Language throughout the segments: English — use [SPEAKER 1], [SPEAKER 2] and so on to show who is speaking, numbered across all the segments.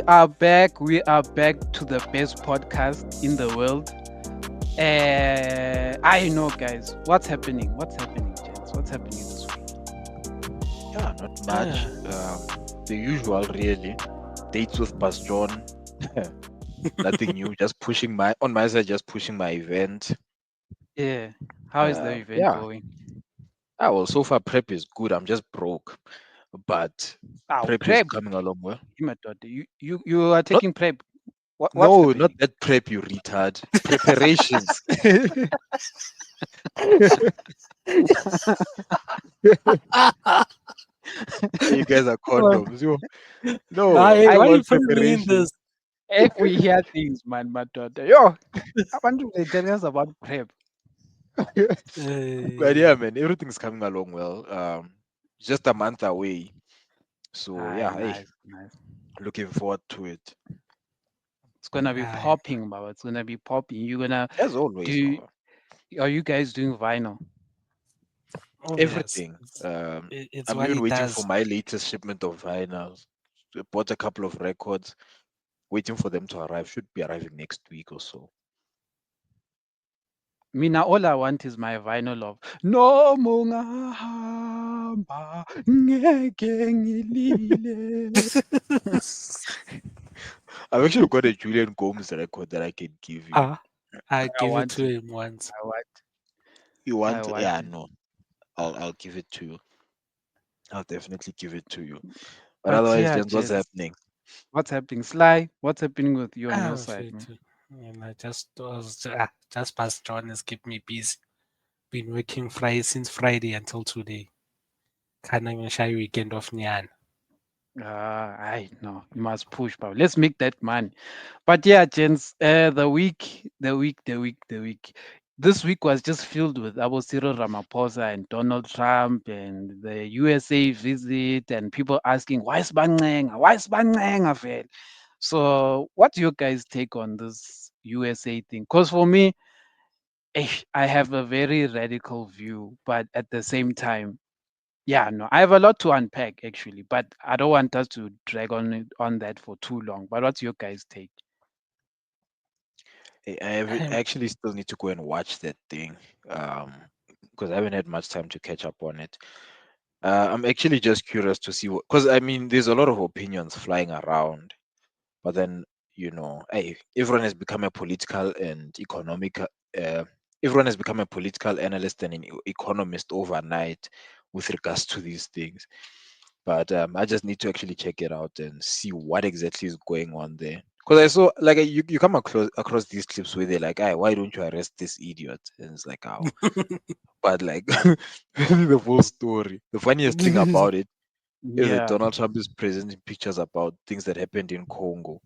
[SPEAKER 1] are back. We are back to the best podcast in the world. I know, guys. What's happening? What's happening, gents? What's happening this week?
[SPEAKER 2] Yeah, not much.
[SPEAKER 3] Ah,
[SPEAKER 2] The usual, really. Dates with Pastor John. Nothing new. Just pushing on my side, just pushing my event.
[SPEAKER 1] Yeah. How is the event
[SPEAKER 2] Yeah.
[SPEAKER 1] going?
[SPEAKER 2] Well, so far prep is good. I'm just broke, but
[SPEAKER 1] Oh,
[SPEAKER 2] prep is
[SPEAKER 1] prep.
[SPEAKER 2] coming along well.
[SPEAKER 1] My daughter. You are
[SPEAKER 2] Not
[SPEAKER 1] taking prep. What's
[SPEAKER 2] no, not
[SPEAKER 1] happening?
[SPEAKER 2] that prep, you retard. Preparations. You guys are
[SPEAKER 3] well,
[SPEAKER 2] condoms. No,
[SPEAKER 3] why
[SPEAKER 2] talk
[SPEAKER 3] are you
[SPEAKER 2] about
[SPEAKER 3] putting me in
[SPEAKER 2] preparations.
[SPEAKER 3] this?
[SPEAKER 1] If we hear things, man, my daughter. Yo, I want to tell us about prep.
[SPEAKER 2] But yeah,
[SPEAKER 3] Uh,
[SPEAKER 2] man, everything's coming along well. Just a month away. So
[SPEAKER 1] Aye,
[SPEAKER 2] yeah, hey,
[SPEAKER 1] nice, nice.
[SPEAKER 2] looking forward to it.
[SPEAKER 1] It's gonna be
[SPEAKER 3] I,
[SPEAKER 1] popping, bro. It's gonna be popping. You're gonna
[SPEAKER 2] As always,
[SPEAKER 1] do.
[SPEAKER 2] Baba.
[SPEAKER 1] Are you guys doing vinyl?
[SPEAKER 3] oh yes,
[SPEAKER 2] Everything.
[SPEAKER 3] it's
[SPEAKER 2] I'm
[SPEAKER 3] what
[SPEAKER 2] even
[SPEAKER 3] he
[SPEAKER 2] waiting for
[SPEAKER 3] does.
[SPEAKER 2] my latest shipment of vinyls. I bought a couple of records, waiting for them to arrive. Should be arriving next week or so.
[SPEAKER 1] Mina, all I want is my vinyl of No Mungahamba ngeke ngilile.
[SPEAKER 2] I've actually got a Julian Gomes record that I can give you.
[SPEAKER 3] ah, I
[SPEAKER 1] I
[SPEAKER 3] give it
[SPEAKER 1] want
[SPEAKER 3] to
[SPEAKER 1] it.
[SPEAKER 3] him once.
[SPEAKER 1] I want.
[SPEAKER 2] You
[SPEAKER 1] I
[SPEAKER 2] want?
[SPEAKER 1] want
[SPEAKER 2] Yeah,
[SPEAKER 1] it.
[SPEAKER 2] no. I'll give it to you. I'll definitely give it to you. But
[SPEAKER 1] But
[SPEAKER 2] otherwise,
[SPEAKER 1] yeah,
[SPEAKER 2] Jens, what's
[SPEAKER 1] Jets.
[SPEAKER 2] happening?
[SPEAKER 1] What's happening? Sly, what's happening with you on your
[SPEAKER 3] Ah,
[SPEAKER 1] side,
[SPEAKER 3] shit.
[SPEAKER 1] man?
[SPEAKER 3] And I just past John has kept me busy. Been working Friday since Friday until today. Can't even shy weekend off Nyan.
[SPEAKER 1] I know you must push, but let's make that money. But yeah, gents, the week. This week was just filled with Abu Cyril Ramaphosa and Donald Trump and the USA visit and people asking why is Bangeng? Why is Bangeng? Affair? So, what's your guys' take on this USA thing? Because for me, I have a very radical view, but at the same time, yeah, no, I have a lot to unpack actually, but I don't want us to drag on that for too long. But what's your guys' take?
[SPEAKER 2] I actually still need to go and watch that thing, um, because I haven't had much time to catch up on it. I'm actually just curious to see what, because I mean, there's a lot of opinions flying around, but then hey, everyone has become a political and economic. Everyone has become a political analyst and an economist overnight with regards to these things. But I just need to actually check it out and see what exactly is going on there. Because I saw like you come across these clips where they're like, "Hey, why don't you arrest this idiot?" And it's like, "Oh," but like really the full story. The funniest thing about it is that
[SPEAKER 1] Yeah,
[SPEAKER 2] Donald Trump is presenting pictures about things that happened in Congo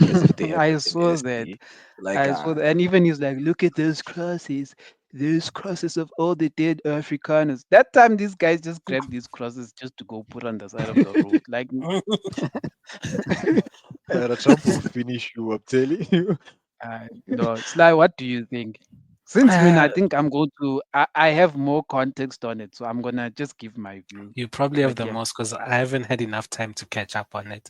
[SPEAKER 2] as if they
[SPEAKER 1] I
[SPEAKER 2] happened in
[SPEAKER 1] saw that.
[SPEAKER 2] SD. Like,
[SPEAKER 1] I saw that, and even he's like, "Look at those crosses of all the dead Afrikaners." That time, these guys just grabbed these crosses just to go put on the side of the road. Like,
[SPEAKER 2] Trump will finish you. I'm telling you.
[SPEAKER 1] no, Sly, what do you think? Since when I
[SPEAKER 3] uh,
[SPEAKER 1] think I'm going to, I have more context on it, so I'm gonna just give my view.
[SPEAKER 3] you probably have
[SPEAKER 1] But
[SPEAKER 3] the
[SPEAKER 1] yeah,
[SPEAKER 3] most because I haven't had enough time to catch up on it.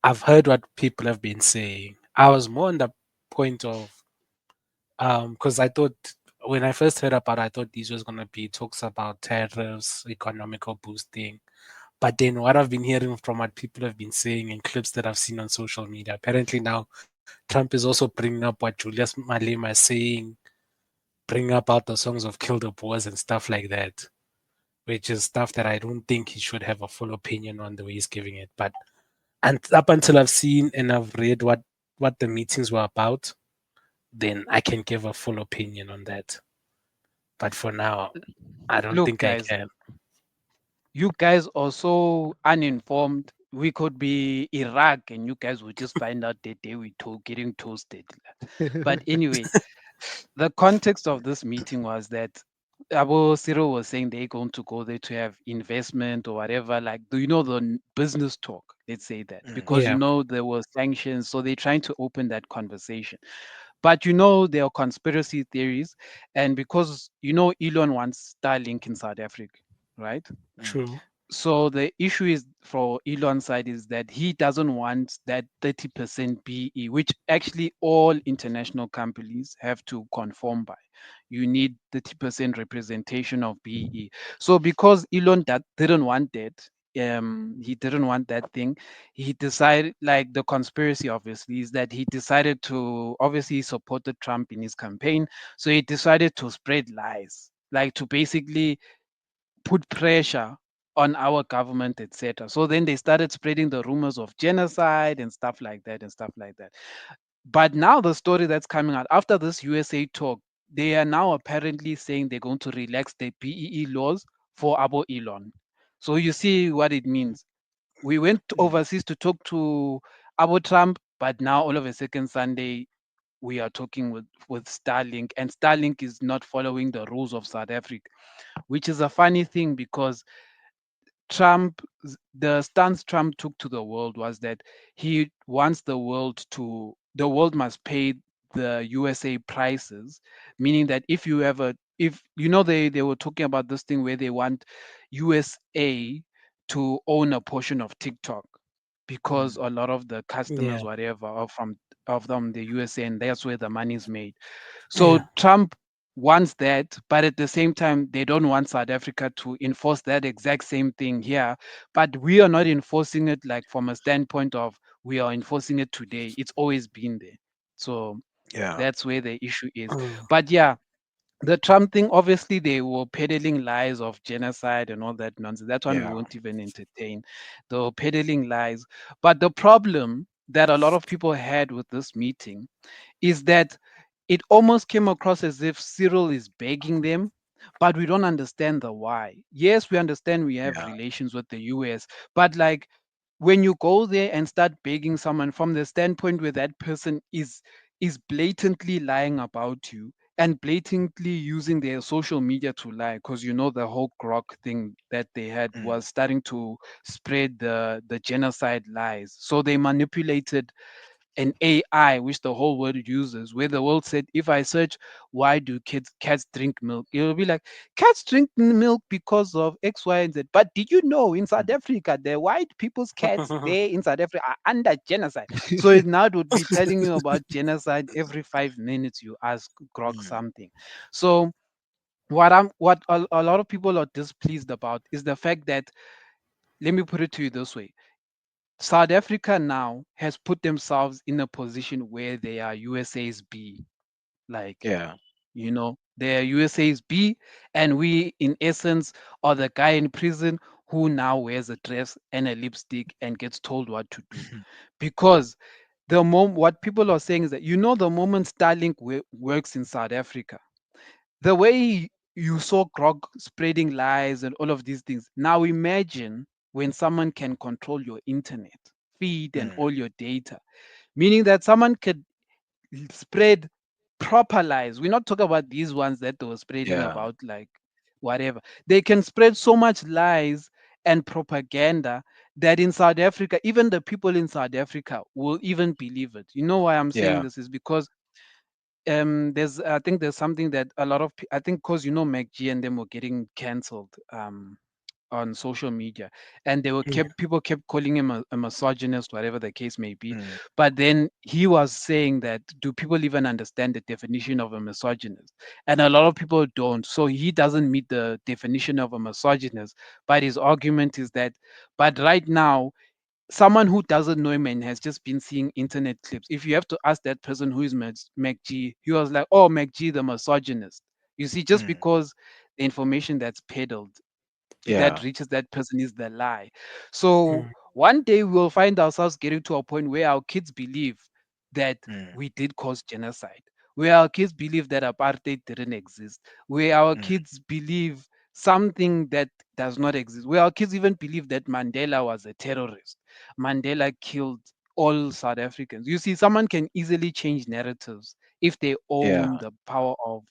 [SPEAKER 3] I've heard what people have been saying. I was more on the point of because I thought when I first heard about it, I thought these was gonna be talks about tariffs, economical boosting. But then what I've been hearing from what people have been saying in clips that I've seen on social media, apparently now Trump is also bringing up what Julius Malema is saying, bringing up out the songs of Kill the Boers and stuff like that, which is stuff that I don't think he should have a full opinion on the way he's giving it. But and up until I've seen and I've read what the meetings were about, then I can give a full opinion on that. But for now, I don't
[SPEAKER 1] look,
[SPEAKER 3] think I
[SPEAKER 1] guys,
[SPEAKER 3] can.
[SPEAKER 1] you guys are so uninformed. We could be Iraq, and you guys would just find out the day we getting toasted. But anyway, the context of this meeting was that Abu Cyril was saying they're going to go there to have investment or whatever. Like, do you know the business talk? Let's say that
[SPEAKER 2] Mm,
[SPEAKER 1] because
[SPEAKER 3] Yeah,
[SPEAKER 1] there were sanctions, so they're trying to open that conversation. But there are conspiracy theories, and because Elon wants Starlink in South Africa, right?
[SPEAKER 2] mm.
[SPEAKER 3] true.
[SPEAKER 1] So the issue is for Elon's side is that he doesn't want that 30% BE, which actually all international companies have to conform by. You need 30% representation of BE. So because Elon didn't want that, he didn't want that thing. He decided, like the conspiracy obviously is that he decided to obviously he supported Trump in his campaign, so he decided to spread lies, like to basically put pressure on our government, etc. So then they started spreading the rumors of genocide and stuff like that and stuff like that. But now the story that's coming out after this USA talk, they are now apparently saying they're going to relax the BEE laws for Abo Elon. So you see what it means. We went
[SPEAKER 2] Mm.
[SPEAKER 1] overseas to talk to Abo Trump, but now all of a second Sunday we are talking with Starlink, and Starlink is not following the rules of South Africa, which is a funny thing because the stance Trump took to the world was that he wants the world must pay the USA prices, meaning that if you know they were talking about this thing where they want USA to own a portion of TikTok because
[SPEAKER 2] Mm.
[SPEAKER 1] a lot of the customers
[SPEAKER 3] Yeah,
[SPEAKER 1] whatever are from the USA, and that's where the money is made. So
[SPEAKER 3] yeah.
[SPEAKER 1] Trump wants that, but at the same time, they don't want South Africa to enforce that exact same thing here. But we are not enforcing it like from a standpoint of we are enforcing it today. It's always been there. So
[SPEAKER 2] Yeah.
[SPEAKER 1] that's where the issue is.
[SPEAKER 3] Mm,
[SPEAKER 1] But yeah, the Trump thing, obviously, they were peddling lies of genocide and all that nonsense. That one we
[SPEAKER 2] Yeah.
[SPEAKER 1] won't even entertain. They were peddling lies. But the problem that a lot of people had with this meeting is that it almost came across as if Cyril is begging them, but we don't understand the why. Yes, we understand we have
[SPEAKER 2] Yeah.
[SPEAKER 1] relations with the US, but like when you go there and start begging someone from the standpoint where that person is blatantly lying about you and blatantly using their social media to lie, because you know the whole grok thing that they had
[SPEAKER 2] Mm.
[SPEAKER 1] was starting to spread the genocide lies, so they manipulated an AI, which the whole world uses, where the world said, if I search, why do cats drink milk? It'll be like, cats drink milk because of X, Y, and Z. But did you know in South
[SPEAKER 2] Mm.
[SPEAKER 1] Africa, the white people's cats there in South Africa are under genocide? So it now would be telling you about genocide every 5 minutes you ask Grok
[SPEAKER 2] Mm.
[SPEAKER 1] something. So what a lot of people are displeased about is the fact that, let me put it to you this way. South Africa now has put themselves in a position where they are USA's B. Like,
[SPEAKER 2] Yeah.
[SPEAKER 1] they are USA's B, and we, in essence, are the guy in prison who now wears a dress and a lipstick and gets told what to do. Because what people are saying is that, the moment Starlink works in South Africa, the way you saw Grog spreading lies and all of these things. Now imagine when someone can control your internet feed and
[SPEAKER 2] Mm.
[SPEAKER 1] all your data, meaning that someone could spread proper lies. We're not talking about these ones that they were spreading
[SPEAKER 2] Yeah.
[SPEAKER 1] about, like whatever. They can spread so much lies and propaganda that in South Africa, even the people in South Africa will even believe it. You know why I'm saying
[SPEAKER 2] Yeah.
[SPEAKER 1] this is because I think there's something that a lot of I think because MacG and them were getting cancelled on social media, and they were
[SPEAKER 3] yeah.
[SPEAKER 1] kept people kept calling him a misogynist, whatever the case may be.
[SPEAKER 2] Mm.
[SPEAKER 1] But then he was saying that, do people even understand the definition of a misogynist? And a lot of people don't. So he doesn't meet the definition of a misogynist. But his argument is that, but right now, someone who doesn't know him and has just been seeing internet clips, if you have to ask that person who is MacG, he was like, oh, MacG, the misogynist. You see, just
[SPEAKER 2] Mm.
[SPEAKER 1] because the information that's peddled that
[SPEAKER 2] Yeah.
[SPEAKER 1] reaches that person is the lie. So
[SPEAKER 3] Mm,
[SPEAKER 1] one day we'll find ourselves getting to a point where our kids believe that
[SPEAKER 2] Mm.
[SPEAKER 1] we did cause genocide, where our kids believe that apartheid didn't exist, where our
[SPEAKER 2] Mm.
[SPEAKER 1] kids believe something that does not exist, where our kids even believe that Mandela was a terrorist. Mandela killed all South Africans. You see, someone can easily change narratives if they own
[SPEAKER 2] Yeah.
[SPEAKER 1] the power of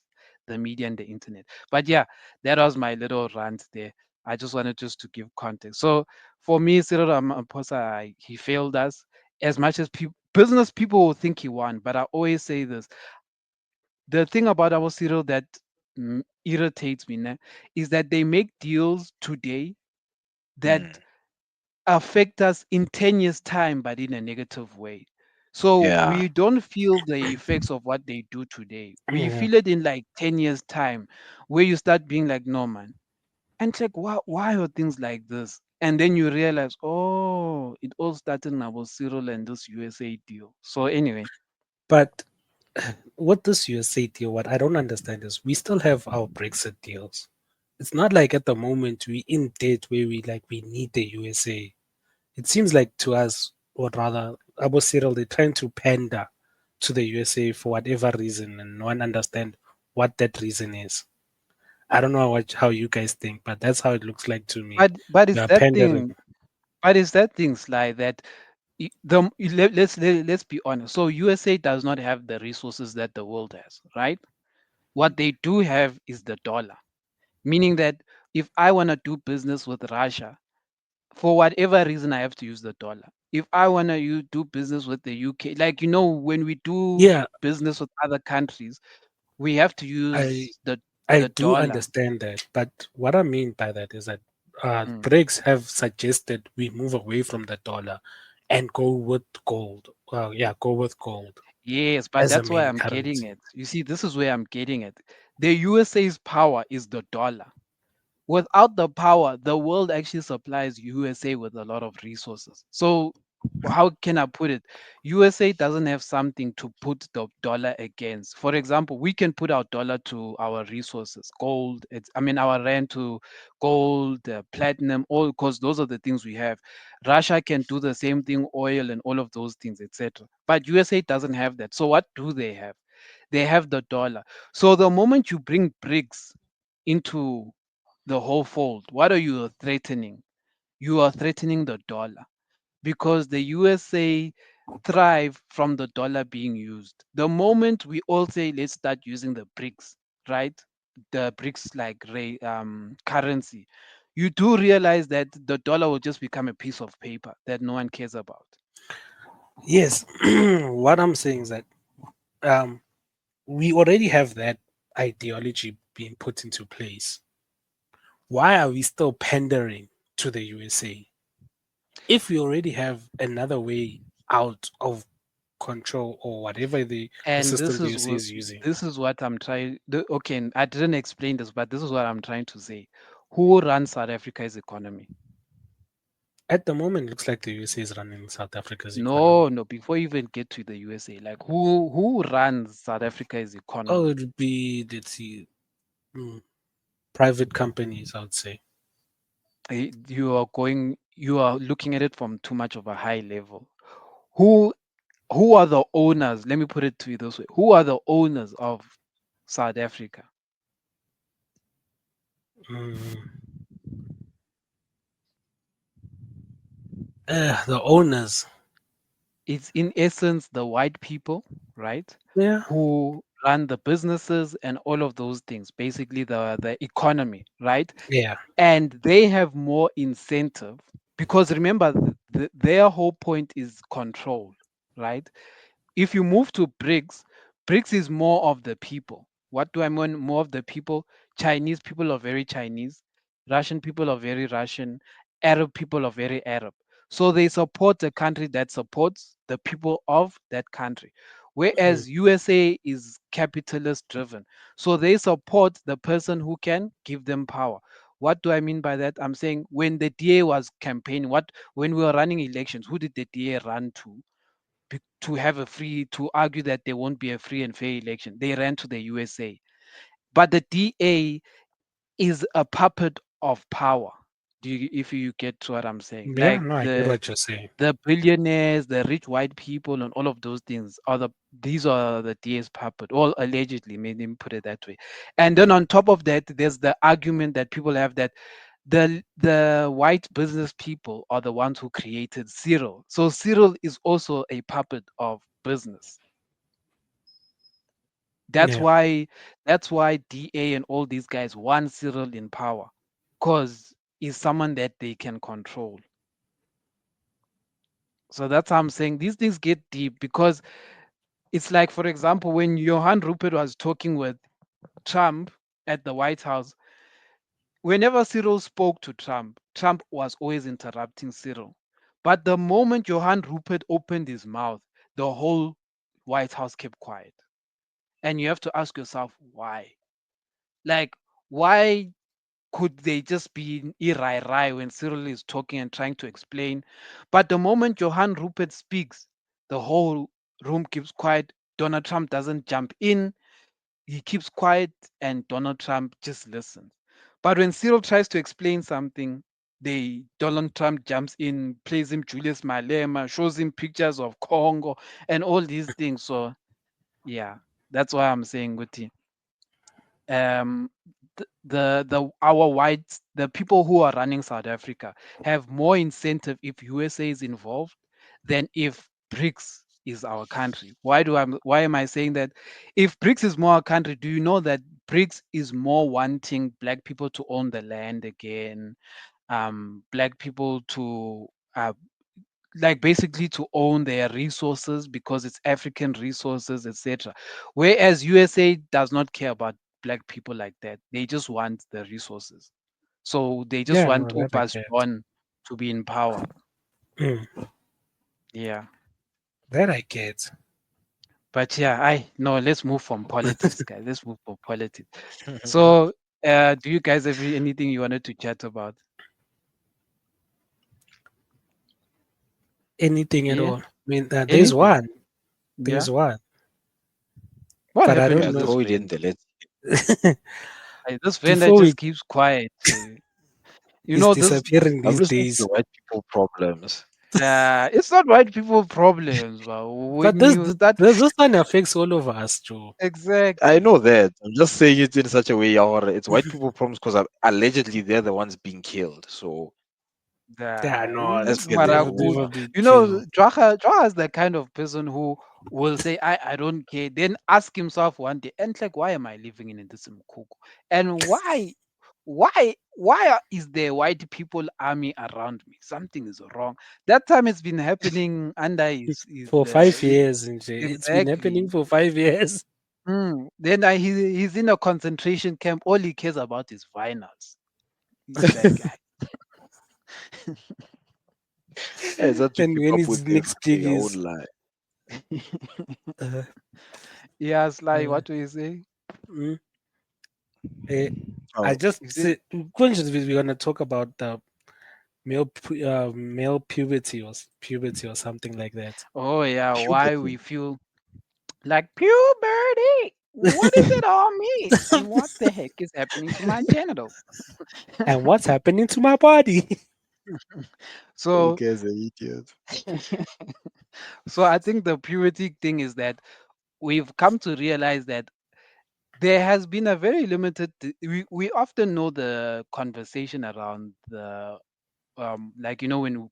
[SPEAKER 1] the media and the internet. But yeah, that was my little rant there. I just wanted just to give context. So for me, Cyril Ramaphosa, he failed us as much as business people will think he won. But I always say this: the thing about our Cyril that irritates me, is that they make deals today that
[SPEAKER 2] Mm.
[SPEAKER 1] affect us in 10 years' time, but in a negative way. So
[SPEAKER 2] Yeah.
[SPEAKER 1] we don't feel the effects of what they do today. We
[SPEAKER 3] Mhm.
[SPEAKER 1] feel it in like 10 years' time, where you start being like, no, man. And it's like, why are things like this? And then you realize, oh, it all started about Cyril and this USA deal. So anyway,
[SPEAKER 3] But what this USA deal, what I don't understand is we still have our Brexit deals. It's not like at the moment we in debt where we need the USA. It seems like to us, or rather, Abu Cyril, they're trying to pander to the USA for whatever reason, and no one understand what that reason is. I don't know how you guys think, but that's how it looks like to me.
[SPEAKER 1] but
[SPEAKER 3] We
[SPEAKER 1] it's
[SPEAKER 3] are
[SPEAKER 1] that
[SPEAKER 3] pandering.
[SPEAKER 1] thing. But it's that things like that. Let's be honest. So USA does not have the resources that the world has, right? What they do have is the dollar, meaning that if I want to do business with Russia, for whatever reason, I have to use the dollar. If I want to do business with the UK, like when we do
[SPEAKER 3] Yeah,
[SPEAKER 1] business with other countries, we have to
[SPEAKER 3] I
[SPEAKER 1] use
[SPEAKER 3] I
[SPEAKER 1] the
[SPEAKER 3] do
[SPEAKER 1] dollar.
[SPEAKER 3] understand that, but what I mean by that is that
[SPEAKER 1] Mm.
[SPEAKER 3] BRICS have suggested we move away from the dollar and go with gold. Well, yeah, go with gold
[SPEAKER 1] Yes, but
[SPEAKER 3] as a
[SPEAKER 1] that's why
[SPEAKER 3] main
[SPEAKER 1] I'm getting
[SPEAKER 3] currency.
[SPEAKER 1] it. You see, this is where I'm getting it. The USA's power is the dollar. Without the power, the world actually supplies USA with a lot of resources. So, how can I put it? USA doesn't have something to put the dollar against. For example, we can put our dollar to our resources, gold. I mean, our rand to gold, platinum, all because those are the things we have. Russia can do the same thing, oil and all of those things, etc. But USA doesn't have that. So, what do they have? They have the dollar. So, the moment you bring BRICS into the whole fold. What are you threatening? You are threatening the dollar because the USA thrive from the dollar being used. The moment we all say let's start using the BRICS, right? The BRICS like currency, you do realize that the dollar will just become a piece of paper that no one cares about.
[SPEAKER 3] Yes, what I'm saying is that um, we already have that ideology being put into place. Why are we still pandering to the USA if we already have another way out of control or whatever the
[SPEAKER 1] And
[SPEAKER 3] system the USA is using?
[SPEAKER 1] this is what I'm trying. Okay, I didn't explain this, but this is what I'm trying to say. Who runs South Africa's economy?
[SPEAKER 3] At the moment, it looks like the USA is running South Africa's
[SPEAKER 1] No,
[SPEAKER 3] economy.
[SPEAKER 1] no, before you even get to the USA, like who runs South Africa's
[SPEAKER 3] Oh,
[SPEAKER 1] economy?
[SPEAKER 3] it would be, let's see, private companies, I would say.
[SPEAKER 1] You are looking at it from too much of a high level. Who who are the owners? Let me put it to you this way. Who are the owners of South Africa?
[SPEAKER 3] Mm, the owners.
[SPEAKER 1] It's in essence the white people, right?
[SPEAKER 3] Yeah,
[SPEAKER 1] Who run the businesses and all of those things, basically the economy, right?
[SPEAKER 3] yeah,
[SPEAKER 1] And they have more incentive because remember their whole point is control, right? If you move to BRICS, BRICS is more of the people. What do I mean more of the people? Chinese people are very Chinese, Russian people are very Russian, Arab people are very Arab. So they support a country that supports the people of that country.
[SPEAKER 3] mm,
[SPEAKER 1] Whereas USA is capitalist driven. So they support the person who can give them power. What do I mean by that? I'm saying when the DA was campaigning, when we were running elections, who did the DA run to? To have a free to argue that there won't be a free and fair election. They ran to the USA. But the DA is a puppet of power. If you get what I'm saying?
[SPEAKER 3] yeah.
[SPEAKER 1] Like
[SPEAKER 3] No, I get what you're saying.
[SPEAKER 1] the billionaires, the rich white people, and all of those things are these are the DA's puppet, all allegedly, may me put it that way. And then on top of that, there's the argument that people have that the white business people are the ones who created Cyril. So Cyril is also a puppet of business. That's
[SPEAKER 3] Yeah,
[SPEAKER 1] why DA and all these guys want Cyril in power, because he's someone that they can control. So that's how I'm saying these things get deep because it's like, for example, when Johan Rupert was talking with Trump at the White House, whenever Cyril spoke to Trump, Trump was always interrupting Cyril. But the moment Johann Rupert opened his mouth, the whole White House kept quiet. And you have to ask yourself why. Like, why could they just be in irai when Cyril is talking and trying to explain? But the moment Johann Rupert speaks, the whole room keeps quiet. Donald Trump doesn't jump in, he keeps quiet, and Donald Trump just listens. But when Cyril tries to explain something, Donald Trump jumps in, plays him Julius Malema, shows him pictures of Congo and all these things. So yeah, that's why I'm saying, Guti, um the our whites, the people who are running South Africa, have more incentive if USA is involved than if BRICS is our country. Why am I saying that? If BRICS is more our country, do you know that BRICS is more wanting black people to own the land again, black people to like basically to own their resources because it's African resources, etc. Whereas USA does not care about black people like that. They just want the resources. So they just
[SPEAKER 3] Yeah, no,
[SPEAKER 1] want
[SPEAKER 3] that I
[SPEAKER 1] Upas
[SPEAKER 3] get.
[SPEAKER 1] John to be in power.
[SPEAKER 3] Mm,
[SPEAKER 1] Yeah.
[SPEAKER 3] that I get.
[SPEAKER 1] But yeah, I no, let's move from politics, guys. Let's move from politics. So do you guys have anything you wanted to chat about?
[SPEAKER 3] Anything at
[SPEAKER 1] Yeah?
[SPEAKER 3] all. I mean, there's
[SPEAKER 1] Anything.
[SPEAKER 3] one.
[SPEAKER 1] Yeah.
[SPEAKER 3] There's one.
[SPEAKER 1] What
[SPEAKER 3] But I
[SPEAKER 1] happened
[SPEAKER 3] don't
[SPEAKER 2] Yeah,
[SPEAKER 1] to
[SPEAKER 3] know.
[SPEAKER 1] this
[SPEAKER 2] throw it in
[SPEAKER 1] vendor?
[SPEAKER 2] there. Let's.
[SPEAKER 1] This vendor
[SPEAKER 3] Before
[SPEAKER 1] just
[SPEAKER 3] we
[SPEAKER 1] keeps quiet. You
[SPEAKER 3] is
[SPEAKER 1] know, this
[SPEAKER 3] disappearing
[SPEAKER 2] I'm
[SPEAKER 3] these
[SPEAKER 2] listening to the
[SPEAKER 3] days.
[SPEAKER 2] white people problems.
[SPEAKER 1] it's not white people problems, but
[SPEAKER 3] But
[SPEAKER 1] when you start
[SPEAKER 3] this one affects all of us, Joe.
[SPEAKER 2] I
[SPEAKER 1] exactly,
[SPEAKER 2] know that. I'm just saying it in such a way, or it's white people problems because allegedly they're the ones being killed. So
[SPEAKER 3] Yeah, no,
[SPEAKER 2] let's get there.
[SPEAKER 3] we've
[SPEAKER 2] Move
[SPEAKER 3] never
[SPEAKER 2] on.
[SPEAKER 3] been
[SPEAKER 1] you know,
[SPEAKER 3] killed.
[SPEAKER 1] Joha is the kind of person who will say, I don't care, then ask himself one day, and like, why am I living in this Mkuku? And is there white people army around me? Something is wrong. That time it's been happening under
[SPEAKER 3] For 5 years, and it's been happening
[SPEAKER 1] exactly.
[SPEAKER 3] for 5 years.
[SPEAKER 1] Then he's in a concentration camp. All he cares about is vinyls. He's like,
[SPEAKER 2] It's hard to
[SPEAKER 3] And
[SPEAKER 2] keep
[SPEAKER 3] when
[SPEAKER 2] up
[SPEAKER 3] his
[SPEAKER 2] with
[SPEAKER 3] next gig
[SPEAKER 2] everything. I won't
[SPEAKER 3] is,
[SPEAKER 2] lie.
[SPEAKER 3] uh,
[SPEAKER 1] yeah, Sly,
[SPEAKER 3] uh,
[SPEAKER 1] what do you say?
[SPEAKER 3] mm, eh, I
[SPEAKER 2] Oh,
[SPEAKER 3] just
[SPEAKER 1] Is it?
[SPEAKER 3] said, consciously we're gonna talk about the male puberty or something like that.
[SPEAKER 1] Oh yeah, why we
[SPEAKER 2] puberty.
[SPEAKER 1] feel like puberty? What does it all mean? And what the heck is happening to my genitals?
[SPEAKER 3] And what's happening to my body?
[SPEAKER 1] So,
[SPEAKER 2] Okay, as an idiot.
[SPEAKER 1] so I think the puberty thing is that we've come to realize that there has been a very limited. We often know the conversation around the like when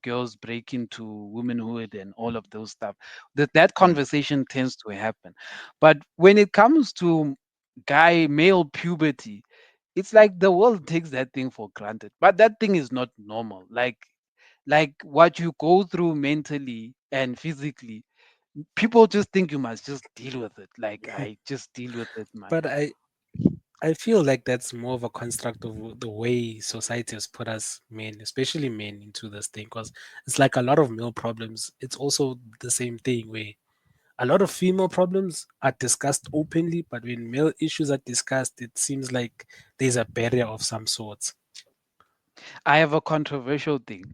[SPEAKER 1] girls break into womanhood and all of those stuff, that
[SPEAKER 2] Mm.
[SPEAKER 1] conversation tends to happen. But when it comes to guy male puberty, it's like the world takes that thing for granted, but that thing is not normal. Like what you go through mentally and physically, people just think you must just deal with it. Like, I just deal with it, man.
[SPEAKER 3] But I feel like that's more of a construct of the way society has put us men, especially men, into this thing. Because it's like a lot of male problems. It's also the same thing where a lot of female problems are discussed openly, but when male issues are discussed, it seems like there's a barrier of some sort.
[SPEAKER 1] I have a controversial thing.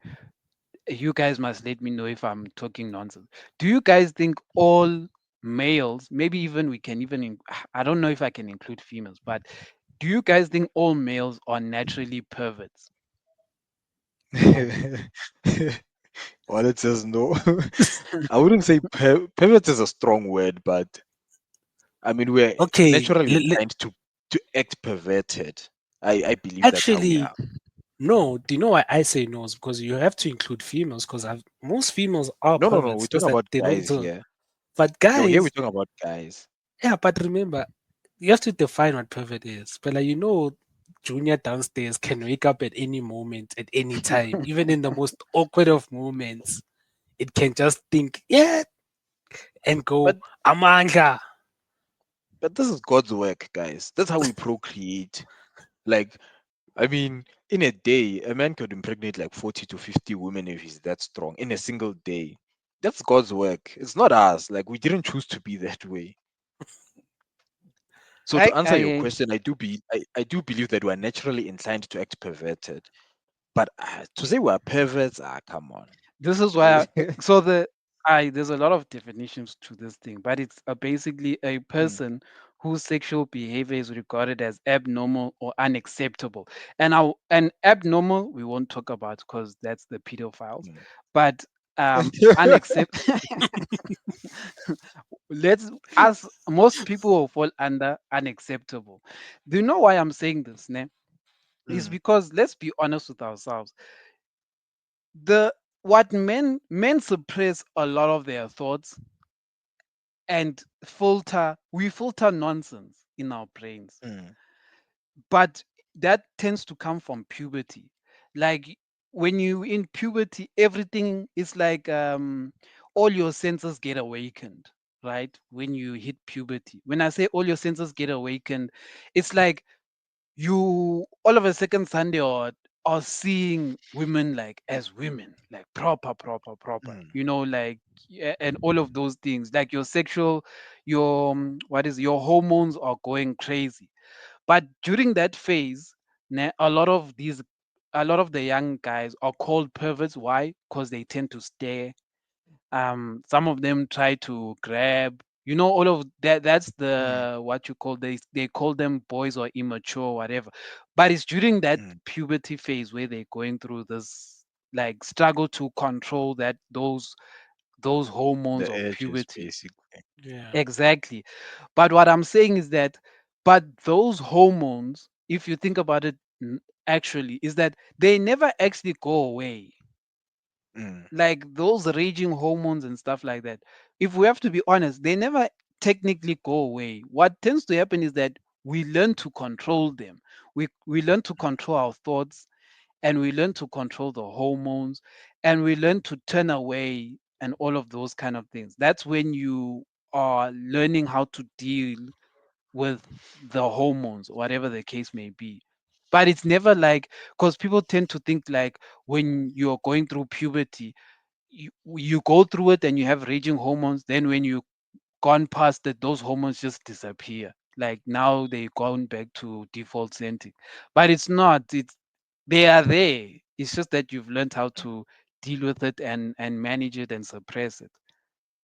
[SPEAKER 1] You guys must let me know if I'm talking nonsense. Do you guys think all males, maybe even we can even, I don't know if I can include females, but do you guys think all males are naturally perverts?
[SPEAKER 3] No.
[SPEAKER 2] Well, it says no. I wouldn't say pivot is a strong word, but I mean we're
[SPEAKER 3] Okay,
[SPEAKER 2] naturally inclined to act perverted. I believe that's how we
[SPEAKER 3] actually,
[SPEAKER 2] are.
[SPEAKER 3] no. Do you know why I say no? Is because you have to include females. Because most females are
[SPEAKER 2] No, no, no. We're
[SPEAKER 3] perverts, just
[SPEAKER 2] talking
[SPEAKER 3] that
[SPEAKER 2] about
[SPEAKER 3] they don't.
[SPEAKER 2] guys here.
[SPEAKER 3] But
[SPEAKER 2] No, here we're
[SPEAKER 3] guys,
[SPEAKER 2] talking about guys.
[SPEAKER 3] yeah. But remember, you have to define what pervert is. But like Junior downstairs can wake up at any moment, at any time, even in the most awkward of moments. It can just think, yeah, and go,
[SPEAKER 2] But
[SPEAKER 3] Amanda.
[SPEAKER 2] but this is God's work, guys. That's how we procreate. Like I mean, in a day, a man could impregnate like 40 to 50 women if he's that strong in a single day. That's God's work. It's not us. Like, we didn't choose to be that way. So to answer your
[SPEAKER 1] I
[SPEAKER 2] question, I do believe that we're naturally inclined to act perverted. But to say we're perverts, come on.
[SPEAKER 1] This is why so there's a lot of definitions to this thing, but it's basically a
[SPEAKER 2] Mm,
[SPEAKER 1] person whose sexual behavior is regarded as abnormal or unacceptable. And abnormal we won't talk about because that's the pedophiles,
[SPEAKER 2] mm.
[SPEAKER 1] but unaccept let's as most people will fall under unacceptable. Do you know why I'm saying this, ne? Is
[SPEAKER 2] Mm,
[SPEAKER 1] because let's be honest with ourselves. The what men suppress a lot of their thoughts and we filter nonsense in our brains,
[SPEAKER 2] mm,
[SPEAKER 1] but that tends to come from puberty. Like when you in puberty, everything is like all your senses get awakened, right? When you hit puberty, when I say all your senses get awakened, it's like you all of a second Sunday or seeing women like as women, like proper,
[SPEAKER 2] mm,
[SPEAKER 1] like and all of those things, like your sexual, your what is your hormones are going crazy. But during that phase, a lot of the young guys are called perverts. Why? Because they tend to stare, some of them try to grab, all of that. That's
[SPEAKER 2] mm,
[SPEAKER 1] the what you call, they call them boys or immature, whatever. But it's during that
[SPEAKER 2] mm.
[SPEAKER 1] puberty phase where they're going through this like struggle to control those hormones
[SPEAKER 2] The
[SPEAKER 1] of
[SPEAKER 2] edges,
[SPEAKER 1] puberty.
[SPEAKER 2] basically.
[SPEAKER 3] Yeah.
[SPEAKER 1] Exactly. But what I'm saying is that, but those hormones, if you think about it, actually, is that they never actually go away,
[SPEAKER 2] Mm,
[SPEAKER 1] like those raging hormones and stuff like that. If we have to be honest, they never technically go away. What tends to happen is that we learn to control them. We learn to control our thoughts, and we learn to control the hormones, and we learn to turn away and all of those kind of things. That's when you are learning how to deal with the hormones, whatever the case may be. But it's never like, because people tend to think like when you're going through puberty, you go through it and you have raging hormones. Then when you gone past it, those hormones just disappear. Like now they've gone back to default setting. But it's not. It's they are there. It's just that you've learned how
[SPEAKER 2] mm.
[SPEAKER 1] to deal with it and manage it and suppress it.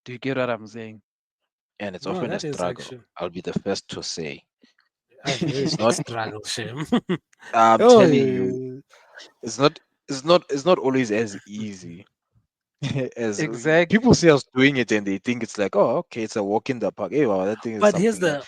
[SPEAKER 1] Do you get what I'm saying?
[SPEAKER 2] And it's
[SPEAKER 3] No,
[SPEAKER 2] often a
[SPEAKER 3] that is
[SPEAKER 2] struggle.
[SPEAKER 3] actually
[SPEAKER 2] I'll be the first to say.
[SPEAKER 3] a very
[SPEAKER 2] It's
[SPEAKER 3] big
[SPEAKER 2] not,
[SPEAKER 3] struggle, Shem.
[SPEAKER 2] I'm
[SPEAKER 3] Oh,
[SPEAKER 2] telling you, it's not, it's not always as easy as
[SPEAKER 1] Exactly.
[SPEAKER 2] people see us doing it and they think it's like, oh, okay, it's a walk in the park. Hey, wow, that thing is
[SPEAKER 3] but here's
[SPEAKER 2] something else.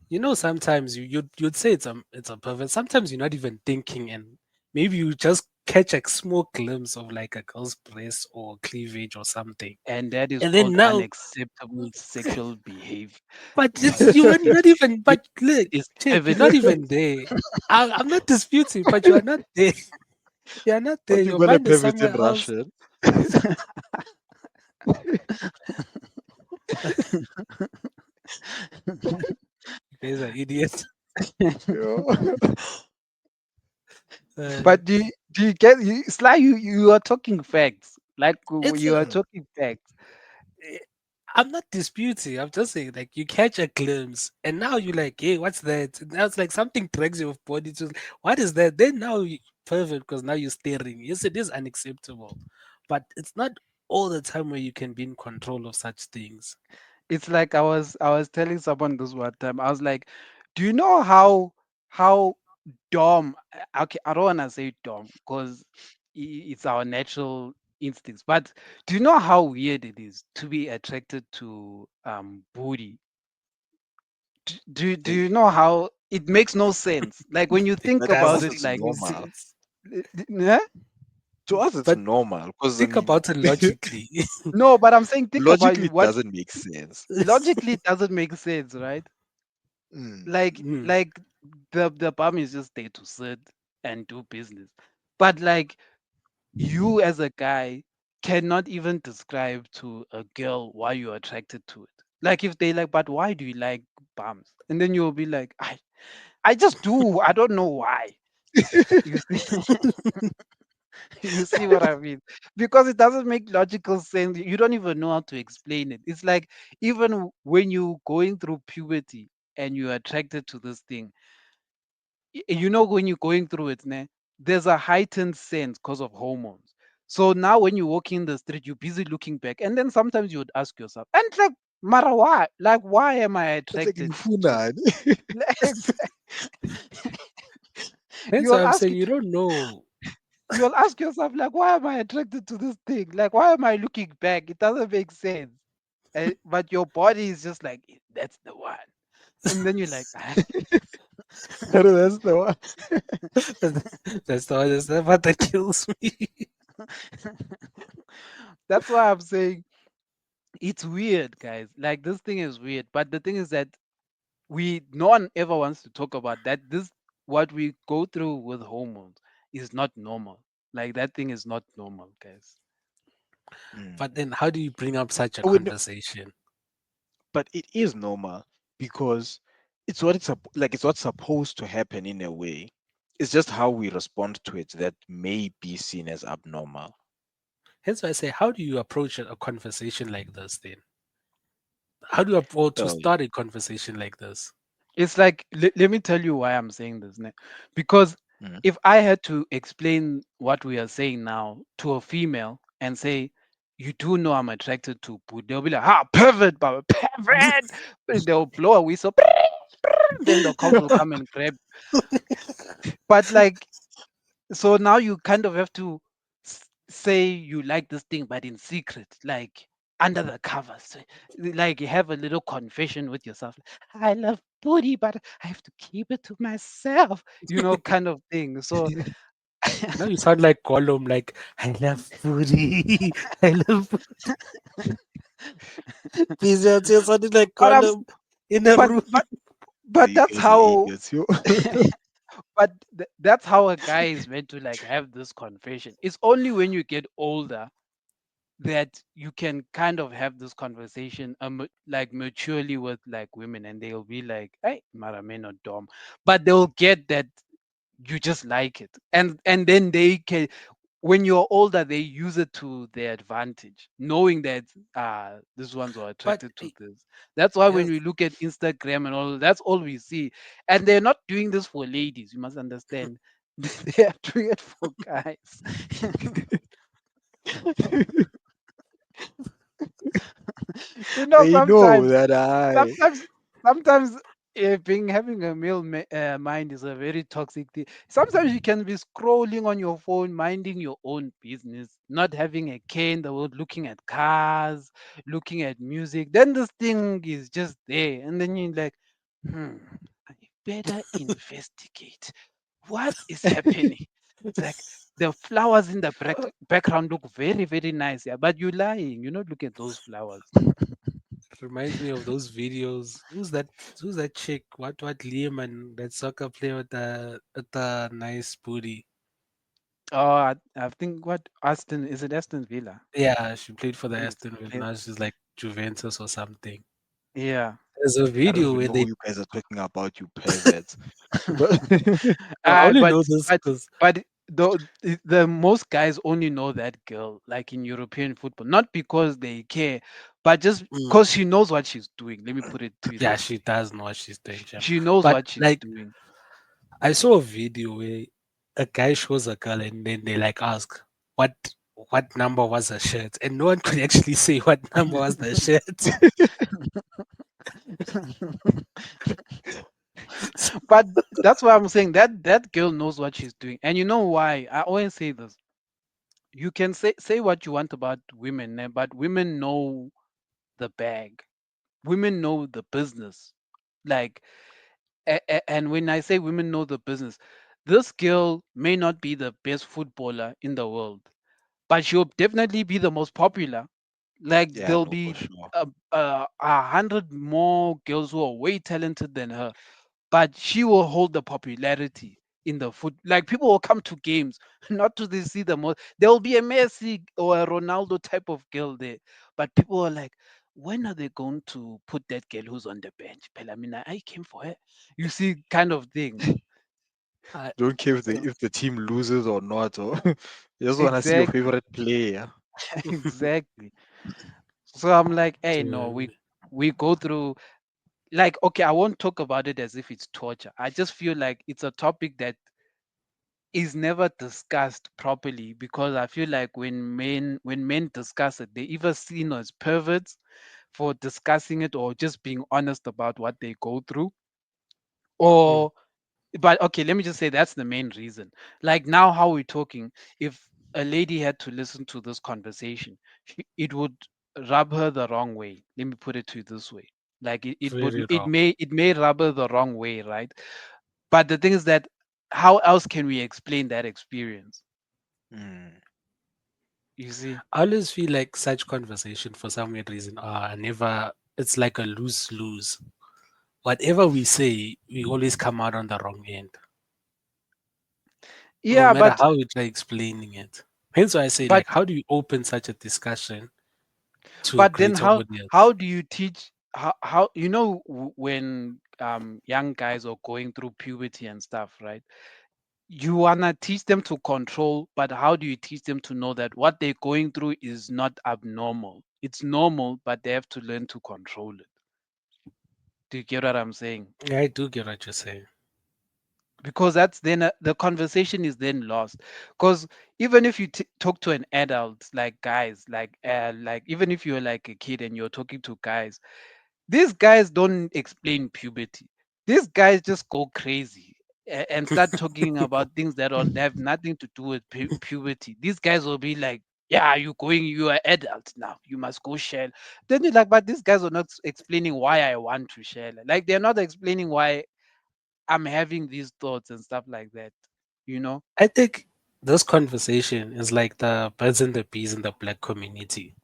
[SPEAKER 3] the sometimes you'd say it's a pervert. Sometimes you're not even thinking, and maybe you just catch a small glimpse of like a girl's breast or cleavage or something,
[SPEAKER 1] And that is
[SPEAKER 3] and then
[SPEAKER 1] called
[SPEAKER 3] now,
[SPEAKER 1] unacceptable sexual behavior.
[SPEAKER 3] but it's you are not even.
[SPEAKER 1] It
[SPEAKER 3] But look,
[SPEAKER 1] is
[SPEAKER 3] check, you're not
[SPEAKER 1] perverted.
[SPEAKER 3] even there. I'm not disputing, but you are not there. You are not there.
[SPEAKER 2] What you
[SPEAKER 3] Your
[SPEAKER 2] call a
[SPEAKER 3] mind is
[SPEAKER 2] pervert in
[SPEAKER 3] somewhere else.
[SPEAKER 2] Russian?
[SPEAKER 3] You guys are idiots.
[SPEAKER 2] Yeah.
[SPEAKER 3] Uh,
[SPEAKER 1] But do you get it's like you are talking facts. Like
[SPEAKER 3] it's
[SPEAKER 1] you are
[SPEAKER 2] Mm.
[SPEAKER 1] talking facts.
[SPEAKER 3] eh, I'm not disputing. I'm just saying, like, you catch a glimpse, and now you're like, "Hey, what's that?" And now it's like something drags your body to, what is that? Then now you perfect because now you're staring. Yes, it is unacceptable, but it's not all the time where you can be in control of such things.
[SPEAKER 1] It's like I was telling someone this one time. I was like, do you know how dumb, okay, I don't wanna say dumb because it's our natural instincts, but do you know how weird it is to be attracted to booty? Do
[SPEAKER 2] It,
[SPEAKER 1] you know how it makes no sense? Like when you
[SPEAKER 3] It
[SPEAKER 1] think
[SPEAKER 2] like to
[SPEAKER 1] about
[SPEAKER 2] us,
[SPEAKER 1] it,
[SPEAKER 3] doesn't
[SPEAKER 2] it's
[SPEAKER 1] like
[SPEAKER 3] make
[SPEAKER 2] normal.
[SPEAKER 3] sense.
[SPEAKER 1] yeah?
[SPEAKER 2] To us, it's
[SPEAKER 3] But
[SPEAKER 2] normal because I
[SPEAKER 3] think
[SPEAKER 2] mean,
[SPEAKER 3] about it logically.
[SPEAKER 1] No, but I'm saying think about
[SPEAKER 2] logically,
[SPEAKER 1] you
[SPEAKER 2] it
[SPEAKER 1] what
[SPEAKER 2] doesn't make sense.
[SPEAKER 1] logically it doesn't make sense, right?
[SPEAKER 2] Mm.
[SPEAKER 1] Like
[SPEAKER 3] Mm.
[SPEAKER 1] like the bum is just there to sit and do business. But like you as a guy cannot even describe to a girl why you're attracted to it. Like if they like, but why do you like bums? And then you'll be like, I just do. I don't know why. You see, you see what I mean? Because it doesn't make logical sense. You don't even know how to explain it. It's like even when you going through puberty and you're attracted to this thing, you know when you're going through it, ne, there's a heightened sense because of hormones. So now when you walk in the street, you're busy looking back, and then sometimes you would ask yourself, and like, matter what, like, why am I
[SPEAKER 2] It's like
[SPEAKER 1] attracted to?
[SPEAKER 2] Funani.
[SPEAKER 3] Hence,
[SPEAKER 1] You'll
[SPEAKER 3] I'm
[SPEAKER 1] ask
[SPEAKER 3] saying you don't know.
[SPEAKER 1] you'll ask yourself, like, why am I attracted to this thing? Like, why am I looking back? It doesn't make sense. But your body is just like, that's the one. And then you're like,
[SPEAKER 2] That's the one.
[SPEAKER 3] That's the part that kills me.
[SPEAKER 1] that's why I'm saying it's weird, guys. Like, this thing is weird. But the thing is that no one ever wants to talk about that. What we go through with hormones is not normal. Like, that thing is not normal, guys.
[SPEAKER 2] Mm.
[SPEAKER 3] But then, how do you bring up such a
[SPEAKER 2] Oh, wait, no,
[SPEAKER 3] conversation?
[SPEAKER 2] but it is normal because it's what's supposed to happen in a way. It's just how we respond to it that may be seen as abnormal.
[SPEAKER 3] Hence, why I say, how do you approach a conversation like this? Then, how do you approach to
[SPEAKER 2] Oh,
[SPEAKER 3] start a conversation like this?
[SPEAKER 1] It's like, let me tell you why I'm saying this, ne? Because
[SPEAKER 2] mm.
[SPEAKER 1] if I had to explain what we are saying now to a female and say, you do know I'm attracted to Pooh, they'll be like, ah, pervert, Baba, pervert. And they'll blow a whistle, then the cops will come and grab. But like, so now you kind of have to say you like this thing, but in secret, like under the covers. So, like you have a little confession with yourself. I love booty, but I have to keep it to myself, kind of thing. So
[SPEAKER 3] Now you sound like Gollum, like I love foodie. I love pizza. You're sounding like
[SPEAKER 1] but I'm s-
[SPEAKER 3] Gollum in a
[SPEAKER 1] but
[SPEAKER 3] room.
[SPEAKER 1] but
[SPEAKER 2] So
[SPEAKER 1] but
[SPEAKER 2] you
[SPEAKER 1] that's
[SPEAKER 2] guys are
[SPEAKER 1] how
[SPEAKER 2] idiots, yo.
[SPEAKER 1] that's how a guy is meant to like have this confession. It's only when you get older that you can kind of have this conversation like maturely with like women, and they'll be like, hey, mara men not dumb, but they'll get that you just like it, and then they can, when you're older, they use it to their advantage, knowing that these ones are
[SPEAKER 3] But
[SPEAKER 1] attracted to this. That's why when
[SPEAKER 3] yes,
[SPEAKER 1] we look at Instagram and all, that's all we see. And they're not doing this for ladies, you must understand. They are doing it for guys.
[SPEAKER 2] They know
[SPEAKER 1] Sometimes
[SPEAKER 2] that I.
[SPEAKER 1] sometimes sometimes being having a male mind is a very toxic thing. Sometimes you can be scrolling on your phone, minding your own business, not having a care in the world, looking at cars, looking at music. Then this thing is just there, and then you're like, hmm, I better investigate what is happening. It's like the flowers in the background look very, very nice, yeah, but you're lying. You not look at those flowers.
[SPEAKER 3] it reminds me of those videos. Who's that chick? What Liam and that soccer player with the nice booty.
[SPEAKER 1] Oh, I think what Aston is it Aston Villa?
[SPEAKER 3] Yeah, she played for the
[SPEAKER 1] I think
[SPEAKER 3] Aston Villa.
[SPEAKER 1] it's
[SPEAKER 3] Now she's like Juventus or something.
[SPEAKER 1] yeah.
[SPEAKER 3] There's a
[SPEAKER 2] I don't
[SPEAKER 3] video
[SPEAKER 2] even
[SPEAKER 3] where
[SPEAKER 2] know who
[SPEAKER 3] they
[SPEAKER 2] you guys are talking about, you perverts. But
[SPEAKER 3] no, I
[SPEAKER 1] uh,
[SPEAKER 3] only
[SPEAKER 1] but
[SPEAKER 3] know this
[SPEAKER 1] but
[SPEAKER 3] because
[SPEAKER 1] but the most guys only know that girl like in European football, not because they care, but just because she knows what she's doing. Let me put it to you
[SPEAKER 3] yeah,
[SPEAKER 1] that
[SPEAKER 3] she
[SPEAKER 1] way.
[SPEAKER 3] does know what she's doing, Sha.
[SPEAKER 1] She knows
[SPEAKER 3] But
[SPEAKER 1] what she's
[SPEAKER 3] like
[SPEAKER 1] doing.
[SPEAKER 3] I saw a video where a guy shows a girl and then they like ask what what number was her shirt, and no one could actually say what number was the shirt.
[SPEAKER 1] But that's why I'm saying that girl knows what she's doing. And you know why? I always say this. You can say what you want about women, but women know the bag. Women know the business. Like, and when I say women know the business, this girl may not be the best footballer in the world, but she'll definitely be the most popular. Like,
[SPEAKER 2] yeah,
[SPEAKER 1] there'll
[SPEAKER 2] no, for
[SPEAKER 1] be
[SPEAKER 2] sure.
[SPEAKER 1] 100 more girls who are way talented than her, but she will hold the popularity in the foot. Like, people will come to games not to see the most. There will be a Messi or a Ronaldo type of girl there, but people are like, when are they going to put that girl who's on the bench? Pelamina, I came for her. You see, kind of thing.
[SPEAKER 3] I,
[SPEAKER 2] Don't care if the
[SPEAKER 3] uh,
[SPEAKER 2] team loses or not, or you just wanna see your
[SPEAKER 1] Exactly.
[SPEAKER 2] favorite player.
[SPEAKER 1] Exactly. So I'm like, hey, no,
[SPEAKER 3] dude,
[SPEAKER 1] we go through, like, okay, I won't talk about it as if it's torture. I just feel like it's a topic that is never discussed properly, because I feel like when men discuss it, they either seen as perverts for discussing it or just being honest about what they go through.
[SPEAKER 3] mm,
[SPEAKER 1] Or, but okay, let me just say that's the main reason. Like now, how we're talking, if a lady had to listen to this conversation, it would rub her the wrong way. Let me put it to you this way. Like
[SPEAKER 3] very wrong.
[SPEAKER 1] it may rub her the wrong way, right? But the thing is that how else can we explain that experience?
[SPEAKER 2] Mm.
[SPEAKER 1] You see?
[SPEAKER 3] I always feel like such conversation for some weird reason are never. It's like a lose lose. Whatever we say, we always come out on the wrong end, no
[SPEAKER 1] Yeah,
[SPEAKER 3] matter how you try explaining it. Hence why I say,
[SPEAKER 1] but
[SPEAKER 3] like, how do you open such a discussion to a
[SPEAKER 1] but then
[SPEAKER 3] greater
[SPEAKER 1] how
[SPEAKER 3] audience?
[SPEAKER 1] do you teach, how you know, when young guys are going through puberty and stuff, right? You wanna teach them to control, but how do you teach them to know that what they're going through is not abnormal? It's normal, but they have to learn to control it. Do you get what I'm saying?
[SPEAKER 3] Yeah, I do get what you're saying.
[SPEAKER 1] Because that's then the conversation is then lost. Because even if you talk to an adult, like guys, like even if you're like a kid and you're talking to guys, these guys don't explain puberty. These guys just go crazy and start talking about things that have nothing to do with puberty. These guys will be like, yeah, you are adult now, you must go share. Then you're like, but these guys are not explaining why I want to share. Like they're not explaining why I'm having these thoughts and stuff like that, you know?
[SPEAKER 3] I think this conversation is like the birds and the bees in the black community.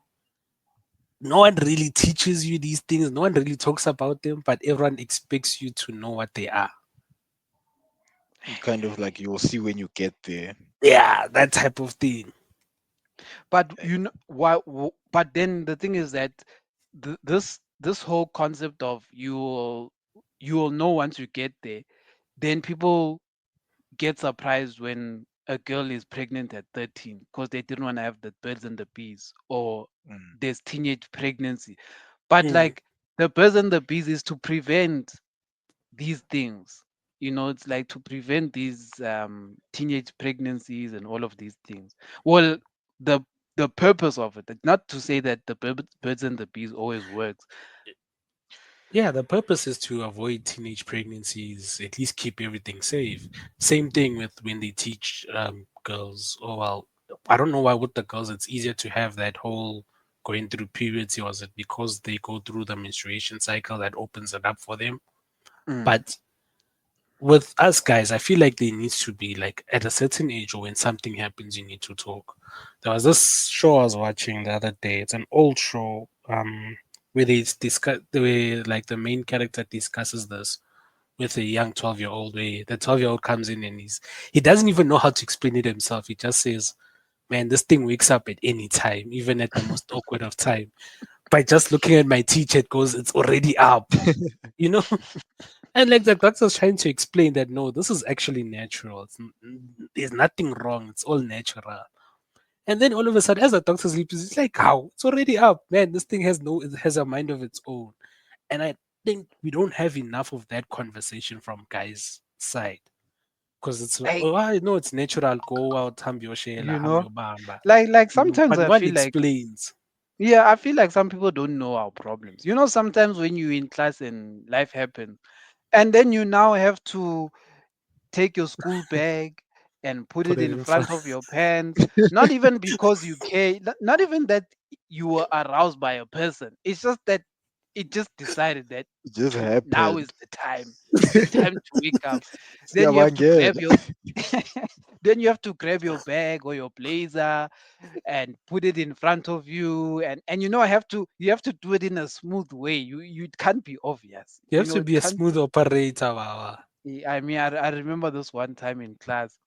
[SPEAKER 3] No one really teaches you these things, no one really talks about them, but everyone expects you to know what they are.
[SPEAKER 2] Kind of like you'll see when you get there.
[SPEAKER 3] Yeah, that type of thing.
[SPEAKER 1] But
[SPEAKER 2] Eh,
[SPEAKER 1] you know why? But then the thing is that this whole concept of you will know once you get there. Then people get surprised when a girl is pregnant at 13 because they didn't want to have the birds and the bees, or
[SPEAKER 2] mm.
[SPEAKER 1] there's teenage pregnancy. But
[SPEAKER 3] Mm.
[SPEAKER 1] like the birds and the bees is to prevent these things. It's like to prevent these teenage pregnancies and all of these things. Well, the the purpose of it, not to say that the birds and the bees always works.
[SPEAKER 3] Yeah, the purpose is to avoid teenage pregnancies, at least keep everything safe. Same thing with when they teach girls. Oh, well, I don't know why with the girls it's easier to have that whole going through puberty, or is it because they go through the menstruation cycle that opens it up for them?
[SPEAKER 1] Mm,
[SPEAKER 3] But with us guys, I feel like there needs to be like at a certain age or when something happens, you need to talk. There was this show I was watching the other day. It's an old show, where they discuss the way like the main character discusses this with a young 12-year-old. Where the 12-year-old comes in and he doesn't even know how to explain it himself. He just says, "Man, this thing wakes up at any time, even at the most awkward of time. By just looking at my teacher, it goes, it's already up." You know, and like the doctor's trying to explain that no, this is actually natural. There's nothing wrong. It's all natural. And then all of a sudden, as the doctor sleeps, it's like, how? It's already up, man. This thing has no, it has a mind of its own. And I think we don't have enough of that conversation from guys' side. Because it's,
[SPEAKER 1] I
[SPEAKER 3] oh, I know it's natural. Go out, ham your shela,
[SPEAKER 1] you
[SPEAKER 3] ham
[SPEAKER 1] know
[SPEAKER 3] your bamba.
[SPEAKER 1] like sometimes
[SPEAKER 3] But
[SPEAKER 1] I
[SPEAKER 3] no one
[SPEAKER 1] feel like,
[SPEAKER 3] explains.
[SPEAKER 1] yeah, I feel like some people don't know our problems. Sometimes when you're in class and life happens, and then you now have to take your school bag and put
[SPEAKER 3] Put
[SPEAKER 1] it
[SPEAKER 3] it
[SPEAKER 1] in
[SPEAKER 3] in front.
[SPEAKER 1] front of your pants, not even because you care, not even that you were aroused by a person. It's just that it just decided that
[SPEAKER 2] It just
[SPEAKER 1] now
[SPEAKER 2] happened.
[SPEAKER 1] is the time. It's the time to wake up. Then you have to grab
[SPEAKER 2] Siyabangena.
[SPEAKER 1] your then you have to grab your bag or your blazer and put it in front of you, and you have to do it in a smooth way. You it can't be obvious.
[SPEAKER 3] You have to
[SPEAKER 1] It
[SPEAKER 3] be a
[SPEAKER 1] can't
[SPEAKER 3] smooth operator, Wawa.
[SPEAKER 1] I mean, I remember this one time in class.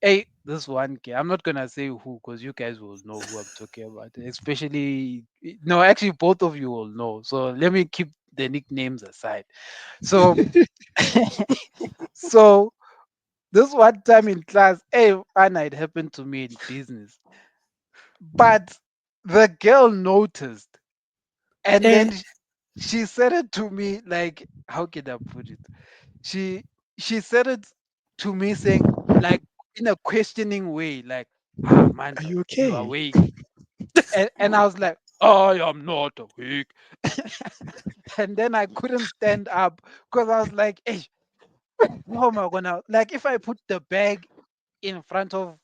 [SPEAKER 1] Hey, this one kid, I'm not gonna say who because you guys will know who I'm talking about. Especially, no, actually, both of you will know. So let me keep the nicknames aside. So, so This one time in class, hey, and it happened to me in business. But the girl noticed, and
[SPEAKER 3] Eh,
[SPEAKER 1] then she said it to me like, how can I put it? She she said it to me saying like in a questioning way, like, ah,
[SPEAKER 2] Are
[SPEAKER 1] Mandla,
[SPEAKER 2] you
[SPEAKER 1] you are
[SPEAKER 2] okay?
[SPEAKER 1] awake. And I was like, I am not awake. And then I couldn't stand up because I was like, hey, how am I gonna like if I put the bag in front of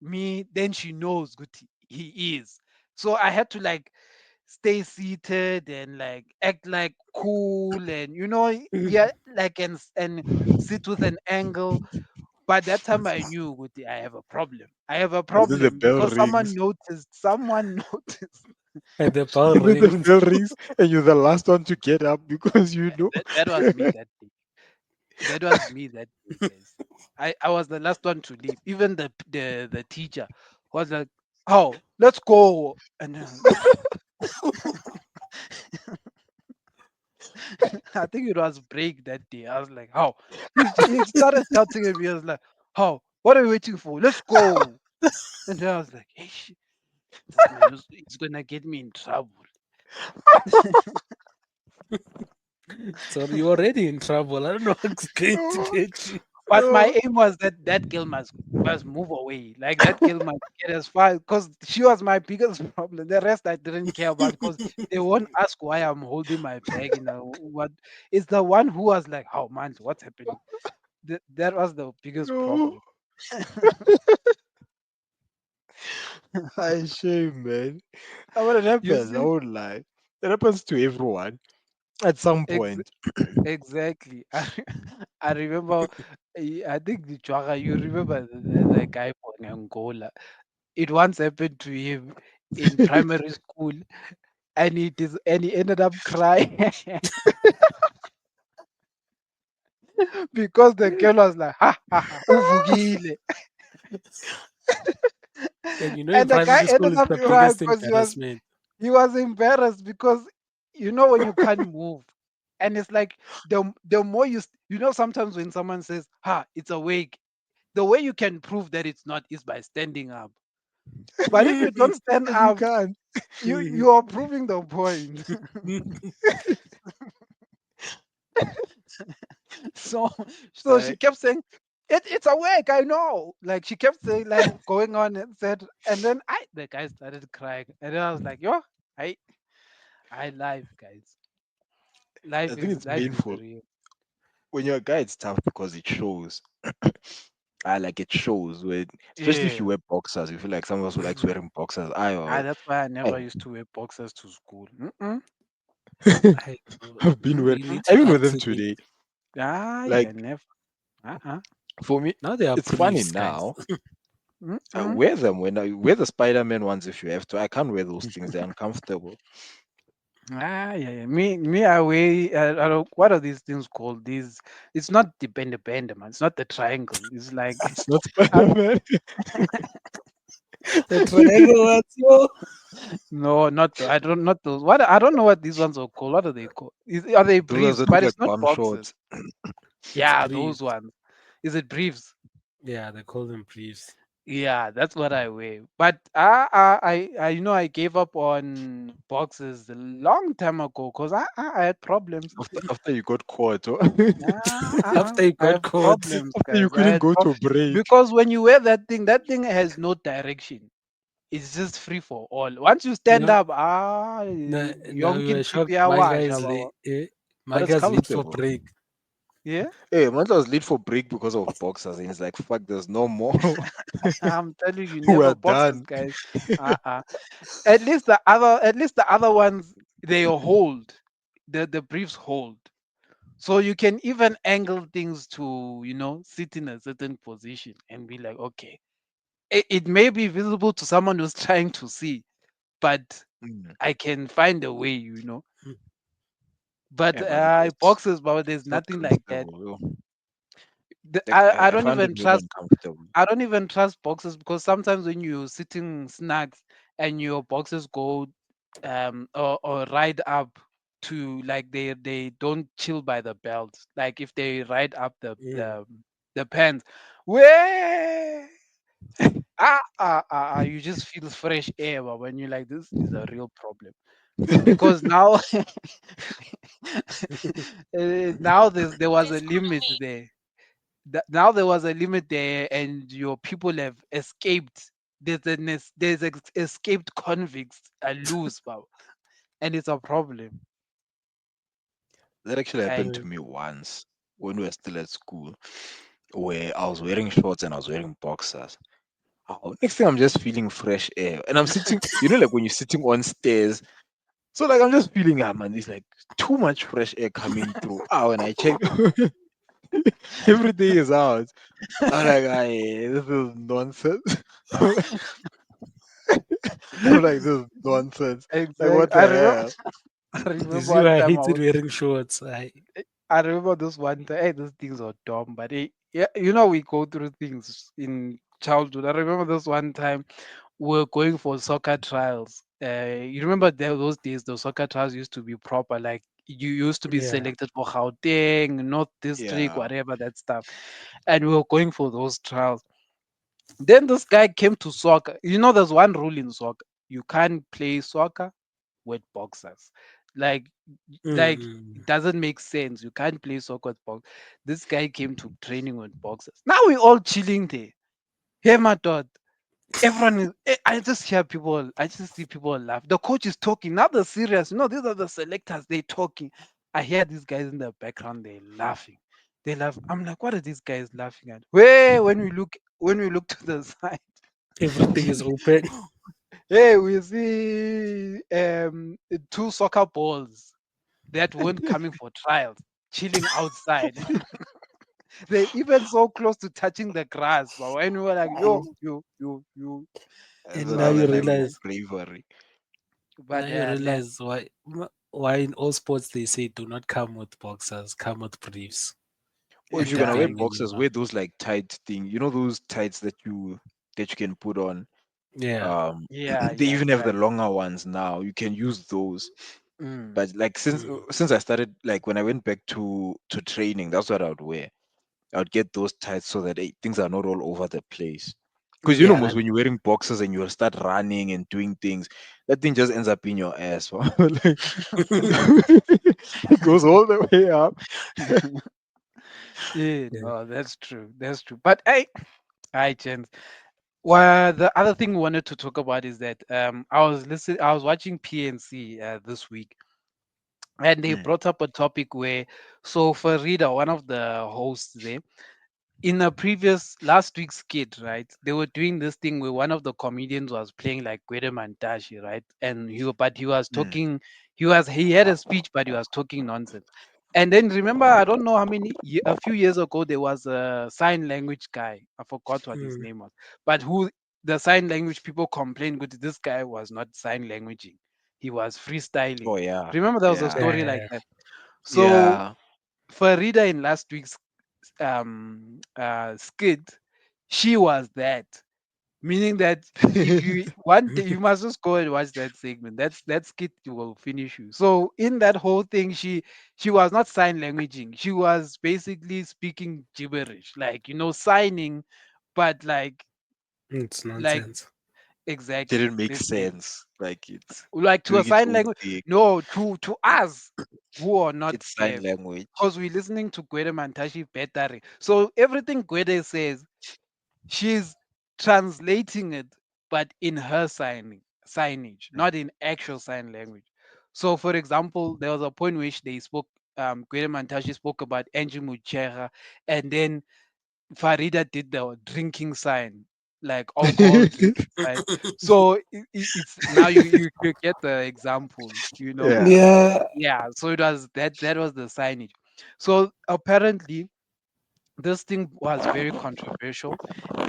[SPEAKER 1] me, then she knows good he is. So I had to like stay seated and like act like cool and yeah, like and sit with an angle. But that time I knew Guti, I have a problem. I have a
[SPEAKER 2] And then the
[SPEAKER 1] problem
[SPEAKER 2] bell
[SPEAKER 1] because someone
[SPEAKER 2] rings.
[SPEAKER 1] noticed. Someone noticed.
[SPEAKER 3] and the bell
[SPEAKER 2] And then the
[SPEAKER 3] rings.
[SPEAKER 2] bell rings, and you're the last one to get up because you know.
[SPEAKER 1] That was me that day. That was me that day, guys. I was the last one to leave. Even the teacher was like, "Oh, let's go." And I think it was break that day. I was like, "How?" He started shouting at me. I was like, "How? What are we waiting for? Let's go!" And then I was like, "Hey, shit, this man is gonna get me in trouble."
[SPEAKER 3] So you're already in trouble. I don't know what's going to
[SPEAKER 2] Oh,
[SPEAKER 3] get you.
[SPEAKER 1] But my
[SPEAKER 2] oh.
[SPEAKER 1] aim was that that girl must move away. Like that girl must get as far because she was my biggest problem. The rest I didn't care about because they won't ask why I'm holding my bag. What? It's the one who was like, "Oh man, what's happening?" That was the biggest
[SPEAKER 2] No,
[SPEAKER 1] problem.
[SPEAKER 2] I shame, man. What it
[SPEAKER 1] You
[SPEAKER 2] happens, I
[SPEAKER 1] see,
[SPEAKER 2] won't lie. It happens to everyone at some
[SPEAKER 1] ex-
[SPEAKER 2] point.
[SPEAKER 1] exactly. I remember. I think the Chwaga, you remember the guy from Angola. It once happened to him in primary school and he ended up crying because the girl was like, ha ha ha, uvugile.
[SPEAKER 3] And you know, in
[SPEAKER 1] And the guy
[SPEAKER 3] primary school,
[SPEAKER 1] ended
[SPEAKER 3] it's
[SPEAKER 1] up
[SPEAKER 3] the
[SPEAKER 1] crying
[SPEAKER 3] biggest
[SPEAKER 1] because
[SPEAKER 3] embarrassment.
[SPEAKER 1] he was embarrassed because when you can't move. And it's like the more sometimes when someone says, ha, it's awake, the way you can prove that it's not is by standing up. But if you don't stand
[SPEAKER 2] And you
[SPEAKER 1] up,
[SPEAKER 2] can't.
[SPEAKER 1] you are proving the point. So so
[SPEAKER 2] Uh,
[SPEAKER 1] she kept saying, it's awake, I know. Like she kept saying, like going on and said, and then the guy started crying. And then I was like, yo, I I life, guys.
[SPEAKER 2] I think it's
[SPEAKER 1] Life is
[SPEAKER 2] painful.
[SPEAKER 1] real.
[SPEAKER 2] When you're a guy, it's tough because it shows. I like it shows when, especially if you
[SPEAKER 1] Yeah.
[SPEAKER 2] wear boxers. You feel like some of us who likes wearing boxers.
[SPEAKER 1] That's why I
[SPEAKER 2] I
[SPEAKER 1] never used to wear boxers to school. Mm-mm,
[SPEAKER 3] I know.
[SPEAKER 2] I've been wearing.
[SPEAKER 3] You need
[SPEAKER 2] I
[SPEAKER 3] to
[SPEAKER 2] even wear
[SPEAKER 3] up
[SPEAKER 2] them
[SPEAKER 3] to date.
[SPEAKER 2] today.
[SPEAKER 1] yeah,
[SPEAKER 2] Like
[SPEAKER 1] never. Uh-uh.
[SPEAKER 2] for me,
[SPEAKER 3] Now they are
[SPEAKER 2] it's funny
[SPEAKER 3] briefs, guys.
[SPEAKER 2] now. I
[SPEAKER 1] Mm-mm.
[SPEAKER 2] wear them when I wear the Spider-Man ones if you have to. I can't wear those things; they're uncomfortable.
[SPEAKER 1] Yeah. Me, I wear. I don't, what are these things called? These. It's not the bend, man. It's not the triangle. It's like
[SPEAKER 2] It's not
[SPEAKER 1] I,
[SPEAKER 2] Spider-Man.
[SPEAKER 3] The triangle ones, yo.
[SPEAKER 1] no, not the, I don't not those. What I don't know what these ones are called. What are they called? Are they
[SPEAKER 2] Those ones
[SPEAKER 1] briefs?
[SPEAKER 2] that look
[SPEAKER 1] But
[SPEAKER 2] like
[SPEAKER 1] it's not
[SPEAKER 2] bomb
[SPEAKER 1] boxes.
[SPEAKER 2] shorts.
[SPEAKER 3] It's
[SPEAKER 1] Yeah, those
[SPEAKER 3] briefs.
[SPEAKER 1] ones. Is it briefs?
[SPEAKER 3] Yeah, they call them briefs.
[SPEAKER 1] Yeah, that's what I wear. But I gave up on boxes a long time ago because I had problems.
[SPEAKER 2] After you got caught, or
[SPEAKER 3] After you
[SPEAKER 1] I
[SPEAKER 3] got
[SPEAKER 1] have
[SPEAKER 3] caught.
[SPEAKER 1] problems,
[SPEAKER 2] after you
[SPEAKER 1] guys. I
[SPEAKER 2] couldn't
[SPEAKER 1] had
[SPEAKER 2] go to a break.
[SPEAKER 1] because when you wear that thing has no direction. It's just free for all. Once you stand
[SPEAKER 3] No,
[SPEAKER 1] up,
[SPEAKER 3] no, we
[SPEAKER 1] yonkin
[SPEAKER 3] were
[SPEAKER 1] trip
[SPEAKER 3] shocked.
[SPEAKER 1] ya
[SPEAKER 3] My guy
[SPEAKER 1] wash,
[SPEAKER 3] is late.
[SPEAKER 2] But
[SPEAKER 3] My
[SPEAKER 2] it's
[SPEAKER 3] guy's late for
[SPEAKER 2] comfortable.
[SPEAKER 3] break.
[SPEAKER 1] yeah.
[SPEAKER 2] Hey, Mantla was late for break because of boxers, and he's like, "Fuck, there's no more.
[SPEAKER 1] I'm telling you,
[SPEAKER 2] We're
[SPEAKER 1] never boxes,
[SPEAKER 2] done."
[SPEAKER 1] guys. Uh-uh. At least the other ones they hold. The briefs hold. So you can even angle things to, sit in a certain position and be like, okay, it may be visible to someone who's trying to see, but
[SPEAKER 2] Mm.
[SPEAKER 1] I can find a way. But
[SPEAKER 2] Yeah, man, because
[SPEAKER 1] boxes, but there's
[SPEAKER 2] it's not
[SPEAKER 1] nothing like that.
[SPEAKER 2] comfortable. Yo.
[SPEAKER 1] The,
[SPEAKER 2] Like
[SPEAKER 1] I
[SPEAKER 2] I
[SPEAKER 1] don't
[SPEAKER 2] find it
[SPEAKER 1] even
[SPEAKER 2] really
[SPEAKER 1] trust.
[SPEAKER 2] uncomfortable.
[SPEAKER 1] I don't even trust boxes because sometimes when you're sitting snacks and your boxes go or ride up to like they don't chill by the belt. Like if they ride up
[SPEAKER 3] Mm.
[SPEAKER 1] the pants, Where? You just feel fresh air, but when you're like, this is a real problem. Because now, now there was a limit there. Now there was a limit there, and your people have escaped. Escaped convicts are loose, wow, and it's a problem.
[SPEAKER 2] That actually
[SPEAKER 1] I
[SPEAKER 2] happened to
[SPEAKER 3] Mm.
[SPEAKER 2] me once when we were still at school, where I was wearing shorts and I was wearing boxers. Oh, next thing I'm just feeling fresh air, and I'm sitting. You know, like when you're sitting on stairs. So like I'm just feeling, ah man, it's like too much fresh air coming through. Ah, when I check, every day is out. I'm like, "Aye, this is nonsense." I'm like, I'm like, this is nonsense. Like,
[SPEAKER 1] exactly.
[SPEAKER 2] what the hell?
[SPEAKER 1] I remember
[SPEAKER 3] This is
[SPEAKER 1] one
[SPEAKER 3] why I
[SPEAKER 1] time
[SPEAKER 3] hated wearing shorts.
[SPEAKER 1] I remember this one time. Hey, these things are dumb, but yeah, you know we go through things in childhood. I remember this one time we were going for soccer trials. You remember those days, the soccer trials used to be proper. Like you used to be
[SPEAKER 3] Yeah.
[SPEAKER 1] selected for Gauteng, North District,
[SPEAKER 2] Yeah.
[SPEAKER 1] whatever that stuff, and we were going for those trials. Then this guy came to soccer. You know, there's one rule in soccer: you can't play soccer with boxers. Like, like
[SPEAKER 3] Mm-mm.
[SPEAKER 1] it doesn't make sense. You can't play soccer with box. This guy came to training with boxers. Now we all chilling there. Hey, my dad. Everyone is. I just hear people. I just see people laugh. The coach is talking. Now they're serious. You know, these are the selectors. They talking. I hear these guys in the background. They laughing. They laugh. I'm like, what are these guys laughing at? Where when we look to the side,
[SPEAKER 3] Everything is open.
[SPEAKER 1] hey, we see two soccer balls that weren't coming for trials, chilling outside. They even so close to touching the grass. But when we were like, yo, you.
[SPEAKER 2] That's
[SPEAKER 3] And now
[SPEAKER 1] So
[SPEAKER 3] you
[SPEAKER 2] another level of
[SPEAKER 3] realize,
[SPEAKER 2] bravery.
[SPEAKER 3] now
[SPEAKER 1] but
[SPEAKER 3] you
[SPEAKER 1] that
[SPEAKER 3] realize why in all sports they say do not come with boxers, come with briefs.
[SPEAKER 2] Or if
[SPEAKER 3] At
[SPEAKER 2] you're
[SPEAKER 3] the
[SPEAKER 2] gonna wear
[SPEAKER 1] yeah,
[SPEAKER 3] bare
[SPEAKER 2] boxers, wear
[SPEAKER 3] minimum.
[SPEAKER 2] those like tight thing. You know those tights that you can put on.
[SPEAKER 3] Yeah.
[SPEAKER 2] Um, they
[SPEAKER 1] yeah,
[SPEAKER 2] even have the
[SPEAKER 1] exactly.
[SPEAKER 2] longer ones now. You can use those.
[SPEAKER 1] Mm,
[SPEAKER 2] But like
[SPEAKER 3] Mm.
[SPEAKER 2] since I started, like when I went back to training, that's what I would wear. I would get those tights so that things are not all over the place. Because you know,
[SPEAKER 1] yeah,
[SPEAKER 2] most
[SPEAKER 1] that's
[SPEAKER 2] when you're wearing boxers and you start running and doing things, that thing just ends up in your ass. Like, it goes all the way up.
[SPEAKER 1] yeah,
[SPEAKER 3] Yeah.
[SPEAKER 1] no, that's true. That's true. But hey, I chance. Well, the other thing we wanted to talk about is that I was watching PNC this week, and they
[SPEAKER 2] Mm,
[SPEAKER 1] brought up a topic where so Farida, one of the hosts there, in a previous last week's skit, right? They were doing this thing where one of the comedians was playing like Gwede Mantashi, right? And he was
[SPEAKER 2] mm.
[SPEAKER 1] talking, he had a speech, but he was talking nonsense. And then remember, I don't know how a few years ago there was a sign language guy. I forgot what his
[SPEAKER 3] Mm.
[SPEAKER 1] name was, but who the sign language people complained because this guy was not sign languaging, he was freestyling.
[SPEAKER 2] Oh yeah,
[SPEAKER 1] Remember, there was a
[SPEAKER 2] yeah,
[SPEAKER 1] story
[SPEAKER 3] Yeah.
[SPEAKER 1] like that. So
[SPEAKER 2] yeah.
[SPEAKER 1] Farida in last week's skit, she was that. Meaning that if you want, you must just go and watch that segment. That skit will finish you. So in that whole thing, she was not sign languaging. She was basically speaking gibberish, like signing, but
[SPEAKER 3] It's
[SPEAKER 1] like
[SPEAKER 3] nonsense.
[SPEAKER 1] exactly.
[SPEAKER 2] Didn't make
[SPEAKER 1] Let's say
[SPEAKER 2] sense. Like it's
[SPEAKER 1] like to a
[SPEAKER 2] doing its
[SPEAKER 1] sign
[SPEAKER 2] own
[SPEAKER 1] language.
[SPEAKER 2] thing.
[SPEAKER 1] No, to us who are not
[SPEAKER 2] It's sign
[SPEAKER 1] deaf,
[SPEAKER 2] language.
[SPEAKER 1] because we're listening to Gwede Mantashi better. So everything Gwede says, she's translating it, but in her signage, not in actual sign language. So, for example, there was a point which they spoke. Gwede Mantashi spoke about Angie Muchera, and then Farida did the drinking sign, like alcohol drinking sign. So it's now you get the example,
[SPEAKER 2] Yeah.
[SPEAKER 3] Yeah.
[SPEAKER 1] Yeah. So it was that was the signage. So apparently this thing was very controversial,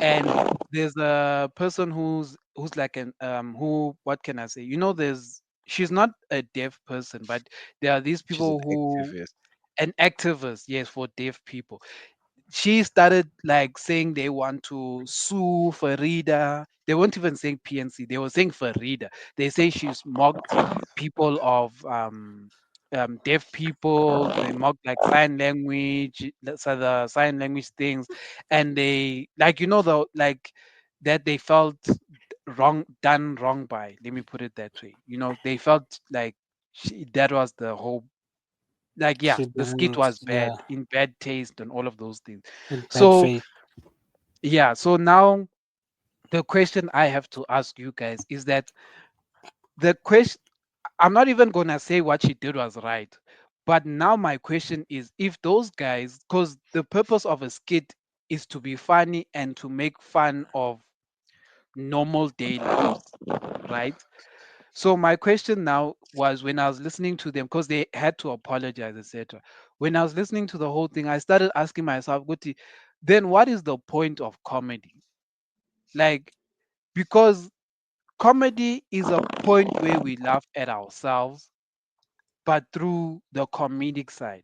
[SPEAKER 1] and there's a person who's like an who what can I say? There's she's not a deaf person, but there are these
[SPEAKER 2] She's an
[SPEAKER 1] people who
[SPEAKER 2] activist.
[SPEAKER 1] an activist, yes, for deaf people. She started like saying they want to sue Farida. They weren't even saying PNC, they were saying Farida. They say she's mocked people of deaf people. They mock like sign language, so the sign language things, and they like the like that they felt done wrong by. Let me put it that way. They felt like that was the whole like yeah,
[SPEAKER 3] She
[SPEAKER 1] the skit
[SPEAKER 3] didn't,
[SPEAKER 1] was bad
[SPEAKER 3] yeah,
[SPEAKER 1] in bad taste and all of those things.
[SPEAKER 3] in bad
[SPEAKER 1] So
[SPEAKER 3] faith.
[SPEAKER 1] yeah, so now the question I have to ask you guys is that the question I'm not even gonna say what she did was right. But now my question is if those guys, because the purpose of a skit is to be funny and to make fun of normal day lives, right? So my question now was when I was listening to them, because they had to apologize, etc. When I was listening to the whole thing, I started asking myself, Guti, then what is the point of comedy? Like, because comedy is a point where we laugh at ourselves but through the comedic side.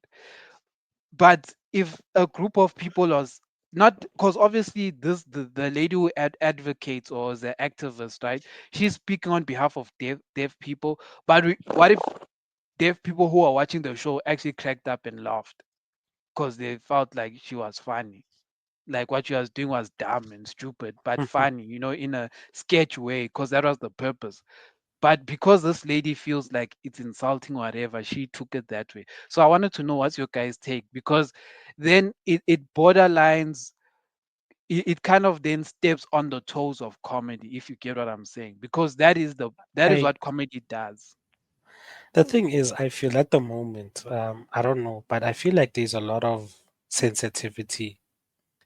[SPEAKER 1] But if a group of people was not because obviously the lady who advocates or is an activist, right? She's speaking on behalf of deaf people. But what if deaf people who are watching the show actually cracked up and laughed because they felt like she was funny? Like what she was doing was dumb and stupid, but funny, in a sketch way, because that was the purpose. But because this lady feels like it's insulting or whatever, she took it that way. So I wanted to know what's your guys' take, because then it borderlines, it kind of then steps on the toes of comedy, if you get what I'm saying, because that is
[SPEAKER 3] I
[SPEAKER 1] what comedy does.
[SPEAKER 3] The thing is, I feel at the moment, I don't know, but I feel like there's a lot of sensitivity.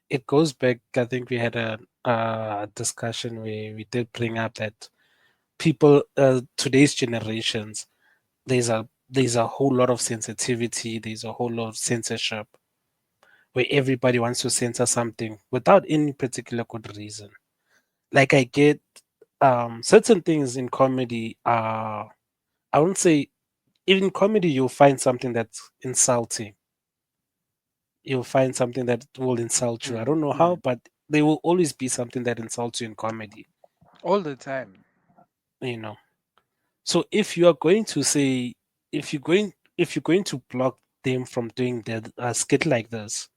[SPEAKER 3] It goes back, I think we had a discussion where we did bring up that people, today's generations, there's a whole lot of sensitivity, there's a whole lot of censorship where everybody wants to censor something without any particular good reason. Like I get certain things in comedy are, I wouldn't say, in comedy you'll find something that's insulting, you'll find something that will insult you. I
[SPEAKER 1] Mm,
[SPEAKER 3] don't know how,
[SPEAKER 1] mm.
[SPEAKER 3] but there will always be something that insults you in comedy,
[SPEAKER 1] All the time.
[SPEAKER 3] you know. So if you are going to say, if you're going to block them from doing that skit like this,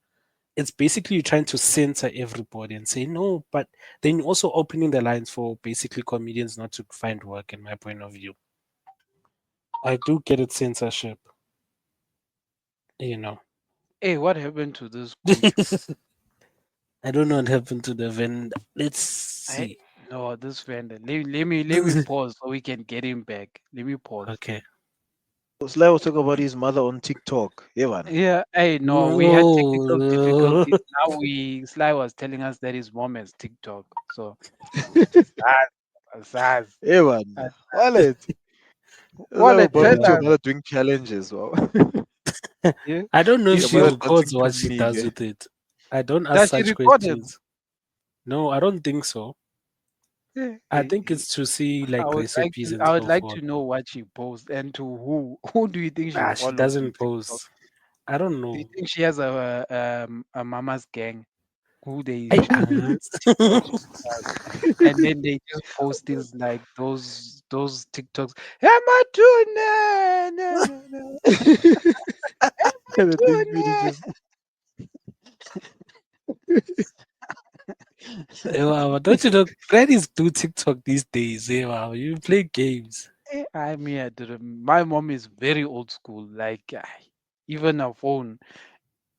[SPEAKER 3] it's basically you trying to censor everybody and say no, but then you're also opening the lines for basically comedians not to find work. In my point of view, I do get it, censorship, you know.
[SPEAKER 1] Hey, what happened to this kuchu?
[SPEAKER 3] I don't know what happened to the vendor. Let's
[SPEAKER 1] I
[SPEAKER 3] see.
[SPEAKER 1] No, this vendor. Let me pause so we can get him back. Let me pause.
[SPEAKER 3] Okay.
[SPEAKER 2] Sly was talking about his mother on TikTok. Yeah, man.
[SPEAKER 1] Yeah, hey, no, we had technical
[SPEAKER 3] No.
[SPEAKER 1] difficulties. Now Sly was telling us that his mom has TikTok. So, Saz,
[SPEAKER 2] Yeah, man. Wallet. Sly,
[SPEAKER 1] Wallet,
[SPEAKER 2] but
[SPEAKER 1] tell
[SPEAKER 2] with your
[SPEAKER 3] Yeah.
[SPEAKER 1] us.
[SPEAKER 2] mother doing challenges. Wow.
[SPEAKER 1] Yeah,
[SPEAKER 3] I don't know if
[SPEAKER 1] is
[SPEAKER 2] Your
[SPEAKER 3] she
[SPEAKER 1] your
[SPEAKER 2] mother
[SPEAKER 3] records
[SPEAKER 2] dancing
[SPEAKER 3] what she does
[SPEAKER 2] Khumnike.
[SPEAKER 3] with it. I don't ask
[SPEAKER 1] does she
[SPEAKER 3] such
[SPEAKER 1] record him?
[SPEAKER 3] questions. No, I don't think so.
[SPEAKER 1] Yeah,
[SPEAKER 3] I think it's to see
[SPEAKER 1] I
[SPEAKER 3] like
[SPEAKER 1] would like
[SPEAKER 3] recipes
[SPEAKER 1] to.
[SPEAKER 3] and
[SPEAKER 1] I would
[SPEAKER 3] so
[SPEAKER 1] like
[SPEAKER 3] forth.
[SPEAKER 1] to know what she posts and to who. Who do you think she
[SPEAKER 3] Ah, she
[SPEAKER 1] follows on
[SPEAKER 3] doesn't
[SPEAKER 1] TikTok?
[SPEAKER 3] post. I don't
[SPEAKER 1] Do you
[SPEAKER 3] know.
[SPEAKER 1] think she has a mama's gang who they
[SPEAKER 3] I
[SPEAKER 1] the TikTok she does, and then they just post these like those TikToks. Am I doing that? No, no, no.
[SPEAKER 2] And the thing
[SPEAKER 1] Doing
[SPEAKER 2] really
[SPEAKER 1] that.
[SPEAKER 2] just
[SPEAKER 3] wow, don't you know grannies do TikTok these days? Wow, you play games.
[SPEAKER 1] I mean, I didn't. My mom is very old school. Like even a phone,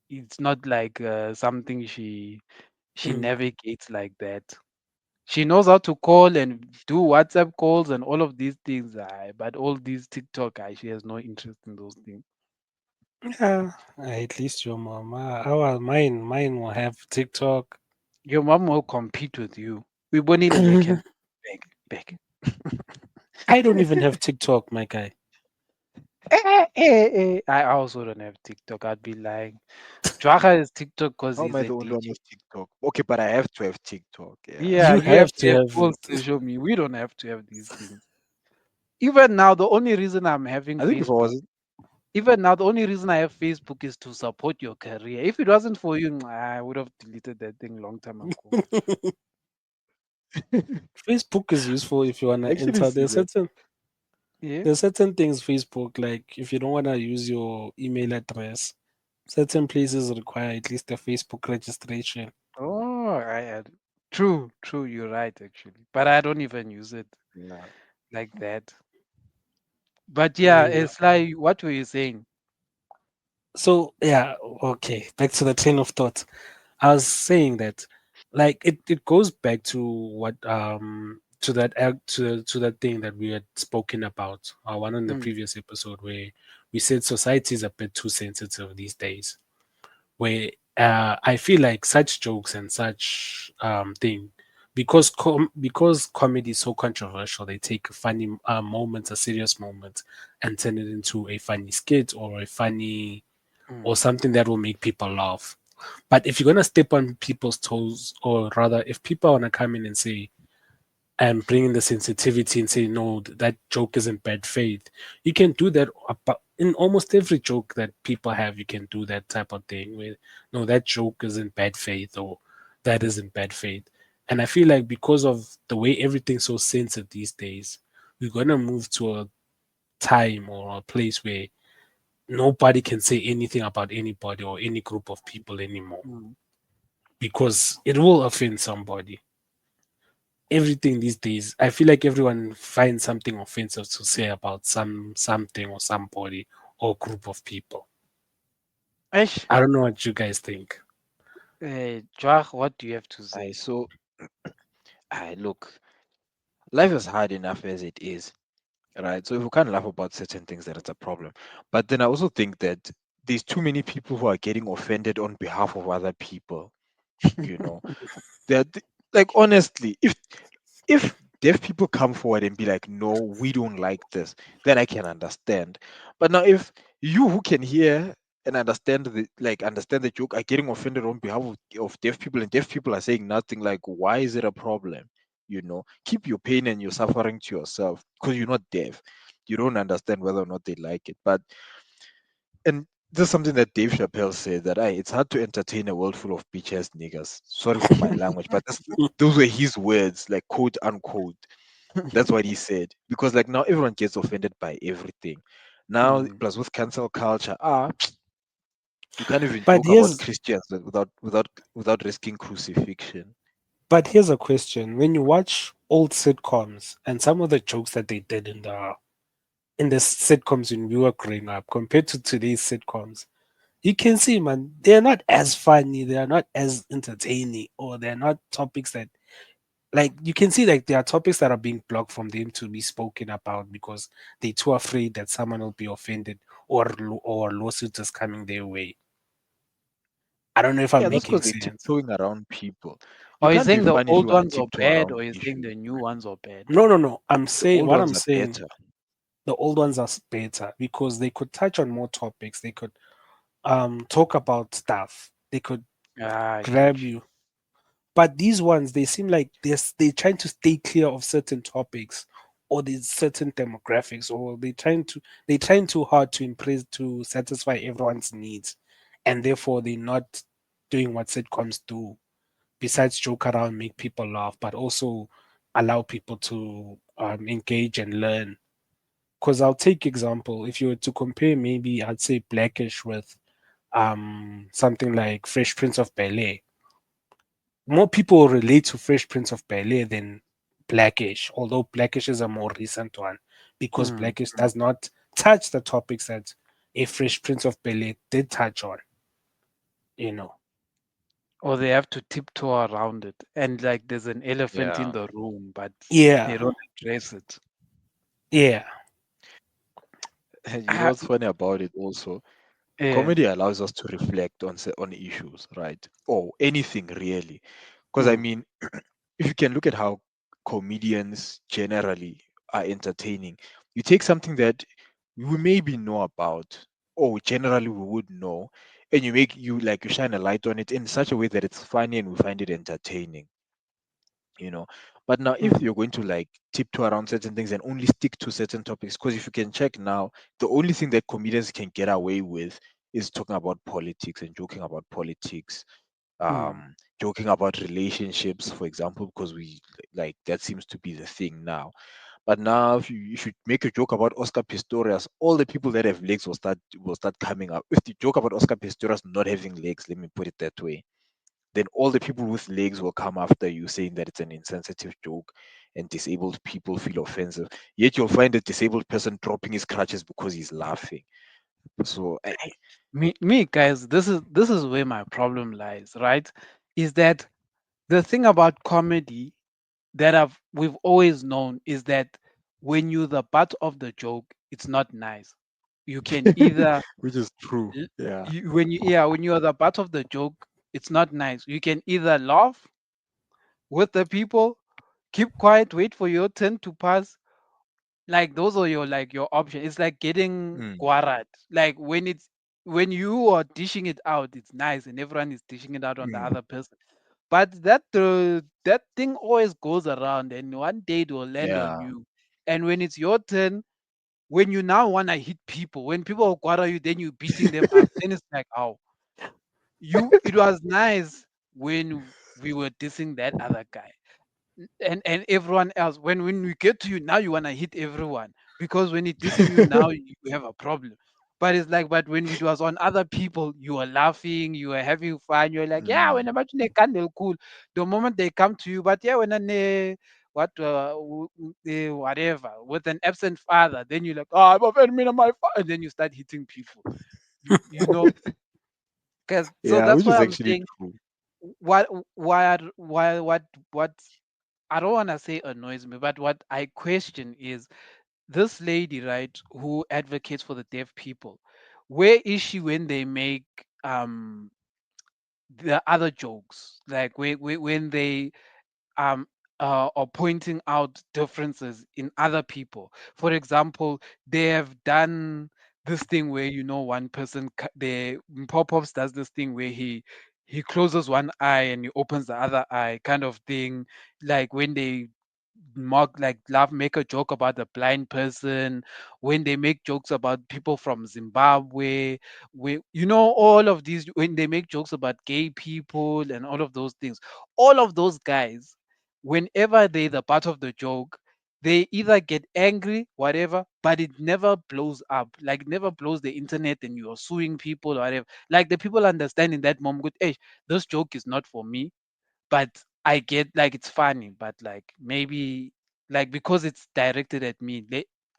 [SPEAKER 1] it's not like something she
[SPEAKER 3] Mm.
[SPEAKER 1] navigates like that. She knows how to call and do WhatsApp calls and all of these things. But all these TikTok, she has no interest in those things.
[SPEAKER 3] Yeah, at least your mom. Mine will have TikTok.
[SPEAKER 1] Your mom will compete with you. We bonile le can beg.
[SPEAKER 3] I don't even have TikTok, my guy.
[SPEAKER 1] I also don't have TikTok. I'd be lying. Jwaga is TikTok because
[SPEAKER 2] how am
[SPEAKER 1] he's
[SPEAKER 2] I
[SPEAKER 1] a
[SPEAKER 2] the only one
[SPEAKER 1] DJ.
[SPEAKER 2] with TikTok? Okay, but I have to have TikTok. Yeah.
[SPEAKER 1] Yeah,
[SPEAKER 3] You
[SPEAKER 1] you have
[SPEAKER 3] have
[SPEAKER 1] to
[SPEAKER 3] to
[SPEAKER 1] have
[SPEAKER 3] have
[SPEAKER 1] goals to
[SPEAKER 3] it.
[SPEAKER 1] show me. We don't have to have these things. Even now, the only reason I'm having
[SPEAKER 2] I think if I
[SPEAKER 1] Facebook,
[SPEAKER 2] wasn't
[SPEAKER 1] even now, the only reason I have Facebook is to support your career. If it wasn't for you, I would have deleted that thing long time ago.
[SPEAKER 3] Facebook is useful if you wanna
[SPEAKER 2] I actually
[SPEAKER 3] enter.
[SPEAKER 2] see
[SPEAKER 3] There's
[SPEAKER 2] that.
[SPEAKER 3] certain
[SPEAKER 1] Yeah.
[SPEAKER 3] There's certain things Facebook, like if you don't want to use your email address, certain places require at least a Facebook registration.
[SPEAKER 1] Oh, true, true. You're right, actually. But I don't even use it
[SPEAKER 2] Yeah.
[SPEAKER 1] like that. But yeah,
[SPEAKER 3] Yeah.
[SPEAKER 1] it's like, what were you saying?
[SPEAKER 3] So yeah, okay. Back to the train of thought. I was saying that, like, it goes back to what to that to that thing that we had spoken about one in the
[SPEAKER 1] Mm,
[SPEAKER 3] previous episode where we said society is a bit too sensitive these days. Where I feel like such jokes and such thing, because because comedy is so controversial, they take a funny moment, a serious moment, and turn it into a funny skit or a funny or
[SPEAKER 1] mm,
[SPEAKER 3] something that will make people laugh. But if you're gonna step on people's toes, or rather, if people wanna come in and say and bring in the sensitivity and say no, that joke is in bad faith, you can do that about in almost every joke that people have. You can do that type of thing where no, that joke is in bad faith or that is in bad faith. And I feel like because of the way everything's so censored these days, we're gonna move to a time or a place where nobody can say anything about anybody or any group of people anymore
[SPEAKER 1] mm.
[SPEAKER 3] because it will offend somebody. Everything these days, I feel like everyone finds something offensive to say about something or somebody or group of people.
[SPEAKER 1] Ish,
[SPEAKER 3] I don't know what you guys think.
[SPEAKER 1] Joach, what do you have to
[SPEAKER 2] I
[SPEAKER 1] say?
[SPEAKER 2] so I look, life is hard enough as it is, right? So if we can't laugh about certain things, that it's a problem. But then I also think that there's too many people who are getting offended on behalf of other people. You know, that like honestly, if deaf people come forward and be like, no, we don't like this, then I can understand. But now if you who can hear and understand the joke are getting offended on behalf of deaf people, and deaf people are saying nothing, like, why is it a problem? Keep your pain and your suffering to yourself, because you're not deaf. You don't understand whether or not they like it. But and this is something that Dave Chappelle said, that it's hard to entertain a world full of bitch ass niggas. Sorry for my language, but those were his words, like quote unquote. That's what he said. Because like now everyone gets offended by everything. Now
[SPEAKER 1] Mm.
[SPEAKER 2] plus with cancel culture, you can't even
[SPEAKER 3] But
[SPEAKER 2] joke about
[SPEAKER 3] here's
[SPEAKER 2] Christians without risking crucifixion.
[SPEAKER 3] but here's a question. When you watch old sitcoms and some of the jokes that they did in the sitcoms when we were growing up compared to today's sitcoms, you can see, man, they're not as funny, they are not as entertaining, or they're not topics that, like, you can see like there are topics that are being blocked from them to be spoken about because they're too afraid that someone will be offended or a lawsuit is coming their way. I don't know if I'm
[SPEAKER 2] Yeah, that's
[SPEAKER 3] making
[SPEAKER 2] because they're
[SPEAKER 3] sense.
[SPEAKER 2] tiptoeing around people. You
[SPEAKER 1] Or you
[SPEAKER 2] can't be
[SPEAKER 1] saying the
[SPEAKER 2] funny if you
[SPEAKER 1] old
[SPEAKER 2] want to
[SPEAKER 1] ones are
[SPEAKER 2] tiptoe
[SPEAKER 1] bad,
[SPEAKER 2] around
[SPEAKER 1] or you saying
[SPEAKER 2] issues.
[SPEAKER 1] the new ones are bad?
[SPEAKER 3] No, no, no. I'm
[SPEAKER 2] The
[SPEAKER 3] saying
[SPEAKER 2] old
[SPEAKER 3] what
[SPEAKER 2] ones
[SPEAKER 3] I'm
[SPEAKER 2] are
[SPEAKER 3] saying.
[SPEAKER 2] better.
[SPEAKER 3] The old ones are better because they could touch on more topics. They could talk about stuff. They could
[SPEAKER 1] Ah, I
[SPEAKER 3] grab
[SPEAKER 1] get you.
[SPEAKER 3] you. But these ones, they seem like they're trying to stay clear of certain topics or these certain demographics, or they're trying too hard to impress to satisfy everyone's needs, and therefore they're not doing what sitcoms do. Besides joke around, make people laugh, but also allow people to engage and learn. Because I'll take example, if you were to compare, maybe I'd say Blackish with something like Fresh Prince of Bel Air. More people relate to Fresh Prince of Bel Air than Blackish, although Blackish is a more recent one because
[SPEAKER 1] Mm.
[SPEAKER 3] Blackish does not touch the topics that a Fresh Prince of Bel Air did touch on, you know.
[SPEAKER 1] Or they have to tiptoe around it. And like there's an elephant in
[SPEAKER 2] Yeah.
[SPEAKER 1] the room, but
[SPEAKER 3] Yeah,
[SPEAKER 1] they don't address it.
[SPEAKER 3] yeah,
[SPEAKER 2] And you know
[SPEAKER 1] Ah,
[SPEAKER 2] what's funny about it also?
[SPEAKER 1] yeah.
[SPEAKER 2] Comedy allows us to reflect on issues, right? Or anything really. Because I
[SPEAKER 1] Mm,
[SPEAKER 2] mean, if you can look at how comedians generally are entertaining, you take something that we maybe know about, or generally we would know, and you shine a light on it in such a way that it's funny and we find it entertaining. you know but now if
[SPEAKER 1] mm,
[SPEAKER 2] you're going to like tiptoe around certain things and only stick to certain topics, because if you can check now, the only thing that comedians can get away with is talking about politics and joking about politics,
[SPEAKER 1] mm,
[SPEAKER 2] joking about relationships, for example, because we like that seems to be the thing now. But now, if you make a joke about Oscar Pistorius, all the people that have legs will start coming up. If you joke about Oscar Pistorius not having legs, let me put it that way, then all the people with legs will come after you saying that it's an insensitive joke and disabled people feel offensive. Yet you'll find a disabled person dropping his crutches because he's laughing. So
[SPEAKER 1] Me guys, this is where my problem lies, right? Is that the thing about comedy that we've always known is that when you're the butt of the joke, it's not nice. You can either
[SPEAKER 2] which is true. Yeah.
[SPEAKER 1] when you are the butt of the joke, it's not nice. You can either laugh with the people, keep quiet, wait for your turn to pass. Like those are your option. It's like getting
[SPEAKER 2] Mm,
[SPEAKER 1] guarat. Like when you are dishing it out, it's nice and everyone is dishing it out on the
[SPEAKER 2] mm,
[SPEAKER 1] other person. But that thing always goes around, and one day it will land on
[SPEAKER 2] yeah.
[SPEAKER 1] you. And when it's your turn, when you now want to hit people, when people guara you, then you beating them up. Then it's like, oh, it was nice when we were dissing that other guy and everyone else. When we get to you now, you wanna hit everyone because when it dissing you now, you have a problem. But it's like, but when it was on other people, you are laughing, you are having fun. You're like, yeah, when
[SPEAKER 2] Mm,
[SPEAKER 1] about they candle cool. The moment they come to you, but yeah, when what whatever with an absent father, then you're like, oh, I'm offending me my father, and then you start hitting people. You know, because so
[SPEAKER 2] yeah,
[SPEAKER 1] that's
[SPEAKER 2] which
[SPEAKER 1] why
[SPEAKER 2] is
[SPEAKER 1] I'm
[SPEAKER 2] actually
[SPEAKER 1] saying
[SPEAKER 2] true.
[SPEAKER 1] what what I don't want to say annoys me, but what I question is this lady, right, who advocates for the deaf people. Where is she when they make um the other jokes? Like when they um are pointing out differences in other people. For example, they have done this thing where one person the pop-ups does this thing where he closes one eye and he opens the other eye kind of thing, like when they mock like laugh make a joke about the blind person, when they make jokes about people from Zimbabwe, all of these, when they make jokes about gay people and all of those things, all of those guys, whenever they the part of the joke, they either get angry, whatever, but it never blows up, like never blows the internet and you're suing people or whatever. Like the people understand in that moment, good, hey, this joke is not for me, but I get like it's funny, but like maybe like because it's directed at me,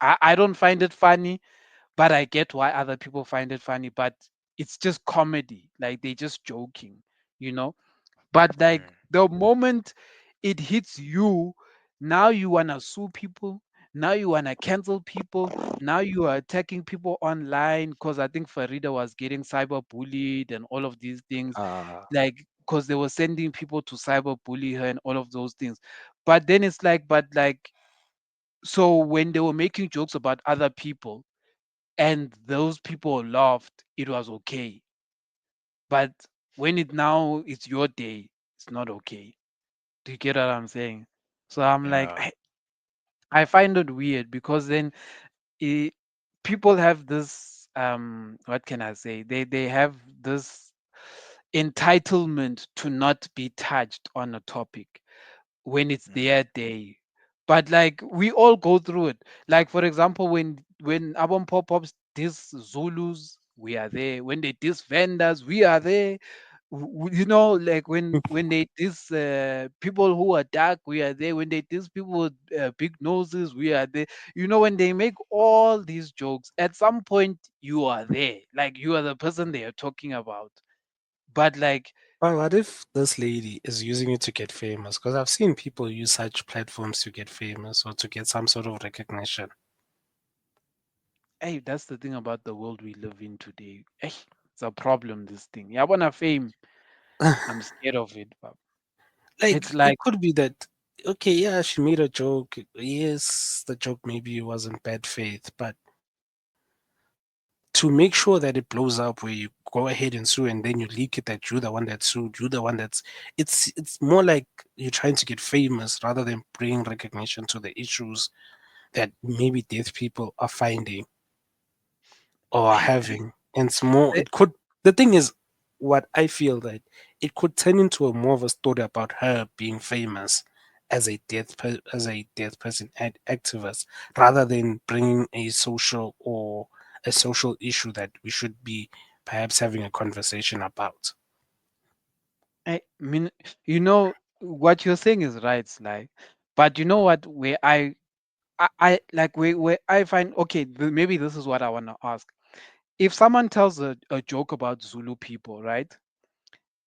[SPEAKER 1] I don't find it funny, but I get why other people find it funny. But it's just comedy, like they just joking, you know. But like
[SPEAKER 2] Mm,
[SPEAKER 1] the moment it hits you, now you wanna sue people. Now you wanna cancel people. Now you are attacking people online because I think Farida was getting cyberbullied and all of these things,
[SPEAKER 2] uh,
[SPEAKER 1] like because they were sending people to cyberbully her and all of those things. But then it's like, but like, so when they were making jokes about other people and those people laughed, it was okay. But when it now it's your day, it's not okay. Do you get what I'm saying? So I'm like,
[SPEAKER 2] yeah.
[SPEAKER 1] I find it weird because then it, people have this what can I say? They have this entitlement to not be touched on a topic when it's
[SPEAKER 2] Mm,
[SPEAKER 1] their day. But like we all go through it. Like for example, when album pop-ups diss Zulus, we are there. When they diss vendors, we are there. Like when they diss people who are dark, we are there. When they diss people with big noses, we are there. When they make all these jokes, at some point you are there. Like you are the person they are talking about. But like,
[SPEAKER 3] But what if this lady is using it to get famous? Because I've seen people use such platforms to get famous or to get some sort of recognition.
[SPEAKER 1] hey, that's the thing about the world we live in today. Hey, it's a problem. This thing. Yeah, I wanna fame. I'm scared of it. But it's
[SPEAKER 3] Like, it
[SPEAKER 1] like,
[SPEAKER 3] could be that, okay, yeah, she made a joke. Yes, the joke maybe wasn't bad faith, but to make sure that it blows up where you go ahead and sue and then you leak it that you're the one that sued, you're the one that's it's more like you're trying to get famous rather than bring recognition to the issues that maybe deaf people are finding or are
[SPEAKER 1] hey, this,
[SPEAKER 3] having. And it's more,
[SPEAKER 1] eh,
[SPEAKER 3] it could, the thing is, what I feel that it could turn into a more of a story about her being famous as a deaf person activist, rather than bringing a social or a social issue that we should be perhaps having a conversation about.
[SPEAKER 1] I mean, what you're saying is right, Sly. But you know what? I like where I find okay. Maybe this is what I want to ask. If someone tells a joke about Zulu people, right?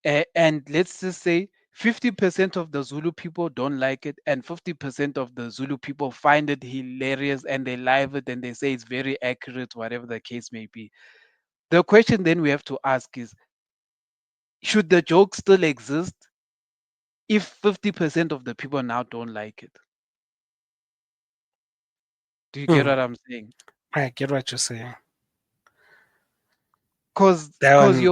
[SPEAKER 1] And let's just say 50% of the Zulu people don't like it, and 50% of the Zulu people find it hilarious and they love it and they say it's very accurate, whatever the case may be. The question then we have to ask is, should the joke still exist if 50% of the people now don't like it? Do you get
[SPEAKER 3] Hmm,
[SPEAKER 1] what I'm saying?
[SPEAKER 3] I get what you're saying. That
[SPEAKER 1] Because
[SPEAKER 3] one,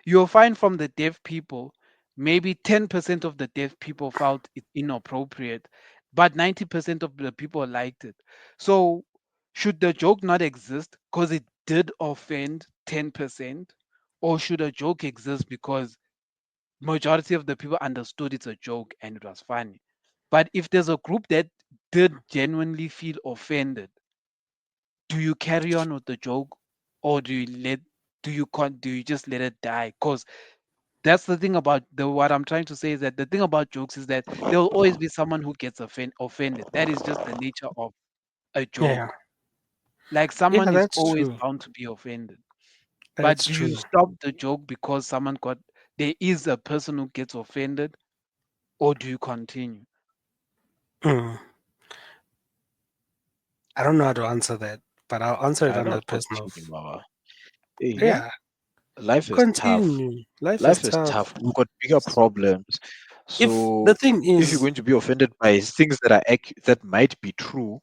[SPEAKER 1] you'll find from the deaf people, maybe 10% of the deaf people felt it inappropriate, but 90% of the people liked it. So should the joke not exist because it did offend 10%? Or should a joke exist because majority of the people understood it's a joke and it was funny? But if there's a group that did genuinely feel offended, do you carry on with the joke, or do you just let it die? Because that's the thing about the what I'm trying to say is that the thing about jokes is that there will always be someone who gets offended. That is just the nature of a
[SPEAKER 3] yeah,
[SPEAKER 1] joke. Like
[SPEAKER 3] yeah,
[SPEAKER 1] someone is
[SPEAKER 3] that's
[SPEAKER 1] always
[SPEAKER 3] true.
[SPEAKER 1] bound to be offended. But
[SPEAKER 3] That's
[SPEAKER 1] do you
[SPEAKER 3] true.
[SPEAKER 1] stop the joke because there is a person who gets offended, or do you continue?
[SPEAKER 3] Hmm. I don't know how to answer that, but I'll answer it on the
[SPEAKER 2] Not
[SPEAKER 3] person of,
[SPEAKER 2] continue, Mama. Yeah,
[SPEAKER 3] yeah,
[SPEAKER 2] life is tough.
[SPEAKER 3] continue. Life is
[SPEAKER 2] Life is
[SPEAKER 3] tough.
[SPEAKER 2] tough. We've got bigger problems.
[SPEAKER 3] If the
[SPEAKER 2] So
[SPEAKER 3] thing
[SPEAKER 2] if you're
[SPEAKER 3] is,
[SPEAKER 2] going to be offended by things that that might be true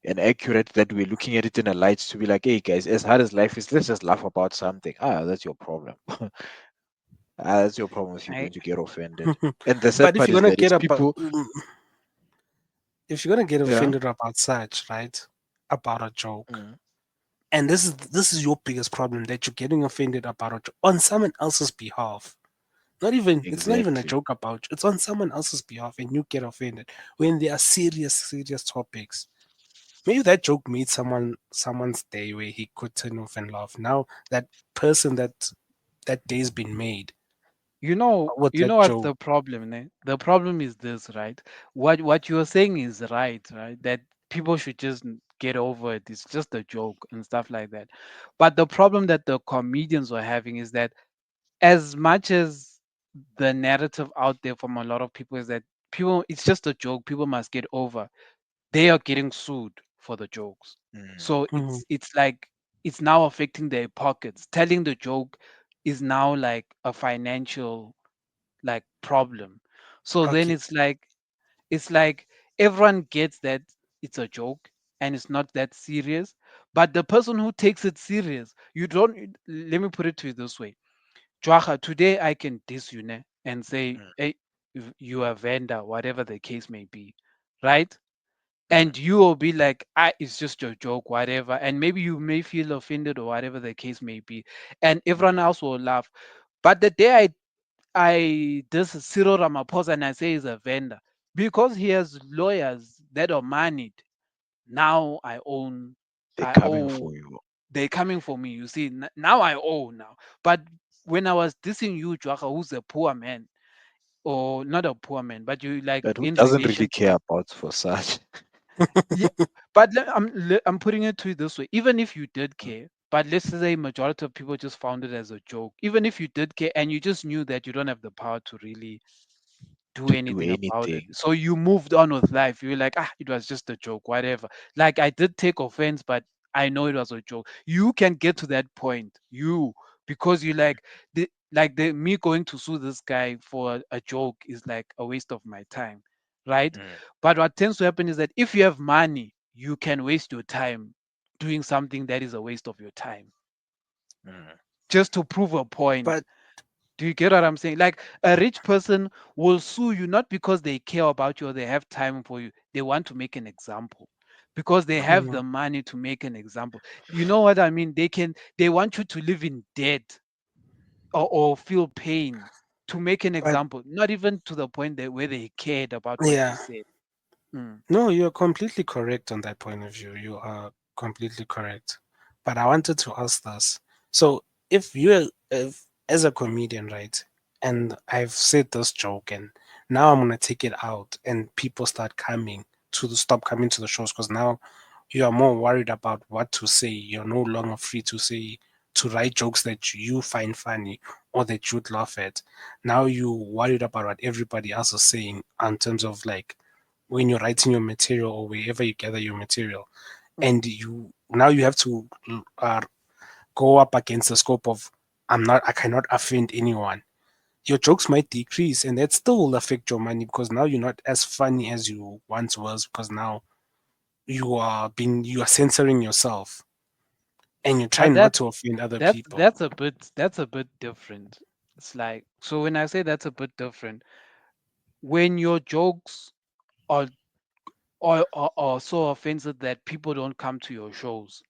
[SPEAKER 2] and accurate, that we're looking at it in a light to be like, hey guys, as hard as life is, let's just laugh about something. That's your problem. That's your problem if you're
[SPEAKER 1] I
[SPEAKER 2] going to get offended. And the sad
[SPEAKER 3] but if
[SPEAKER 2] part
[SPEAKER 3] you're
[SPEAKER 2] is
[SPEAKER 3] gonna
[SPEAKER 2] that
[SPEAKER 3] get
[SPEAKER 2] it's
[SPEAKER 3] about,
[SPEAKER 2] people.
[SPEAKER 3] if you're gonna get
[SPEAKER 2] Yeah.
[SPEAKER 3] offended about such, right, about a joke,
[SPEAKER 2] Mm,
[SPEAKER 3] and this is your biggest problem, that you're getting offended about a joke on someone else's behalf. It's not even a
[SPEAKER 2] exactly.
[SPEAKER 3] joke about you. It's on someone else's behalf, and you get offended when they are serious topics. Maybe that joke made someone's day where he could turn off and laugh. Now that person that day's been made
[SPEAKER 1] You know,
[SPEAKER 3] with
[SPEAKER 1] you
[SPEAKER 3] that
[SPEAKER 1] know what's
[SPEAKER 3] joke.
[SPEAKER 1] the problem, ne? The problem is this, right? What you're saying is right, right? That people should just get over it. It's just a joke and stuff like that. But the problem that the comedians are having is that as much as the narrative out there from a lot of people is that it's just a joke, people must get over. They are getting sued for the jokes.
[SPEAKER 2] Mm,
[SPEAKER 1] So
[SPEAKER 3] Mhm.
[SPEAKER 1] it's like it's now affecting their pockets. Telling the joke is now like a financial like problem. So then
[SPEAKER 3] Okay.
[SPEAKER 1] it's like everyone gets that it's a joke and it's not that serious. But the person who takes it serious, you don't let me put it to you this way. Joacha, today I can diss you ne, and say,
[SPEAKER 2] mm,
[SPEAKER 1] hey, you are a vendor, whatever the case may be. Right?
[SPEAKER 2] mm,
[SPEAKER 1] And you will be like, it's just a joke, whatever. And maybe you may feel offended or whatever the case may be. And everyone
[SPEAKER 2] mm.
[SPEAKER 1] else will laugh. But the day this Cyril Ramaphosa and I say he's a vendor because he has lawyers that are moneyed. Now
[SPEAKER 2] They're
[SPEAKER 1] I
[SPEAKER 2] coming
[SPEAKER 1] owe.
[SPEAKER 2] for you.
[SPEAKER 1] They're coming for me. You see, now I owe now. But when I was dissing you, Joaka, who's a poor man, or not a poor man, but you like
[SPEAKER 2] But who
[SPEAKER 1] in
[SPEAKER 2] doesn't really
[SPEAKER 1] relation to
[SPEAKER 2] care about for such?
[SPEAKER 1] yeah. But I'm putting it to you this way. Even if you did
[SPEAKER 2] Mm.
[SPEAKER 1] care, but let's say majority of people just found it as a joke. Even if you did care and you just knew that you don't have the power to really do
[SPEAKER 2] To do
[SPEAKER 1] anything about it.
[SPEAKER 2] anything.
[SPEAKER 1] So you moved on with life. You were like, it was just a joke, whatever. Like I did take offense, but I know it was a joke. You can get to that point, because you like the me going to sue this guy for a joke is like a waste of my time, right?
[SPEAKER 2] Mm,
[SPEAKER 1] But what tends to happen is that if you have money, you can waste your time doing something that is a waste of your time
[SPEAKER 2] mm.
[SPEAKER 1] just to prove a point.
[SPEAKER 3] But
[SPEAKER 1] Do you get what I'm saying? Like a rich person will sue you not because they care about you or they have time for you. They want to make an example because they have
[SPEAKER 3] mhm,
[SPEAKER 1] the money to make an example. You know what I mean? They want you to live in debt or feel pain. to make an
[SPEAKER 3] But
[SPEAKER 1] example, not even to the point that where they cared about what you
[SPEAKER 3] yeah,
[SPEAKER 1] said. Mm,
[SPEAKER 3] no, you're completely correct on that point of view. You are completely correct. But I wanted to ask this. So, if as a comedian, right, and I've said this joke, and now I'm gonna take it out, and people start coming stop coming to the shows because now you are more worried about what to say. You're no longer free to write jokes that you find funny or that you'd laugh at. Now you worried about what everybody else is saying in terms of like when you're writing your material or wherever you gather your material,
[SPEAKER 1] mm.
[SPEAKER 3] and you now you have to go up against the scope of I cannot offend anyone. Your jokes might decrease, and that still will affect your money because now you're not as funny as you once was because now you are censoring yourself and you're
[SPEAKER 1] But
[SPEAKER 3] trying not to offend other people.
[SPEAKER 1] that's a bit different. It's like, so when I say that's a bit different, when your jokes are are so offensive that people don't come to your shows,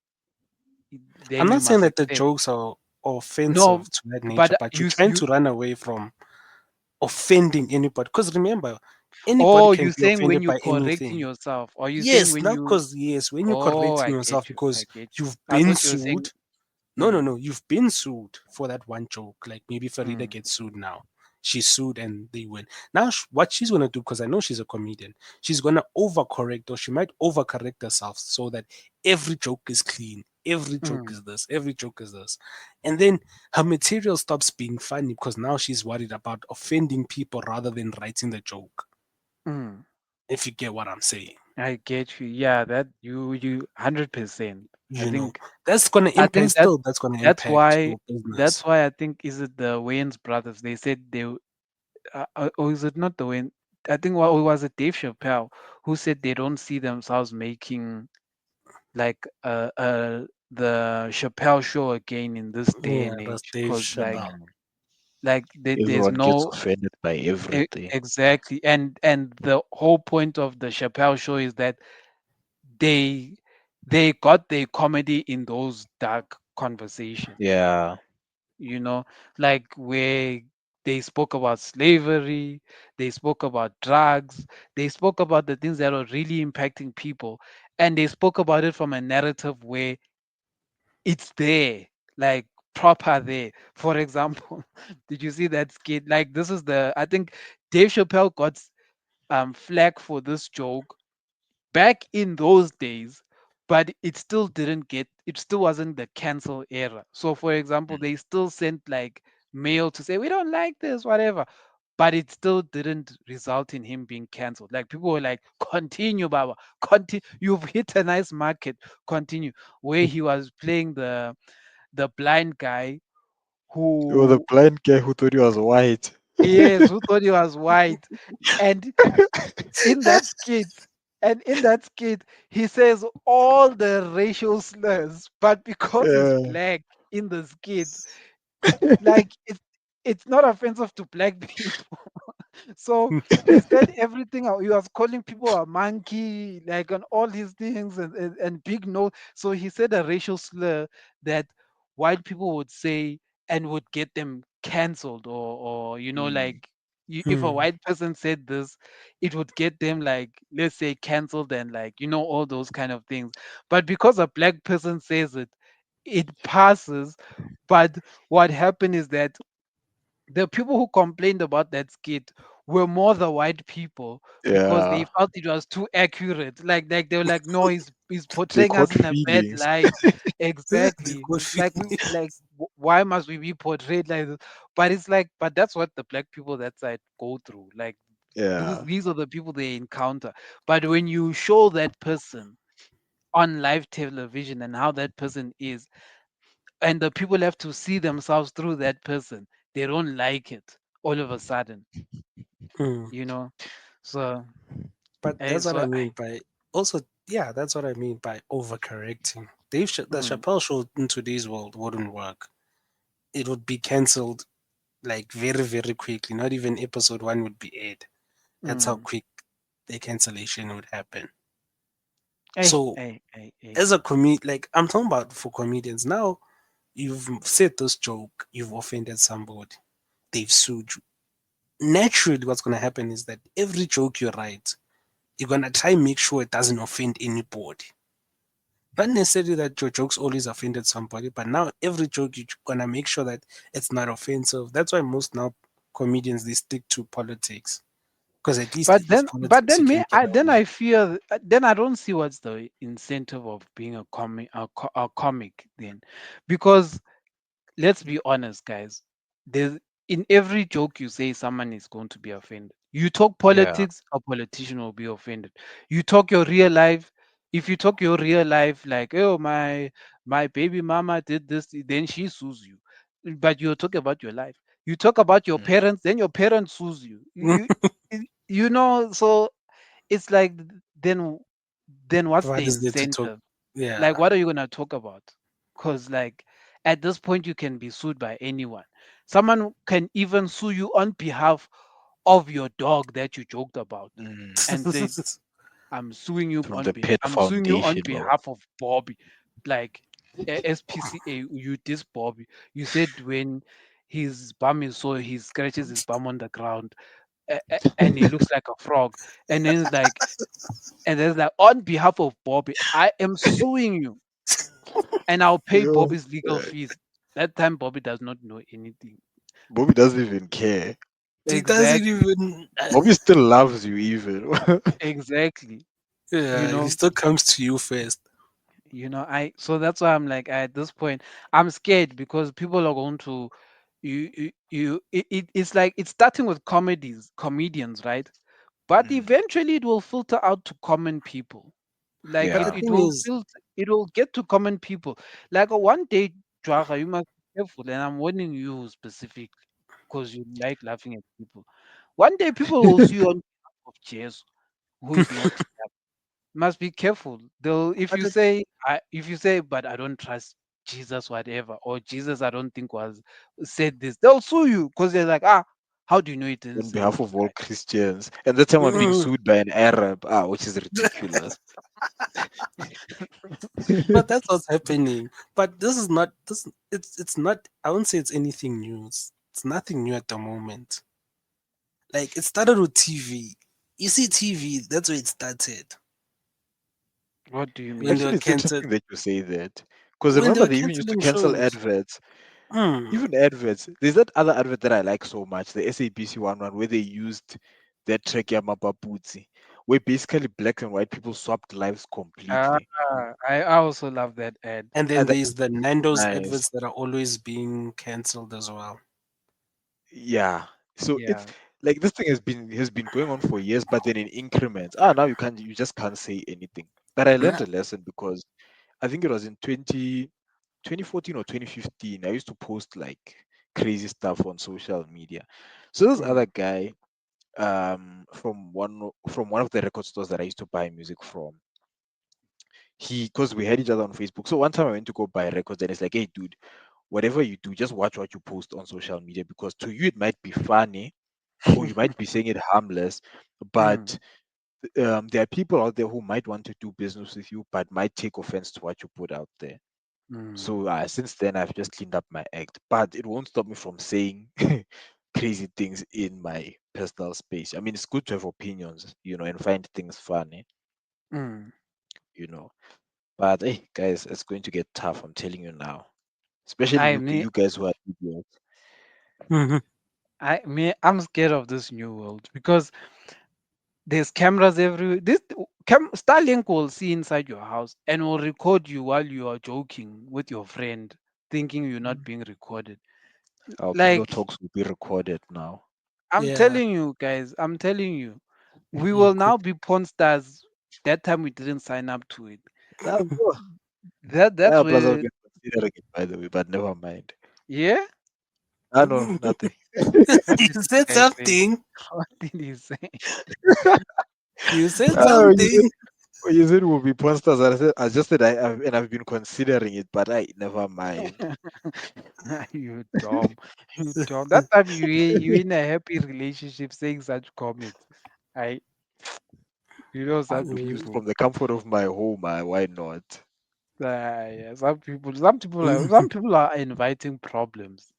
[SPEAKER 3] I'm
[SPEAKER 1] then you
[SPEAKER 3] not saying
[SPEAKER 1] must
[SPEAKER 3] that the
[SPEAKER 1] accept.
[SPEAKER 3] jokes are offensive
[SPEAKER 1] No,
[SPEAKER 3] to that nature,
[SPEAKER 1] but
[SPEAKER 3] but you're trying to run away from offending anybody. Because remember, anybody
[SPEAKER 1] oh,
[SPEAKER 3] can
[SPEAKER 1] you
[SPEAKER 3] be
[SPEAKER 1] saying when
[SPEAKER 3] offended
[SPEAKER 1] you
[SPEAKER 3] by
[SPEAKER 1] correcting
[SPEAKER 3] anything.
[SPEAKER 1] yourself, or you saying
[SPEAKER 3] Yes,
[SPEAKER 1] when
[SPEAKER 3] not
[SPEAKER 1] you,
[SPEAKER 3] because yes, when you're
[SPEAKER 1] oh,
[SPEAKER 3] correcting
[SPEAKER 1] I
[SPEAKER 3] yourself
[SPEAKER 1] get you, I
[SPEAKER 3] because
[SPEAKER 1] get you.
[SPEAKER 3] you've
[SPEAKER 1] I
[SPEAKER 3] been
[SPEAKER 1] thought you were saying,
[SPEAKER 3] sued. No, no,
[SPEAKER 1] mm,
[SPEAKER 3] no. You've been sued for that one joke. Like maybe Farida
[SPEAKER 1] mm,
[SPEAKER 3] gets sued now. She's sued and they win. Now, what she's gonna do, because I know she's a comedian, she's gonna overcorrect or she might overcorrect herself so that every joke is clean. Every joke
[SPEAKER 1] mm,
[SPEAKER 3] is this. Every joke is this. And then her material stops being funny because now she's worried about offending people rather than writing the joke.
[SPEAKER 1] mm.
[SPEAKER 3] If you get what I'm saying.
[SPEAKER 1] I get you. Yeah, that you 100%. I
[SPEAKER 3] You know,
[SPEAKER 1] think
[SPEAKER 3] that's gonna
[SPEAKER 1] I
[SPEAKER 3] impact
[SPEAKER 1] think that
[SPEAKER 3] still, that's gonna
[SPEAKER 1] that's
[SPEAKER 3] impact
[SPEAKER 1] why
[SPEAKER 3] your business.
[SPEAKER 1] that's why I think is it the Wayans brothers? They said or is it not the Wayne? I think what was it Dave Chappelle who said they don't see themselves making like the Chappelle show again in this day
[SPEAKER 3] Yeah,
[SPEAKER 1] and
[SPEAKER 3] that's
[SPEAKER 1] age
[SPEAKER 3] Dave
[SPEAKER 1] because
[SPEAKER 3] Chappelle.
[SPEAKER 1] there's
[SPEAKER 2] Everyone gets
[SPEAKER 1] no
[SPEAKER 2] offended by everything.
[SPEAKER 1] exactly, and the whole point of the Chappelle show is that they they got their comedy in those dark conversations,
[SPEAKER 2] Yeah.
[SPEAKER 1] you know, like where they spoke about slavery, they spoke about drugs, they spoke about the things that are really impacting people, and they spoke about it from a narrative where it's there, like proper there. For example, did you see that skit? Like this is the I think Dave Chappelle got flack for this joke back in those days, but it still wasn't the cancel era. So for example, they still sent like mail to say we don't like this, whatever. But it still didn't result in him being cancelled. Like people were like, continue, Baba, continue. You've hit a nice market, continue. Where he was playing the blind guy
[SPEAKER 2] Or the
[SPEAKER 1] who,
[SPEAKER 2] blind guy who thought he was white.
[SPEAKER 1] yes, who thought he was white. And in that skit, in that skit, he says all the racial slurs, but because he's
[SPEAKER 2] Yeah.
[SPEAKER 1] black in the skit, like it's not offensive to black people. So he said everything. He was calling people a monkey, like on all his things, and big no. So he said a racial slur that white people would say and would get them cancelled, or
[SPEAKER 2] Mm.
[SPEAKER 1] like if a
[SPEAKER 3] Hmm.
[SPEAKER 1] white person said this, it would get them like let's say cancelled and like all those kind of things. But because a black person says it, it passes. But what happened is that the people who complained about that skit were more the white people because they
[SPEAKER 2] Yeah.
[SPEAKER 1] felt it was too accurate. Like they were like, no, he's
[SPEAKER 2] They
[SPEAKER 1] portraying us
[SPEAKER 2] caught
[SPEAKER 1] in a bad
[SPEAKER 2] feelings.
[SPEAKER 1] light.
[SPEAKER 3] They
[SPEAKER 1] Exactly.
[SPEAKER 3] could
[SPEAKER 1] It's like why must we be portrayed like this? But it's like, but that's what the black people that side go through. Like
[SPEAKER 2] Yeah.
[SPEAKER 1] these are the people they encounter. But when you show that person on live television and how that person is, and the people have to see themselves through that person, they don't like it all of a sudden,
[SPEAKER 3] Hmm.
[SPEAKER 1] you know. So,
[SPEAKER 3] But
[SPEAKER 1] eh,
[SPEAKER 3] that's what
[SPEAKER 1] so
[SPEAKER 3] I mean by also, yeah, that's what I mean by overcorrecting. The
[SPEAKER 1] mm,
[SPEAKER 3] Chappelle show in today's world wouldn't work. It would be cancelled like very, very quickly. Not even episode one would be aired. That's how
[SPEAKER 1] mm.
[SPEAKER 3] quick the cancellation would happen.
[SPEAKER 1] Hey,
[SPEAKER 3] So
[SPEAKER 1] hey, hey, hey.
[SPEAKER 3] as a like I'm talking about for comedians now, you've said this joke, you've offended somebody, they've sued you. naturally what's gonna happen is that every joke you write, you're gonna try and make sure it doesn't offend anybody. Not necessarily that your jokes always offended somebody, but now every joke you're gonna make sure that it's not offensive. That's why most now comedians they stick to politics because at least
[SPEAKER 1] But
[SPEAKER 3] if
[SPEAKER 1] then, but
[SPEAKER 3] politics you
[SPEAKER 1] then
[SPEAKER 3] can
[SPEAKER 1] me,
[SPEAKER 3] get
[SPEAKER 1] then
[SPEAKER 3] away.
[SPEAKER 1] I fear, then I don't see what's the incentive of being a comic then, because let's be honest, guys. There's in every joke you say, someone is going to be offended. You talk
[SPEAKER 2] Yeah.
[SPEAKER 1] politics, a politician will be offended. You talk your real life. If you talk your real life, like, oh, my baby mama did this, then she sues you. But you talk about your life. You talk about your
[SPEAKER 2] Mm.
[SPEAKER 1] parents, then your parents sues you. You know, so it's like, then what's
[SPEAKER 3] What
[SPEAKER 1] the
[SPEAKER 3] is there to talk?
[SPEAKER 1] incentive? Like,
[SPEAKER 3] Yeah.
[SPEAKER 1] what are you gonna talk about? Because, like, at this point, you can be sued by anyone. Someone can even sue you on behalf of your dog that you joked about,
[SPEAKER 2] Mm.
[SPEAKER 1] and say,
[SPEAKER 2] From the Pet
[SPEAKER 1] I'm suing you on
[SPEAKER 2] Foundation, or
[SPEAKER 1] behalf of Bobby." Like, SPCA, you diss Bobby. You said when his bum is sore, he scratches his bum on the ground, and he looks like a frog. And then it's like, on behalf of Bobby, I am suing you, and I'll pay
[SPEAKER 2] Yo,
[SPEAKER 1] Bobby's legal fees. That time, Bobby does not know anything.
[SPEAKER 2] Bobby doesn't even care.
[SPEAKER 3] He doesn't
[SPEAKER 1] Exactly,
[SPEAKER 3] even.
[SPEAKER 2] Bobby still loves you even.
[SPEAKER 1] exactly. You
[SPEAKER 3] Yeah, he
[SPEAKER 1] know,
[SPEAKER 3] still comes to you first.
[SPEAKER 1] I. So that's why I'm like, at this point, I'm scared because people are going to, it's like it's starting with comedians, right? But
[SPEAKER 2] Mm.
[SPEAKER 1] eventually, it will filter out to common people. Like,
[SPEAKER 3] But
[SPEAKER 1] it,
[SPEAKER 3] the
[SPEAKER 2] Yeah.
[SPEAKER 1] it
[SPEAKER 3] thing
[SPEAKER 1] will
[SPEAKER 3] is,
[SPEAKER 1] filter, it will get to common people. Like, one day, Jwaga, you must be careful, and I'm warning you specifically because you like laughing at people. One day, people will see you on behalf of Jesus, who is not. Must be careful. They'll
[SPEAKER 3] but the,
[SPEAKER 1] if you say, but I don't trust Jesus, whatever, or Jesus, I don't think was said this, they'll sue you because they're like, how do you know it didn't
[SPEAKER 2] On
[SPEAKER 1] say
[SPEAKER 2] behalf
[SPEAKER 1] this
[SPEAKER 2] of all
[SPEAKER 1] guy?
[SPEAKER 2] Christians. And that time I'm being
[SPEAKER 3] mm,
[SPEAKER 2] sued by an Arab, which is ridiculous.
[SPEAKER 3] but that's what's happening. But this is not this. It's not. I won't say it's anything new. It's nothing new at the moment. Like it started with TV. You see, TV. That's where it started
[SPEAKER 1] What do you
[SPEAKER 3] when
[SPEAKER 1] mean?
[SPEAKER 3] they were
[SPEAKER 2] Actually, it's
[SPEAKER 3] canceled.
[SPEAKER 2] interesting that you say that. Because
[SPEAKER 3] When they
[SPEAKER 2] remember,
[SPEAKER 3] were
[SPEAKER 2] they even used to
[SPEAKER 3] canceling
[SPEAKER 2] cancel
[SPEAKER 3] shows.
[SPEAKER 2] adverts.
[SPEAKER 3] Hmm.
[SPEAKER 2] Even adverts. There's that other advert that I like so much, the SABC one where they used that track Yamapaputsi, where basically black and white people swapped lives
[SPEAKER 1] Ah,
[SPEAKER 2] completely.
[SPEAKER 1] I also love that ad.
[SPEAKER 3] And then
[SPEAKER 2] And that
[SPEAKER 3] there's the Nando's
[SPEAKER 2] nice.
[SPEAKER 3] adverts that are always being canceled as well.
[SPEAKER 2] Yeah. So it's
[SPEAKER 1] Yeah.
[SPEAKER 2] like this thing has been going on for years, but then in increments. Now you just can't say anything. But I learned
[SPEAKER 3] Yeah.
[SPEAKER 2] a lesson because I think it was in 2014 or 2015. I used to post like crazy stuff on social media. So this other
[SPEAKER 1] Mm,
[SPEAKER 2] guy, from one of the record stores that I used to buy music from, he because we had each other on Facebook. So one time I went to go buy records, and it's like, hey, dude, whatever you do, just watch what you post on social media because to you it might be funny or you might be saying it harmless,
[SPEAKER 1] mm,
[SPEAKER 2] but there are people out there who might want to do business with you, but might take offense to what you put out there.
[SPEAKER 1] mm.
[SPEAKER 2] So since then, I've just cleaned up my act, but it won't stop me from saying crazy things in my personal space. I mean, it's good to have opinions, and find things funny,
[SPEAKER 1] Mm.
[SPEAKER 2] you know. But hey, guys, it's going to get tough. I'm telling you now, especially
[SPEAKER 1] I
[SPEAKER 2] you,
[SPEAKER 1] mean,
[SPEAKER 2] you guys who are idiots.
[SPEAKER 3] Mhm.
[SPEAKER 1] I'm scared of this new world because there's cameras everywhere. Starlink will see inside your house and will record you while you are joking with your friend, thinking you're not being recorded.
[SPEAKER 2] Our pillow
[SPEAKER 1] Like,
[SPEAKER 2] talks will be recorded now.
[SPEAKER 1] I'm
[SPEAKER 3] Yeah.
[SPEAKER 1] telling you, guys, I'm telling you, we
[SPEAKER 3] You
[SPEAKER 1] will
[SPEAKER 3] could.
[SPEAKER 1] now be porn stars. That time we didn't sign up to it.
[SPEAKER 2] Ah, bro.
[SPEAKER 1] That's
[SPEAKER 2] Plus I've
[SPEAKER 1] where,
[SPEAKER 2] been considering it, by the way, but never mind.
[SPEAKER 1] yeah.
[SPEAKER 2] No, nothing.
[SPEAKER 1] What
[SPEAKER 3] You
[SPEAKER 1] did this
[SPEAKER 3] said
[SPEAKER 1] guy say?
[SPEAKER 3] something.
[SPEAKER 1] What did he say?
[SPEAKER 3] You said
[SPEAKER 2] You said,
[SPEAKER 3] something.
[SPEAKER 2] you said we'll be porn stars. I just said I've been considering it, but I never mind.
[SPEAKER 1] You dumb. You dumb. That time you in a happy relationship saying such comments. I some
[SPEAKER 3] Mm.
[SPEAKER 1] people.
[SPEAKER 2] From the comfort of my home, why not?
[SPEAKER 1] Yeah, some people are inviting problems.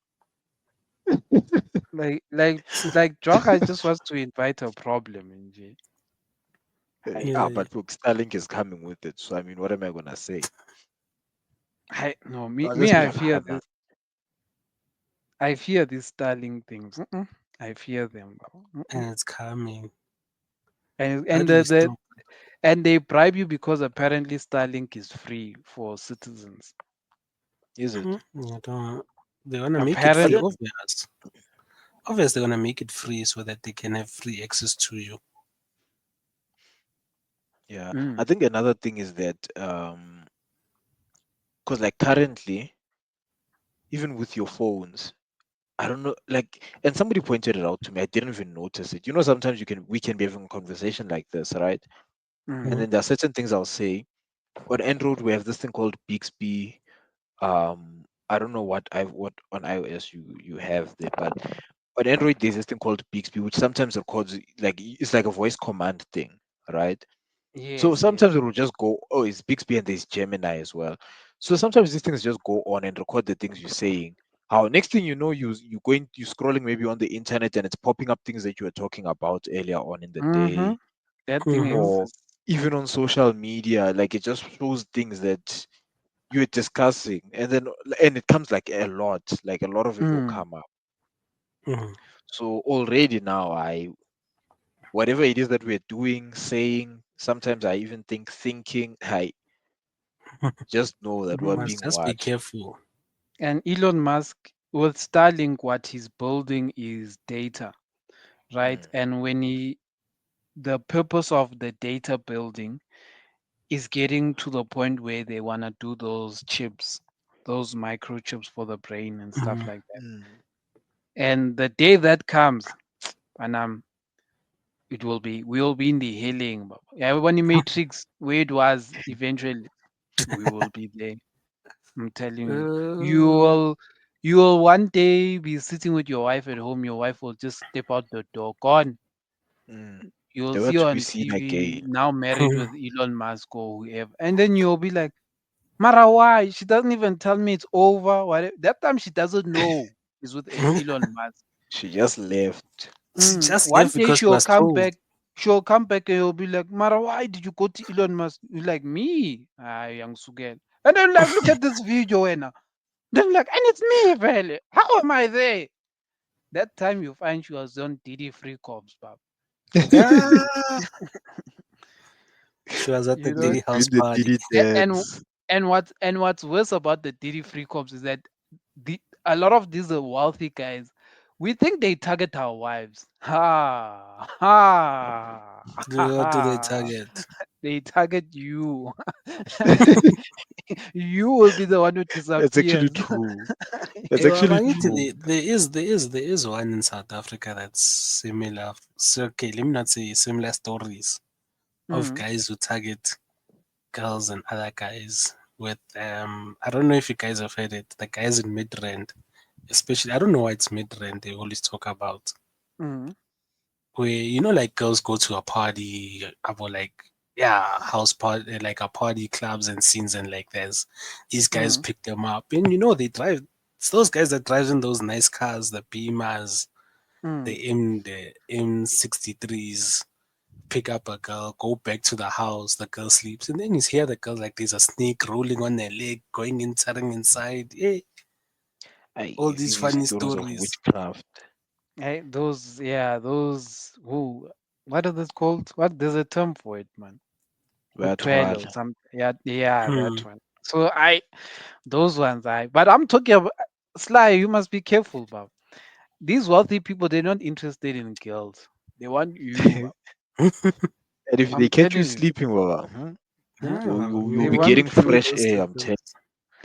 [SPEAKER 1] like Joga just wants to invite a problem in J. I
[SPEAKER 3] Yeah,
[SPEAKER 2] But look, Starlink is coming with it. So I mean, what am I gonna say?
[SPEAKER 1] I no
[SPEAKER 2] I'll
[SPEAKER 1] me
[SPEAKER 2] just be
[SPEAKER 1] I
[SPEAKER 2] like,
[SPEAKER 1] fear
[SPEAKER 2] ah, nah.
[SPEAKER 1] this. I fear these Starlink things. I fear them, bro.
[SPEAKER 3] and it's coming.
[SPEAKER 1] And
[SPEAKER 3] How
[SPEAKER 1] and
[SPEAKER 3] do we
[SPEAKER 1] the
[SPEAKER 3] stop?
[SPEAKER 1] and they bribe you because apparently Starlink is free for citizens.
[SPEAKER 2] Is it?
[SPEAKER 3] I don't. They wanna make it
[SPEAKER 2] But
[SPEAKER 3] free.
[SPEAKER 1] Apparently,
[SPEAKER 2] then,
[SPEAKER 3] Obvious. Obvious, they're gonna make it free so that they can have free access to you.
[SPEAKER 2] yeah, I
[SPEAKER 1] mm,
[SPEAKER 2] think another thing is that because like currently, even with your phones, I don't know, like, and somebody pointed it out to me. I didn't even notice it. You know, sometimes we can be having a conversation like this, right? And
[SPEAKER 1] mm,
[SPEAKER 2] then there are certain things I'll say. On Android, we have this thing called Bixby. I don't know what on iOS you have there, but on Android there's this thing called Bixby, which sometimes records like it's like a voice command thing, right? So
[SPEAKER 1] yes, yes.
[SPEAKER 2] sometimes it will just go, oh, it's Bixby and there's Gemini as well. So sometimes these things just go on and record the things you're saying. How next thing you know, you scrolling maybe on the internet and it's popping up things that you were talking about earlier on in the
[SPEAKER 1] Mm-hmm.
[SPEAKER 2] day,
[SPEAKER 1] That thing
[SPEAKER 3] Mm-hmm.
[SPEAKER 2] or
[SPEAKER 1] exists.
[SPEAKER 2] even on social media, like it just shows things that you were discussing, and it comes like a lot of it will
[SPEAKER 1] Mm.
[SPEAKER 2] come up.
[SPEAKER 3] Mm-hmm.
[SPEAKER 2] So already now, I whatever it is that we're doing, saying, sometimes I even thinking, I just know that
[SPEAKER 3] You
[SPEAKER 2] we're
[SPEAKER 1] Mm.
[SPEAKER 3] must
[SPEAKER 2] being
[SPEAKER 3] just be
[SPEAKER 2] watched.
[SPEAKER 3] careful.
[SPEAKER 1] And Elon Musk with Starlink, what he's building is data, right?
[SPEAKER 2] Mm,
[SPEAKER 1] And the purpose of the data building is getting to the point where they want to do those chips, those microchips for the brain and stuff
[SPEAKER 3] Mm-hmm.
[SPEAKER 1] like that.
[SPEAKER 2] mm.
[SPEAKER 1] And the day that comes, and we will be in the healing. Yeah, when Matrix, where it was eventually, we will be there. I'm telling you. You
[SPEAKER 3] Uh,
[SPEAKER 1] will you will one day be sitting with your wife at home, your wife will just step out the door, gone.
[SPEAKER 2] Mm.
[SPEAKER 1] You'll
[SPEAKER 2] Never
[SPEAKER 1] see
[SPEAKER 2] to
[SPEAKER 1] her
[SPEAKER 2] be
[SPEAKER 1] on
[SPEAKER 2] seen
[SPEAKER 1] TV,
[SPEAKER 2] again.
[SPEAKER 1] now married with Elon Musk or whoever. And then you'll be like, Mara, why? She doesn't even tell me it's over. What that time she doesn't know it's with Elon Musk.
[SPEAKER 2] She just left.
[SPEAKER 3] she just
[SPEAKER 1] One
[SPEAKER 3] left
[SPEAKER 1] day
[SPEAKER 3] because she
[SPEAKER 1] she'll
[SPEAKER 3] was
[SPEAKER 1] come
[SPEAKER 3] told.
[SPEAKER 1] back. She'll come back and you'll be like, Mara, why did you go to Elon Musk? You're like, me? Ah, young Sugel. And then like, look at this video, and then like, and it's me, Vele. How am I there? That time you find she was on Diddy Free Cops, Bob.
[SPEAKER 3] Ah, she was at the
[SPEAKER 1] You know,
[SPEAKER 3] Diddy house
[SPEAKER 2] Doing the
[SPEAKER 3] party.
[SPEAKER 2] Diddy
[SPEAKER 1] A- and
[SPEAKER 2] dance.
[SPEAKER 1] what's worse about the Diddy Free Cops is that a lot of these wealthy guys, we think they target our wives. Ha ha ha
[SPEAKER 3] What do they
[SPEAKER 1] ha.
[SPEAKER 3] target?
[SPEAKER 1] They target you. You will be the one who
[SPEAKER 2] It's actually
[SPEAKER 1] disappears.
[SPEAKER 2] true. It's
[SPEAKER 1] Yes.
[SPEAKER 2] actually
[SPEAKER 3] Well,
[SPEAKER 2] true.
[SPEAKER 3] there is one in South Africa that's similar. So, okay, let me not say similar stories of
[SPEAKER 1] Mm,
[SPEAKER 3] guys who target girls and other guys with I don't know if you guys have heard it. The guys in Midrand, especially I don't know why it's Midrand they always talk about.
[SPEAKER 1] mm,
[SPEAKER 3] Where like girls go to a party about like yeah house party like a party clubs and scenes and like there's these guys
[SPEAKER 1] mm,
[SPEAKER 3] pick them up and they drive. It's those guys that drive in those nice cars, the Beamers,
[SPEAKER 1] mm.
[SPEAKER 3] the M63s, pick up a girl, go back to the house, the girl sleeps, and then you hear the girl like there's a snake rolling on their leg, going in, turning inside. Yeah, all
[SPEAKER 2] I
[SPEAKER 3] these
[SPEAKER 2] see these
[SPEAKER 3] funny
[SPEAKER 2] stories of
[SPEAKER 3] stories.
[SPEAKER 2] witchcraft.
[SPEAKER 1] Hey, those who, what are this called? What there's a term for it, man. Utwele or
[SPEAKER 2] Virtual.
[SPEAKER 1] something. Yeah, yeah, that
[SPEAKER 3] Hmm.
[SPEAKER 1] one. So those ones but I'm talking about Sly. You must be careful, Bob. These wealthy people, they're not interested in girls. They want you, Bob.
[SPEAKER 2] And if they
[SPEAKER 1] I'm
[SPEAKER 2] catch you
[SPEAKER 1] telling you.
[SPEAKER 2] sleeping, Baba,
[SPEAKER 1] Hmm.
[SPEAKER 2] you'll
[SPEAKER 1] They
[SPEAKER 2] be
[SPEAKER 3] You
[SPEAKER 1] want
[SPEAKER 2] getting
[SPEAKER 3] need to know
[SPEAKER 2] fresh
[SPEAKER 3] those
[SPEAKER 2] air. I'm telling.
[SPEAKER 3] circles.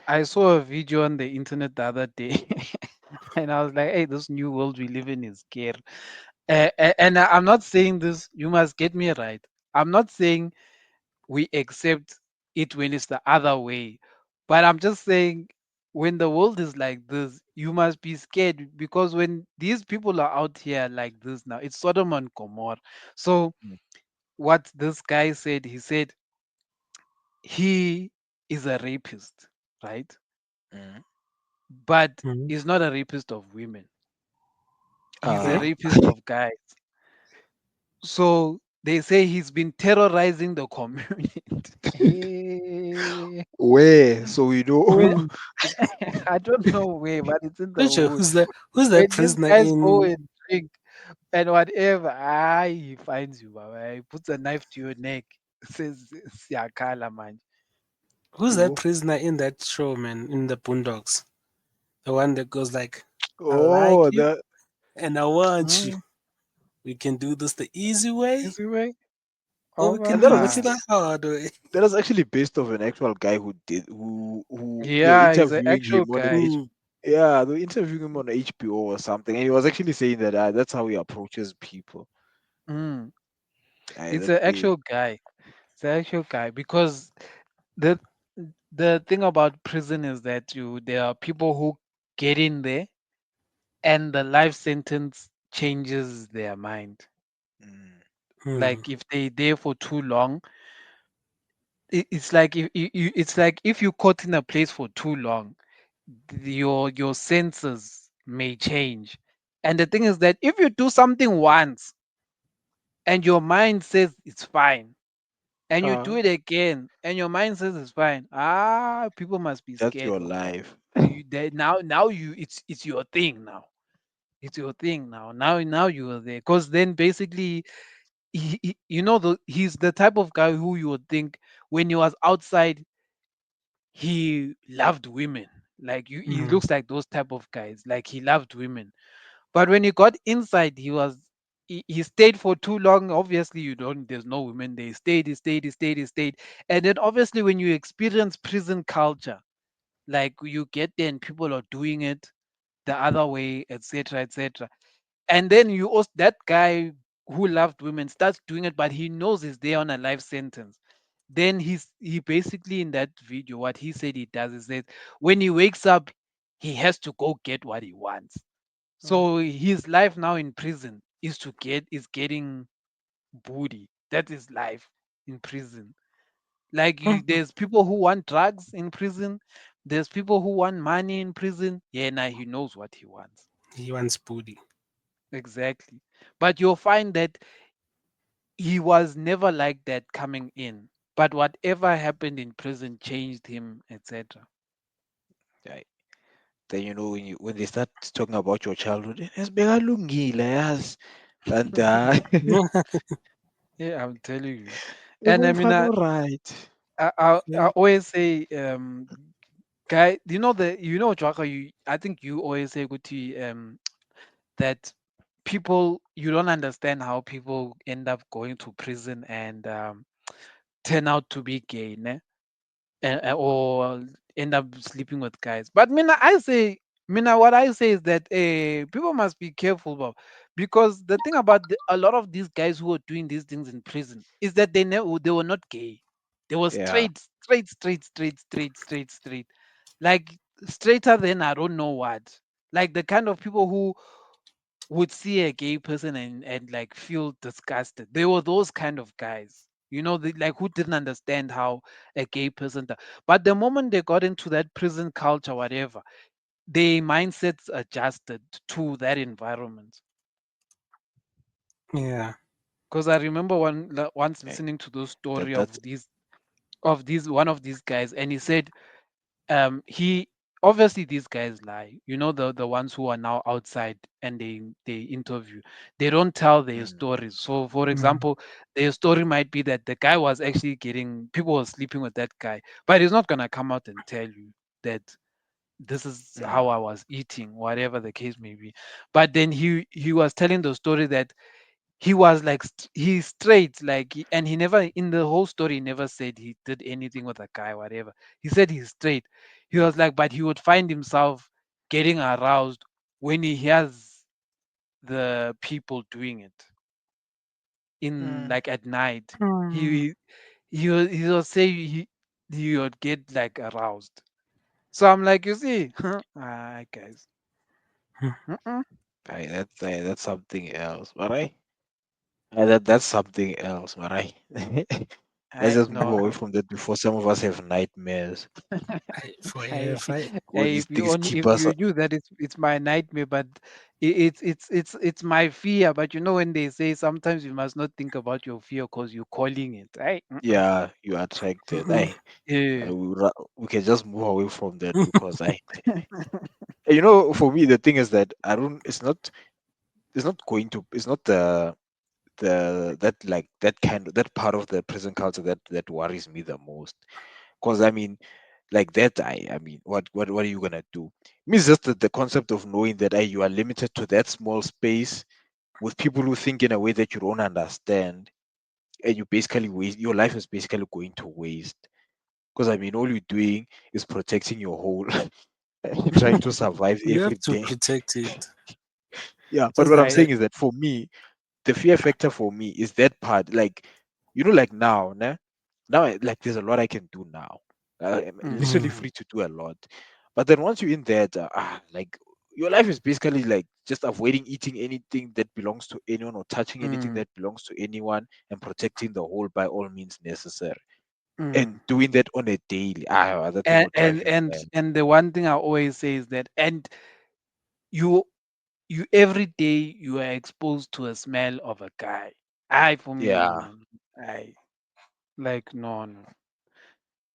[SPEAKER 1] I saw a video on the internet the other day, and I was like, "Hey, this new world we live in is scary." And I'm not saying this. You must get me right. I'm not saying we accept it when it's the other way, but I'm just saying when the world is like this, you must be scared because when these people are out here like this now, it's Sodom and Gomorrah. So
[SPEAKER 2] Mm,
[SPEAKER 1] what this guy said, he said he is a rapist, right?
[SPEAKER 2] mm.
[SPEAKER 1] But
[SPEAKER 3] Mhm.
[SPEAKER 1] he's not a rapist of women. He's a
[SPEAKER 3] Okay.
[SPEAKER 2] Uh,
[SPEAKER 1] rapist of guys. So they say he's been terrorizing the community.
[SPEAKER 2] where? So we know.
[SPEAKER 1] When I don't know where, but it's in the
[SPEAKER 3] Not sure
[SPEAKER 1] hood.
[SPEAKER 3] who's the
[SPEAKER 1] When these
[SPEAKER 3] prisoner
[SPEAKER 1] guys go
[SPEAKER 3] in
[SPEAKER 1] and drink and whatever, he finds you, baba. He puts a knife to your neck. Says Siakala man.
[SPEAKER 3] who's that
[SPEAKER 2] Yo.
[SPEAKER 3] prisoner in that show, man, in the Boondocks? The one that goes like, I like
[SPEAKER 2] Oh,
[SPEAKER 3] you
[SPEAKER 2] that
[SPEAKER 3] and I want you.
[SPEAKER 1] Mm,
[SPEAKER 3] We can do this the easy way,
[SPEAKER 1] is he way?
[SPEAKER 3] or
[SPEAKER 1] Oh
[SPEAKER 3] we
[SPEAKER 1] my
[SPEAKER 3] can
[SPEAKER 2] and that
[SPEAKER 3] do
[SPEAKER 2] was
[SPEAKER 3] this
[SPEAKER 1] god.
[SPEAKER 3] the hard way.
[SPEAKER 2] that was actually based off an actual guy who did who they were
[SPEAKER 1] Yeah, he's an
[SPEAKER 2] interviewing
[SPEAKER 1] actual
[SPEAKER 2] him on an
[SPEAKER 1] guy.
[SPEAKER 2] H.
[SPEAKER 3] Mm.
[SPEAKER 2] Yeah, they were interviewing him on HBO or something, and he was actually saying that that's how he approaches people.
[SPEAKER 1] Mm. It's
[SPEAKER 2] That
[SPEAKER 1] an
[SPEAKER 2] they
[SPEAKER 1] actual guy. It's an actual guy because the the thing about prison is that there are people who get in there and the life sentence changes their mind.
[SPEAKER 2] mm,
[SPEAKER 3] Mm.
[SPEAKER 1] Like if they there for too long, it's like it's like if you caught in a place for too long, your senses may change. And the thing is that if you do something once and your mind says it's fine, and you do
[SPEAKER 2] uh,
[SPEAKER 1] it again and your mind says it's fine, people must be
[SPEAKER 2] that's
[SPEAKER 1] scared
[SPEAKER 2] your
[SPEAKER 1] of you.
[SPEAKER 2] life.
[SPEAKER 1] Now you it's your thing now. It's your thing now. Now you are there because then basically he's the type of guy who you would think when he was outside he loved women. Like he
[SPEAKER 3] Mm.
[SPEAKER 1] looks like those type of guys. Like he loved women. But when he got inside, he stayed for too long. Obviously, you don't. There's no women. They stayed. He stayed. And then obviously, when you experience prison culture, like you get there and people are doing it the other way, etc., etc. And then you also that guy who loved women starts doing it, but he knows he's there on a life sentence. Then he basically in that video, what he said he does is that when he wakes up, he has to go get what he wants.
[SPEAKER 2] Mm,
[SPEAKER 1] So his life now in prison is getting booty. That is life in prison. Like
[SPEAKER 3] Mm.
[SPEAKER 1] there's people who want drugs in prison. There's people who want money in prison. Yeah, now he knows what he wants.
[SPEAKER 3] He wants booty.
[SPEAKER 1] Exactly. But you'll find that he was never like that coming in. But whatever happened in prison changed him, etc.
[SPEAKER 2] right. Then when they start talking about your childhood, "Yes, bekalungile, yes." And
[SPEAKER 1] Yeah, I'm telling you. And I mean,
[SPEAKER 2] "Bekumfana right."
[SPEAKER 1] I
[SPEAKER 3] Yeah.
[SPEAKER 1] always say, guy, Jwaka, I think you always say, Guti, that people you don't understand how people end up going to prison and turn out to be gay, ne? Or end up sleeping with guys. But Mina, what I say is that people must be careful, Bob, because the thing about a lot of these guys who are doing these things in prison is that they were not gay. They were
[SPEAKER 2] Yeah.
[SPEAKER 1] straight, like straighter than I don't know what. Like the kind of people who would see a gay person and like feel disgusted. They were those kind of guys, like who didn't understand how a gay person. But the moment they got into that prison culture, whatever, their mindsets adjusted to that environment.
[SPEAKER 3] Yeah.
[SPEAKER 1] Because I remember once
[SPEAKER 2] eh,
[SPEAKER 1] listening to the story
[SPEAKER 2] that's
[SPEAKER 1] of these one of these guys, and he said he obviously these guys lie, the ones who are now outside and they interview, they don't tell their
[SPEAKER 2] mm,
[SPEAKER 1] stories. So for
[SPEAKER 3] Mm.
[SPEAKER 1] example, their story might be that the guy was actually getting people were sleeping with that guy, but he's not going to come out and tell you that this is how
[SPEAKER 2] mm,
[SPEAKER 1] I was eating, whatever the case may be. But then he was telling the story that he was like he's straight, like and he never in the whole story he never said he did anything with a guy, whatever. He said he's straight. He was like, but he would find himself getting aroused when he hears the people doing it in
[SPEAKER 2] mm.
[SPEAKER 1] like at night.
[SPEAKER 3] Mm.
[SPEAKER 1] He will say he would get like aroused. So I'm like, you see, guys. Mm-mm.
[SPEAKER 2] That's something else, alright? That's something else, alright? Let's
[SPEAKER 1] I
[SPEAKER 2] just move
[SPEAKER 1] no.
[SPEAKER 2] away from that before some of us have nightmares.
[SPEAKER 3] For
[SPEAKER 1] I,
[SPEAKER 3] if I
[SPEAKER 2] All these things keep
[SPEAKER 1] if
[SPEAKER 2] us.
[SPEAKER 1] you knew that it's my nightmare, but it's my fear. But you know when they say sometimes you must not think about your fear because you're calling it, right? Mm-mm.
[SPEAKER 2] Yeah, you are attracted.
[SPEAKER 1] Yeah.
[SPEAKER 2] We can just move away from that because you know, for me, the thing is that I don't. It's not going to. It's not the that like that kind of that part of the prison culture that worries me the most. Because I mean, like that, I mean, what are you gonna do? Me, it's just the concept of knowing that you are limited to that small space with people who think in a way that you don't understand, and you basically waste your life is basically going to waste. Because I mean, all you're doing is protecting your whole, trying to survive
[SPEAKER 3] you have
[SPEAKER 2] every
[SPEAKER 3] to
[SPEAKER 2] day.
[SPEAKER 3] protect it.
[SPEAKER 2] Yeah, but
[SPEAKER 3] Just
[SPEAKER 2] what I'm
[SPEAKER 3] like
[SPEAKER 1] I
[SPEAKER 2] saying is that for me, the fear factor for me is that part. Like, you know, like now, nah? Now, like, there's a lot I can do now. I'm
[SPEAKER 1] mm,
[SPEAKER 2] literally
[SPEAKER 3] mm,
[SPEAKER 2] free to do a lot. But then once you're in that, like, your life is basically like just avoiding eating anything that belongs to anyone or touching anything
[SPEAKER 1] mm,
[SPEAKER 2] that belongs to anyone and protecting the whole by all means necessary. And
[SPEAKER 1] mm.
[SPEAKER 2] doing that on a daily, that thing will drive you mad.
[SPEAKER 1] And the one thing I always say is that and you you every day you are exposed to a smell of a guy. I for me no
[SPEAKER 2] Yeah.
[SPEAKER 1] no no. I like no no.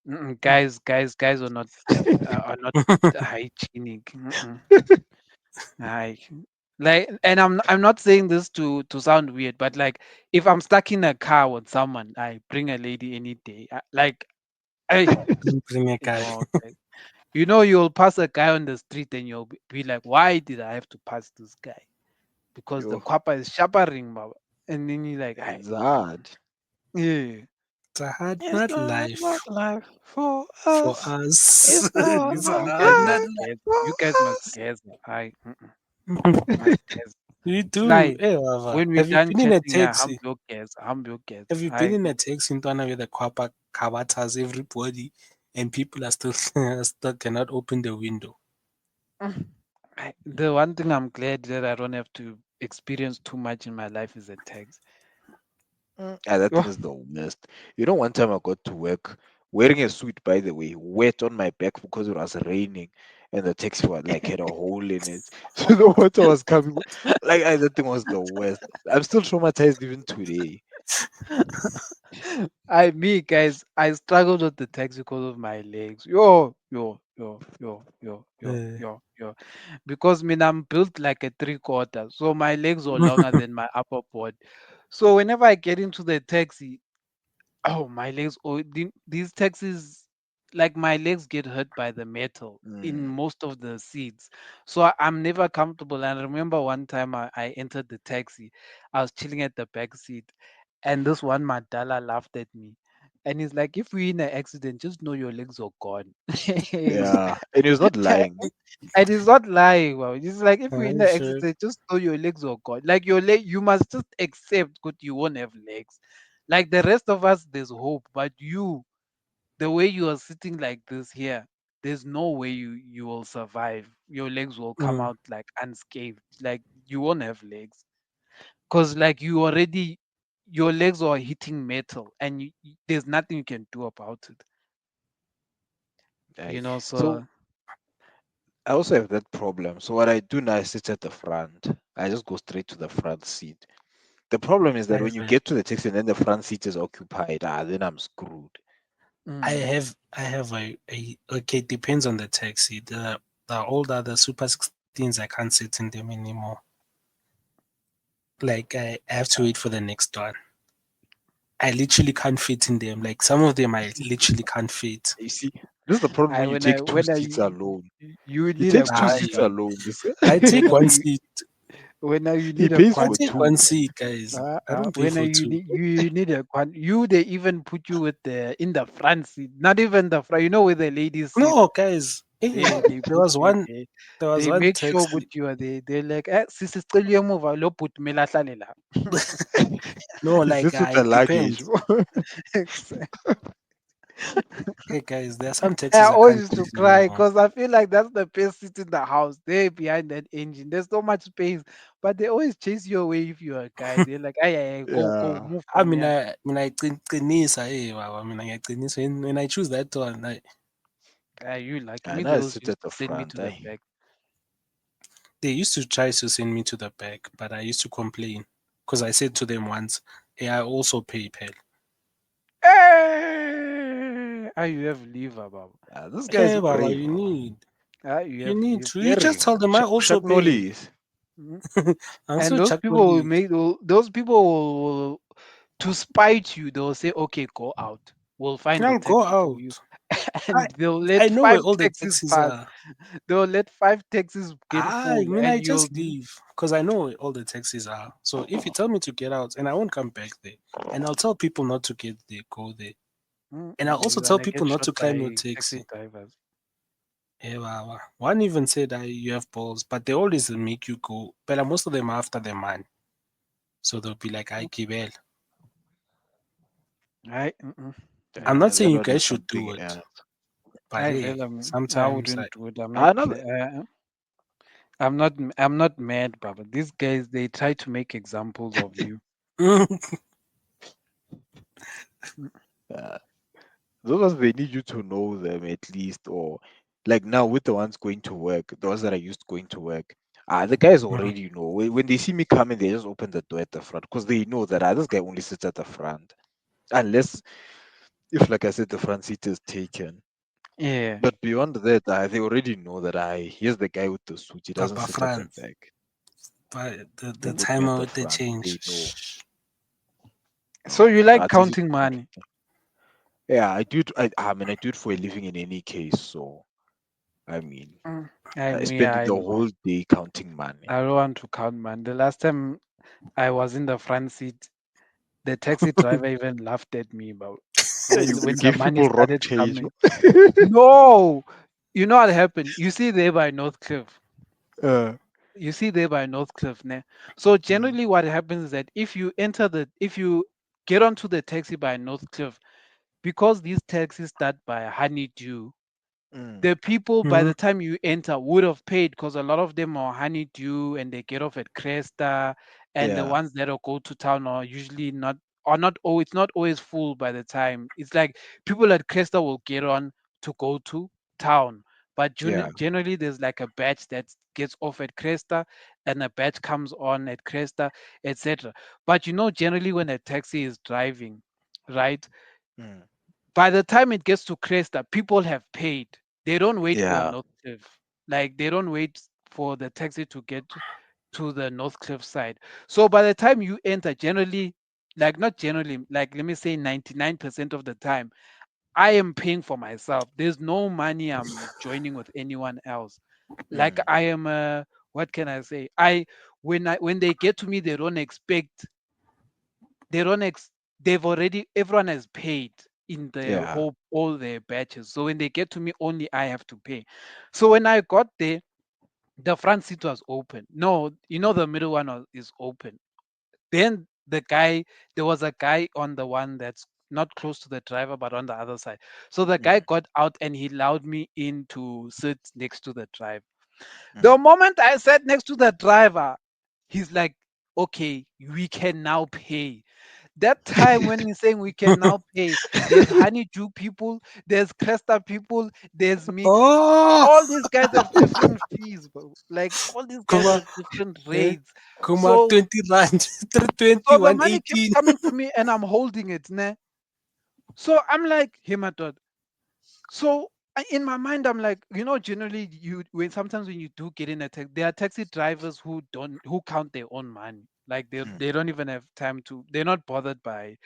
[SPEAKER 1] Mm-mm.
[SPEAKER 3] mm.
[SPEAKER 1] Guys are not hygienic. Mm-mm. I like, and I'm not saying this to sound weird, but like if I'm stuck in a car with someone, I bring a lady any day. Like, I
[SPEAKER 3] Bring a guy.
[SPEAKER 1] no, okay. You know, you'll pass a guy on the street and you'll be like, why did I have to pass this guy? Because the
[SPEAKER 2] Yo,
[SPEAKER 1] quapper is sharpering, baba. And then you're like, I
[SPEAKER 2] it's hard.
[SPEAKER 1] yeah.
[SPEAKER 3] It's a hard
[SPEAKER 2] It's
[SPEAKER 3] not
[SPEAKER 2] not
[SPEAKER 3] life
[SPEAKER 2] life for
[SPEAKER 3] for
[SPEAKER 2] us.
[SPEAKER 3] us.
[SPEAKER 2] It's not
[SPEAKER 3] It's a
[SPEAKER 1] You
[SPEAKER 3] hard
[SPEAKER 1] guys
[SPEAKER 3] not
[SPEAKER 1] must
[SPEAKER 2] life
[SPEAKER 1] guess.
[SPEAKER 2] for
[SPEAKER 1] You guys must
[SPEAKER 2] us.
[SPEAKER 1] guess. I mm-mm,
[SPEAKER 3] life.
[SPEAKER 1] must guess.
[SPEAKER 3] You do.
[SPEAKER 1] Like
[SPEAKER 3] Hey, Baba.
[SPEAKER 1] when we're
[SPEAKER 3] Have you
[SPEAKER 1] done
[SPEAKER 3] been in a
[SPEAKER 1] chatting, yeah,
[SPEAKER 3] taxi?
[SPEAKER 1] I'm your guess.
[SPEAKER 3] Have you been
[SPEAKER 1] I
[SPEAKER 3] in a taxi in Twana where the Kwapa kabatas everybody and people are still still cannot open the window?
[SPEAKER 1] the one thing I'm glad that I don't have to experience too much in my life is a tax.
[SPEAKER 2] That thing
[SPEAKER 1] Oh,
[SPEAKER 2] is the worst. You know, one time I got to work wearing a suit, by the way, wet on my back because it was raining, and the taxi was like had a hole in it, so the water was coming. Like that thing was the worst. I'm still traumatized even today.
[SPEAKER 1] me guys, I struggled with the text because of my legs.
[SPEAKER 3] Uh,
[SPEAKER 1] Because I'm built like a three quarter, so my legs are longer than my upper body. So whenever I get into the taxi, oh, my legs, these taxis, like my legs get hurt by the metal in
[SPEAKER 2] Mm,
[SPEAKER 1] most of the seats. So I'm never comfortable. And I remember one time I entered the taxi, I was chilling at the back seat, and this one Madala laughed at me. And he's like, if we're in an accident, just know your legs are gone.
[SPEAKER 2] yeah, and he was not lying.
[SPEAKER 1] And he's not lying. Wow. It's like if we're in an
[SPEAKER 3] sure.
[SPEAKER 1] accident, just know your legs are gone. Like your leg, you must just accept that you won't have legs. Like the rest of us, there's hope. But you, the way you are sitting like this here, there's no way you will survive. Your legs will come
[SPEAKER 3] Mm.
[SPEAKER 1] out like unscathed. Like you won't have legs. Cause like you already your legs are hitting metal and there's nothing you can do about it.
[SPEAKER 2] Like, so
[SPEAKER 1] So
[SPEAKER 2] I also have that problem. So what I do now, I sit at the front. I just go straight to the front seat. The problem is
[SPEAKER 3] I
[SPEAKER 2] that when
[SPEAKER 3] have
[SPEAKER 2] you
[SPEAKER 3] a,
[SPEAKER 2] get to the taxi and then the front seat is occupied, then I'm screwed.
[SPEAKER 1] mm,
[SPEAKER 3] I have a okay, it depends on the taxi. The older the Super 16s, I can't sit in them anymore. Like I have to wait for the next one. I literally can't fit in them. Like some of them I literally can't fit.
[SPEAKER 2] You see, this is the problem
[SPEAKER 1] I
[SPEAKER 2] when you take two
[SPEAKER 1] when I
[SPEAKER 2] seats alone.
[SPEAKER 1] you
[SPEAKER 2] He
[SPEAKER 1] need a
[SPEAKER 2] takes two
[SPEAKER 3] I
[SPEAKER 2] seats
[SPEAKER 1] quantity.
[SPEAKER 2] alone. This
[SPEAKER 3] I take
[SPEAKER 1] Whenever
[SPEAKER 3] one
[SPEAKER 1] you
[SPEAKER 3] seat.
[SPEAKER 1] you
[SPEAKER 2] he
[SPEAKER 1] need a
[SPEAKER 2] pays
[SPEAKER 3] I
[SPEAKER 2] for
[SPEAKER 3] take
[SPEAKER 1] quantity.
[SPEAKER 3] one
[SPEAKER 2] two.
[SPEAKER 3] seat, guys. I don't pay
[SPEAKER 1] When
[SPEAKER 3] for two.
[SPEAKER 1] you need a you they even put you with the in the front seat, not even the front. You know where the ladies sit.
[SPEAKER 3] No, guys.
[SPEAKER 1] Yeah, they
[SPEAKER 3] There
[SPEAKER 1] put
[SPEAKER 3] was
[SPEAKER 1] you
[SPEAKER 3] one.
[SPEAKER 1] there.
[SPEAKER 3] There was
[SPEAKER 1] They
[SPEAKER 3] one
[SPEAKER 1] make sure good
[SPEAKER 3] taxi.
[SPEAKER 1] you are there. They're like, sisi sicela emuva lo bhuti kumele ahlale la.
[SPEAKER 3] No,
[SPEAKER 2] He
[SPEAKER 3] like
[SPEAKER 2] sits with the
[SPEAKER 3] it
[SPEAKER 2] luggage.
[SPEAKER 3] depends. Hey guys, there are some
[SPEAKER 1] I
[SPEAKER 3] taxis I
[SPEAKER 1] always
[SPEAKER 3] can't
[SPEAKER 1] used to
[SPEAKER 3] use
[SPEAKER 1] cry
[SPEAKER 3] anymore.
[SPEAKER 1] because I feel like that's the best seat in the house. There behind that engine. There's so much space. But they always chase you away if you're a guy. They're like, hey, hey, hey, go,
[SPEAKER 2] Yeah.
[SPEAKER 1] move
[SPEAKER 3] I
[SPEAKER 1] from
[SPEAKER 3] mean,
[SPEAKER 1] here.
[SPEAKER 3] qinisa, hey, wow. I mean, qinisa. When I choose that one,
[SPEAKER 1] You like
[SPEAKER 2] I
[SPEAKER 1] me,
[SPEAKER 2] know
[SPEAKER 1] they
[SPEAKER 2] I
[SPEAKER 1] always
[SPEAKER 2] sit
[SPEAKER 1] used
[SPEAKER 2] at
[SPEAKER 1] to
[SPEAKER 2] the
[SPEAKER 1] send me
[SPEAKER 2] front.
[SPEAKER 1] to the
[SPEAKER 2] Eh?
[SPEAKER 1] back.
[SPEAKER 3] they used to try to send me to the back, but I used to complain because I said to them once, "Hey, I also pay Pell."
[SPEAKER 1] Hey, you have liver, Baba.
[SPEAKER 2] This guy is
[SPEAKER 3] Hey, Baba,
[SPEAKER 2] brave. Oh.
[SPEAKER 1] You
[SPEAKER 3] you
[SPEAKER 1] have
[SPEAKER 3] need
[SPEAKER 1] liver.
[SPEAKER 3] to. You just
[SPEAKER 2] Caring.
[SPEAKER 3] tell them I also
[SPEAKER 2] Chuck
[SPEAKER 3] pay.
[SPEAKER 2] Norris.
[SPEAKER 1] Mhm.
[SPEAKER 3] I'm
[SPEAKER 1] And
[SPEAKER 3] so
[SPEAKER 1] those
[SPEAKER 3] Chuck
[SPEAKER 1] people will
[SPEAKER 3] Norris.
[SPEAKER 1] make those people will to spite you. They'll say, "Okay, go out. We'll find the
[SPEAKER 3] I'll go
[SPEAKER 1] taxi for you,"
[SPEAKER 3] out. I
[SPEAKER 1] and they'll
[SPEAKER 3] I
[SPEAKER 1] let
[SPEAKER 3] know where
[SPEAKER 1] five
[SPEAKER 3] all the
[SPEAKER 1] taxis
[SPEAKER 3] taxis
[SPEAKER 1] pass.
[SPEAKER 3] are.
[SPEAKER 1] They'll let five taxis get
[SPEAKER 3] I
[SPEAKER 1] full,
[SPEAKER 3] mean,
[SPEAKER 1] and
[SPEAKER 3] I
[SPEAKER 1] you'll
[SPEAKER 3] just leave because I know where all the taxis are. So if you tell me to get out, and I won't come back there, and I'll tell people not to get there, go there, and I'll also
[SPEAKER 1] you're
[SPEAKER 3] tell
[SPEAKER 1] gonna
[SPEAKER 3] people
[SPEAKER 1] get
[SPEAKER 3] not
[SPEAKER 1] shot
[SPEAKER 3] to climb your
[SPEAKER 1] by taxi
[SPEAKER 3] taxi.
[SPEAKER 1] drivers.
[SPEAKER 3] Yeah, wow. One even said you have balls, but they always make you go. But most of them are after the man, so they'll be like, "I give it."
[SPEAKER 1] I mm-mm.
[SPEAKER 3] I'm not
[SPEAKER 2] Yeah,
[SPEAKER 3] saying
[SPEAKER 2] that
[SPEAKER 3] you
[SPEAKER 2] one
[SPEAKER 3] guys
[SPEAKER 2] is
[SPEAKER 3] should do
[SPEAKER 2] something
[SPEAKER 3] it,
[SPEAKER 2] else.
[SPEAKER 3] but
[SPEAKER 1] I
[SPEAKER 3] hey,
[SPEAKER 1] feel I
[SPEAKER 3] sometimes
[SPEAKER 1] wouldn't
[SPEAKER 3] like,
[SPEAKER 1] do it. I'm not.
[SPEAKER 2] Another.
[SPEAKER 1] I'm not. I'm not mad, Baba. These guys they try to make examples of you. Mm.
[SPEAKER 2] Uh, those ones, they need you to know them at least, or like now with the ones going to work, the ones that are used going to work. The guys already know when they see me coming, they just open the door at the front because they know that this guy only sits at the front, unless if, like I said, the front seat is taken.
[SPEAKER 1] Yeah.
[SPEAKER 2] But beyond that, they already know that here's the guy with the suit. He doesn't
[SPEAKER 3] Papa
[SPEAKER 2] sit at the
[SPEAKER 3] Fran,
[SPEAKER 2] back.
[SPEAKER 3] but
[SPEAKER 2] They
[SPEAKER 3] the
[SPEAKER 2] put me at
[SPEAKER 3] timer
[SPEAKER 2] the
[SPEAKER 3] with the
[SPEAKER 2] front. They know.
[SPEAKER 3] change.
[SPEAKER 1] So you like
[SPEAKER 2] It's easy to
[SPEAKER 1] counting
[SPEAKER 2] count.
[SPEAKER 1] money?
[SPEAKER 2] Yeah, I do it. I mean, I do it for a living in any case. So I mean, I spend
[SPEAKER 1] I
[SPEAKER 2] the
[SPEAKER 1] know.
[SPEAKER 2] whole day counting money.
[SPEAKER 1] I don't want to count money. The last time I was in the front seat, the taxi driver even laughed at me about
[SPEAKER 2] Yeah, you
[SPEAKER 1] when the
[SPEAKER 2] give
[SPEAKER 1] money
[SPEAKER 2] people wrong
[SPEAKER 1] started
[SPEAKER 2] change.
[SPEAKER 1] coming. No, you know what happened? You see there by North Cliff.
[SPEAKER 2] uh,
[SPEAKER 1] You see there by North Cliff, ne? So
[SPEAKER 2] mm,
[SPEAKER 1] generally, what happens is that if you get onto the taxi by North Cliff, because these taxis start by Honeydew,
[SPEAKER 2] mm,
[SPEAKER 1] the people by
[SPEAKER 3] Mhm.
[SPEAKER 1] the time you enter would have paid because a lot of them are honeydew and they get off at Cresta, and the
[SPEAKER 2] yeah.
[SPEAKER 1] ones that will go to town are usually not are not oh it's not always full by the time. It's like people at Cresta will get on to go to town, but
[SPEAKER 2] Yeah.
[SPEAKER 1] generally there's like a batch that gets off at Cresta and a batch comes on at Cresta, etc. But generally when a taxi is driving, right?
[SPEAKER 2] Mm,
[SPEAKER 1] By the time it gets to Cresta, people have paid. They don't wait for
[SPEAKER 2] yeah.
[SPEAKER 1] North Cliff. Like they don't wait for the taxi to get to the North Cliff side. So by the time you enter, generally, like not generally, like let me say 99% of the time, I am paying for myself. There's no money I'm joining with anyone else. Like
[SPEAKER 2] Mm,
[SPEAKER 1] I am what can I say? When they get to me, they don't ex- they've already everyone has paid in the
[SPEAKER 2] yeah.
[SPEAKER 1] whole all their batches, so when they get to me only I have to pay. So when I got there, the front seat was open. No, the middle one is open. Then there was a guy on the one that's not close to the driver but on the other side. So the guy
[SPEAKER 2] Mm,
[SPEAKER 1] got out and he allowed me in to sit next to the driver. The
[SPEAKER 2] mm.
[SPEAKER 1] moment I sat next to the driver, he's like, okay, we can now pay. That time when he's saying we can now pay, there's Honeydew people, there's Cresta people, there's me.
[SPEAKER 3] Oh,
[SPEAKER 1] All these guys have different fees, bro. Like all these guys
[SPEAKER 3] Kuma,
[SPEAKER 1] have different
[SPEAKER 3] eh?
[SPEAKER 1] rates.
[SPEAKER 3] Kuma
[SPEAKER 1] So
[SPEAKER 3] 20 rand,
[SPEAKER 1] so
[SPEAKER 3] 320,
[SPEAKER 1] the money keeps
[SPEAKER 3] 118.
[SPEAKER 1] coming to me and I'm holding it, ne? So I'm like, Hematod. So in my mind, I'm like, generally sometimes when you do get in a taxi, there are taxi drivers who count their own money. Like
[SPEAKER 2] Mm.
[SPEAKER 1] they don't even have time to. They're not bothered by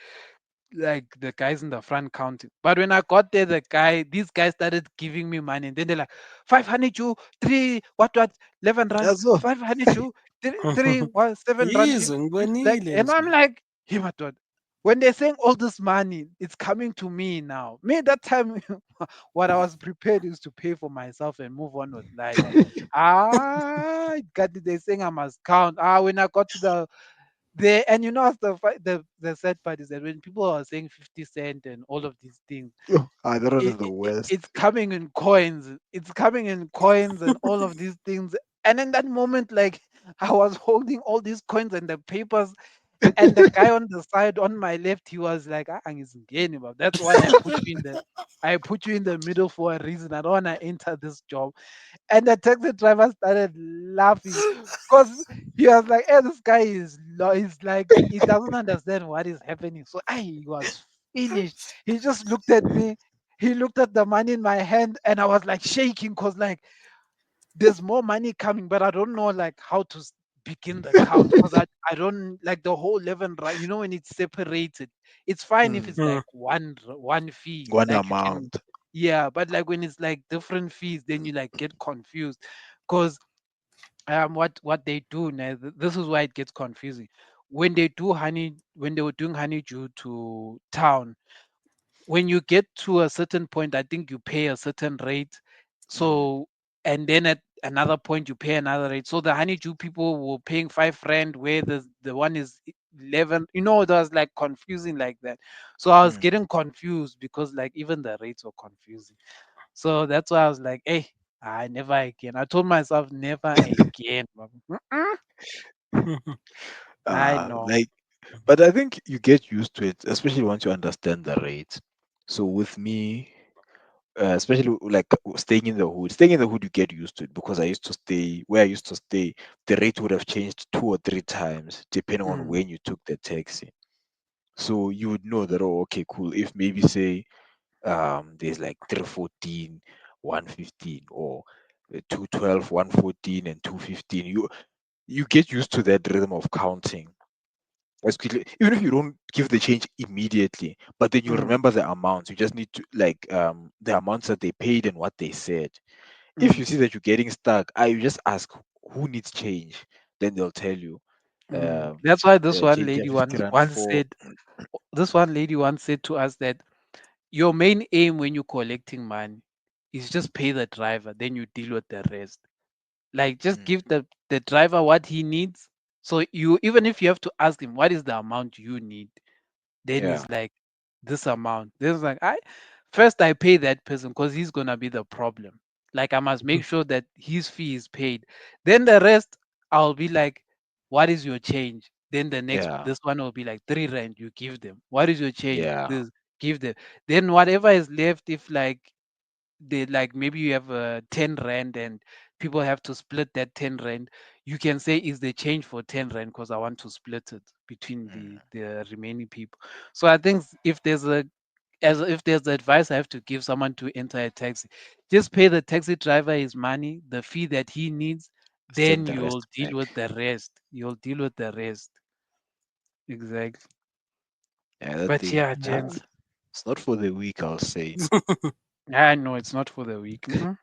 [SPEAKER 1] like the guys in the front counting. But when I got there, these guys started giving me money, and then they're like, 500 you, three, what, 11 rand,
[SPEAKER 2] That's all.
[SPEAKER 1] 500 you, three, what, 7 rand,
[SPEAKER 3] Yize
[SPEAKER 1] 50. Like,
[SPEAKER 3] ngibonile
[SPEAKER 1] and
[SPEAKER 3] nje.
[SPEAKER 1] I'm like, hey, my God, when they're saying all this money, it's coming to me now. Me, that time, what I was prepared is to pay for myself and move on with life. They're saying I must count. When I got to the and you know what's the sad part is that when people are saying 50 cent and all of these things,
[SPEAKER 2] That one is the
[SPEAKER 1] it's
[SPEAKER 2] worst.
[SPEAKER 1] coming in coins. It's coming in coins and all of these things. And in that moment, like I was holding all these coins and the papers, and the guy on the side on my left, he was like, "Ah, angizingeni, baba. That's why I put you in the middle for a reason. I don't want to enter this job." And the taxi driver started laughing because he was like, "Hey, this guy is like he doesn't understand what is happening." So he was finished. He just looked at me. He looked at the money in my hand, and I was like shaking because like there's more money coming, but I don't know like how to begin the count because I don't like the whole 11 right. You know when it's separated, it's fine if
[SPEAKER 2] Mm,
[SPEAKER 1] it's like one fee,
[SPEAKER 2] one
[SPEAKER 1] like you can,
[SPEAKER 2] amount.
[SPEAKER 1] yeah. But like when it's like different fees, then you like get confused because what they do now. This is why it gets confusing. When they were doing honeydew to town, when you get to a certain point, I think you pay a certain rate.
[SPEAKER 2] Mm,
[SPEAKER 1] So, and then at another point, you pay another rate. So the honeydew people were paying 5 rand, where the one is 11. You know, it was like confusing like that. So I was
[SPEAKER 2] mm.
[SPEAKER 1] getting confused because like even the rates were confusing. So that's why I was like, hey, I never again. I told myself never again. Mm-mm. I know.
[SPEAKER 2] Like, but I think you get used to it, especially once you understand the rates. So with me, especially like staying in the hood, you get used to it because I used to stay where I used to stay. The rate would have changed 2 or 3 times depending on
[SPEAKER 1] Mm,
[SPEAKER 2] when you took the taxi. So you would know that, oh, okay, cool. If maybe say there's like 314, 115, or 212, 114, and 215. You get used to that rhythm of counting as quickly, even if you don't give the change immediately, but then you
[SPEAKER 1] mm,
[SPEAKER 2] remember the amounts. You just need to like the amounts that they paid and what they said. If you
[SPEAKER 1] mm,
[SPEAKER 2] see that you're getting stuck, you just ask who needs change. Then they'll tell you.
[SPEAKER 1] mm.
[SPEAKER 2] Um,
[SPEAKER 1] That's why this one
[SPEAKER 2] change here,
[SPEAKER 1] lady
[SPEAKER 2] 50 rand
[SPEAKER 1] once
[SPEAKER 2] for.
[SPEAKER 1] said, this one lady once said to us that your main aim when you're collecting money is just pay the driver, then you deal with the rest. Like just
[SPEAKER 2] Mm,
[SPEAKER 1] give the driver what he needs. So you, even if you have to ask him what is the amount you need, then
[SPEAKER 2] yeah,
[SPEAKER 1] he's like this amount. Then it's like I first I pay that person because he's gonna be the problem. Like I must make sure that his fee is paid. Then the rest I'll be like, what is your change? Then the next
[SPEAKER 2] yeah,
[SPEAKER 1] this one will be like 3 rand. You give them. What is your change?
[SPEAKER 2] yeah,
[SPEAKER 1] This give them. Then whatever is left, if like they like maybe you have a 10 rand and people have to split that 10 rand, you can say is the change for 10 rand because I want to split it between
[SPEAKER 2] mm,
[SPEAKER 1] the remaining people. So I think if there's a as if there's the advice I have to give someone to enter a taxi, just pay the taxi driver his money, the fee that he needs,
[SPEAKER 2] send
[SPEAKER 1] then
[SPEAKER 2] the
[SPEAKER 1] you'll
[SPEAKER 2] rest
[SPEAKER 1] deal
[SPEAKER 2] back.
[SPEAKER 1] with the rest. You'll deal with the rest. Exactly.
[SPEAKER 2] Yeah, that
[SPEAKER 1] But
[SPEAKER 2] thing.
[SPEAKER 1] yeah, gents,
[SPEAKER 2] It's not for the weak, I'll say.
[SPEAKER 1] I know it's not for the weak. Mm-mm.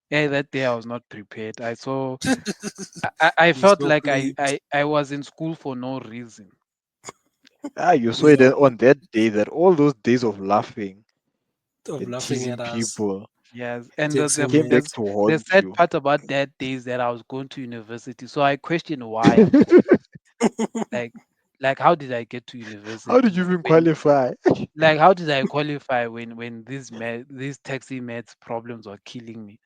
[SPEAKER 1] Yeah, that day I was not prepared. I
[SPEAKER 3] He's
[SPEAKER 1] felt
[SPEAKER 3] no
[SPEAKER 1] like
[SPEAKER 3] plate
[SPEAKER 1] I was in school for no reason.
[SPEAKER 2] You saw it
[SPEAKER 3] without
[SPEAKER 2] on that day, that all those days of laughing
[SPEAKER 3] of
[SPEAKER 2] and
[SPEAKER 3] laughing at
[SPEAKER 2] teasing
[SPEAKER 3] us.
[SPEAKER 2] people
[SPEAKER 1] Yes, and
[SPEAKER 3] Takes
[SPEAKER 2] came
[SPEAKER 3] him
[SPEAKER 2] back to
[SPEAKER 1] the
[SPEAKER 2] haunt
[SPEAKER 1] sad
[SPEAKER 2] you.
[SPEAKER 1] part about that day is that I was going to university, so I question why I'm going. Like, how did I get to
[SPEAKER 2] How did you
[SPEAKER 1] university
[SPEAKER 2] even
[SPEAKER 1] when,
[SPEAKER 2] qualify?
[SPEAKER 1] like, how did I qualify when these taxi maths problems were killing me?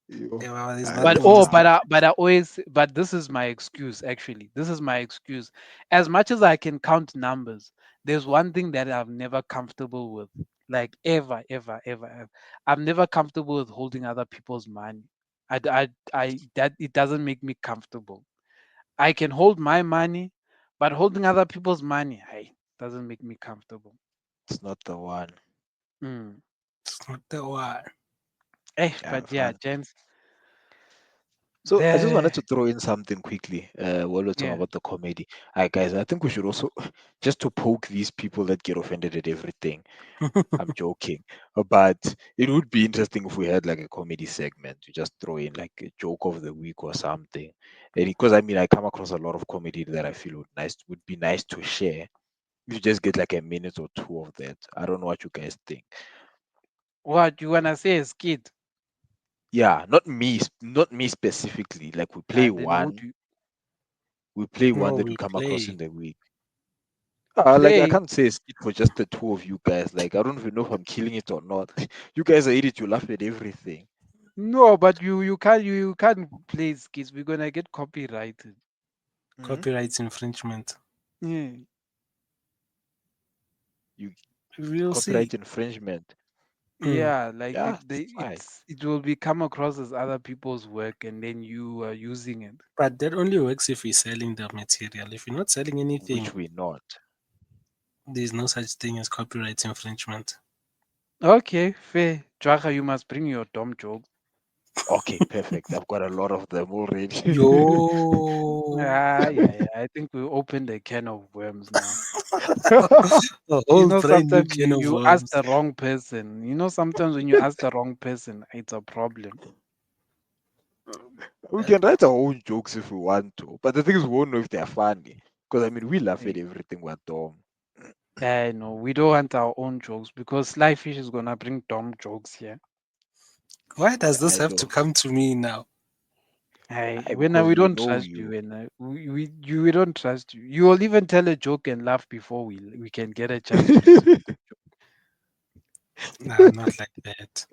[SPEAKER 2] You,
[SPEAKER 3] Yeah, well, there's
[SPEAKER 1] But
[SPEAKER 3] nothing
[SPEAKER 1] oh,
[SPEAKER 3] easy.
[SPEAKER 1] but I always but this is my excuse actually. This is my excuse. As much as I can count numbers, there's one thing that I'm never comfortable with. Like ever, ever, ever, ever. I'm never comfortable with holding other people's money. That it doesn't make me comfortable. I can hold my money, but holding other people's money, hey, doesn't make me comfortable.
[SPEAKER 2] it's not the one.
[SPEAKER 1] Mm.
[SPEAKER 3] It's not the one.
[SPEAKER 2] Yeah,
[SPEAKER 1] But yeah,
[SPEAKER 2] fun.
[SPEAKER 1] gents,
[SPEAKER 2] So I just wanted
[SPEAKER 1] the
[SPEAKER 2] to throw in something quickly while we're talking
[SPEAKER 1] yeah.
[SPEAKER 2] about the comedy. Alright, guys, I think we should also, just to poke these people that get offended at everything. I'm joking, but it would be interesting if we had like a comedy segment to just throw in like a joke of the week or something. And because I mean, I come across a lot of comedy that I feel would be nice to share. You just get like a minute or two of that. I don't know what you guys think.
[SPEAKER 1] What you wanna say is kid?
[SPEAKER 2] Yeah, not me specifically. Like we play
[SPEAKER 1] And then
[SPEAKER 2] one. We play one
[SPEAKER 3] No,
[SPEAKER 2] that we
[SPEAKER 3] we
[SPEAKER 2] come across in
[SPEAKER 3] play.
[SPEAKER 2] the week. Like I
[SPEAKER 1] Play.
[SPEAKER 2] can't say a skit for just the two of you guys. Like I don't even know if I'm killing it or not. You guys are idiot. You laugh at everything.
[SPEAKER 1] No, but you can't play skits. We're gonna get copyrighted.
[SPEAKER 2] Hmm.
[SPEAKER 3] Copyright infringement.
[SPEAKER 1] Yeah.
[SPEAKER 2] You
[SPEAKER 3] We'll see.
[SPEAKER 2] copyright infringement.
[SPEAKER 3] Mm.
[SPEAKER 1] Yeah, like
[SPEAKER 2] Yeah, it's fine.
[SPEAKER 1] it will be come across as other people's work and then you are using it.
[SPEAKER 3] But that only works if we're selling the material. If you're not selling anything,
[SPEAKER 2] Which we not.
[SPEAKER 3] there's no such thing as copyright infringement.
[SPEAKER 1] Okay, fair. Jwaga, you must bring your dumb jokes.
[SPEAKER 2] Okay, perfect. I've got a lot of them already.
[SPEAKER 3] Yo,
[SPEAKER 1] Ah, yeah, yeah. I think we opened a can of worms now.
[SPEAKER 3] a whole brand new
[SPEAKER 1] Sometimes
[SPEAKER 3] can of
[SPEAKER 1] you ask
[SPEAKER 3] worms.
[SPEAKER 1] the wrong person. Sometimes when you ask the wrong person, it's a problem.
[SPEAKER 2] We can write our own jokes if we want to, but the thing is, we won't know if they're funny. Because I mean, we laugh at
[SPEAKER 1] Eh,
[SPEAKER 2] everything we're dumb.
[SPEAKER 1] I know we don't want our own jokes because Slyfish is gonna bring dumb jokes here.
[SPEAKER 3] Why does this
[SPEAKER 2] I
[SPEAKER 3] have to
[SPEAKER 2] know.
[SPEAKER 3] come to me now?
[SPEAKER 1] Hey,
[SPEAKER 2] Aye,
[SPEAKER 1] when
[SPEAKER 2] because
[SPEAKER 1] we
[SPEAKER 2] we
[SPEAKER 1] don't
[SPEAKER 2] know
[SPEAKER 1] trust you,
[SPEAKER 2] you.
[SPEAKER 1] when we don't trust you, you will even tell a joke and laugh before we can get a chance to listen to
[SPEAKER 3] Nah, not like that.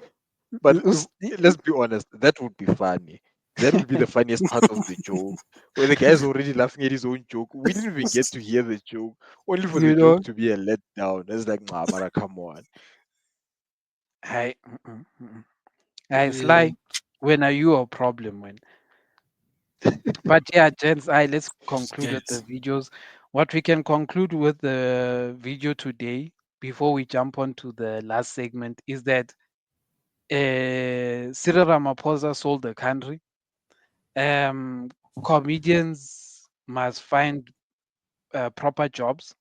[SPEAKER 2] But
[SPEAKER 1] the
[SPEAKER 2] let's be honest, that would be funny. That would be the funniest part of the joke, where the guy's already laughing at his own joke. We didn't even get to hear the joke, only for the
[SPEAKER 1] you
[SPEAKER 2] joke
[SPEAKER 1] know.
[SPEAKER 2] to be a letdown. It's like, nah, Mara, come on.
[SPEAKER 1] Hey, hey,
[SPEAKER 3] Well,
[SPEAKER 1] Sly, when are you a problem when? But yeah, gents, let's conclude with the
[SPEAKER 3] guys.
[SPEAKER 1] videos. What we can conclude with the video today, before we jump on to the last segment, is that Cyril Ramaphosa sold the country. Um, Comedians must find proper jobs.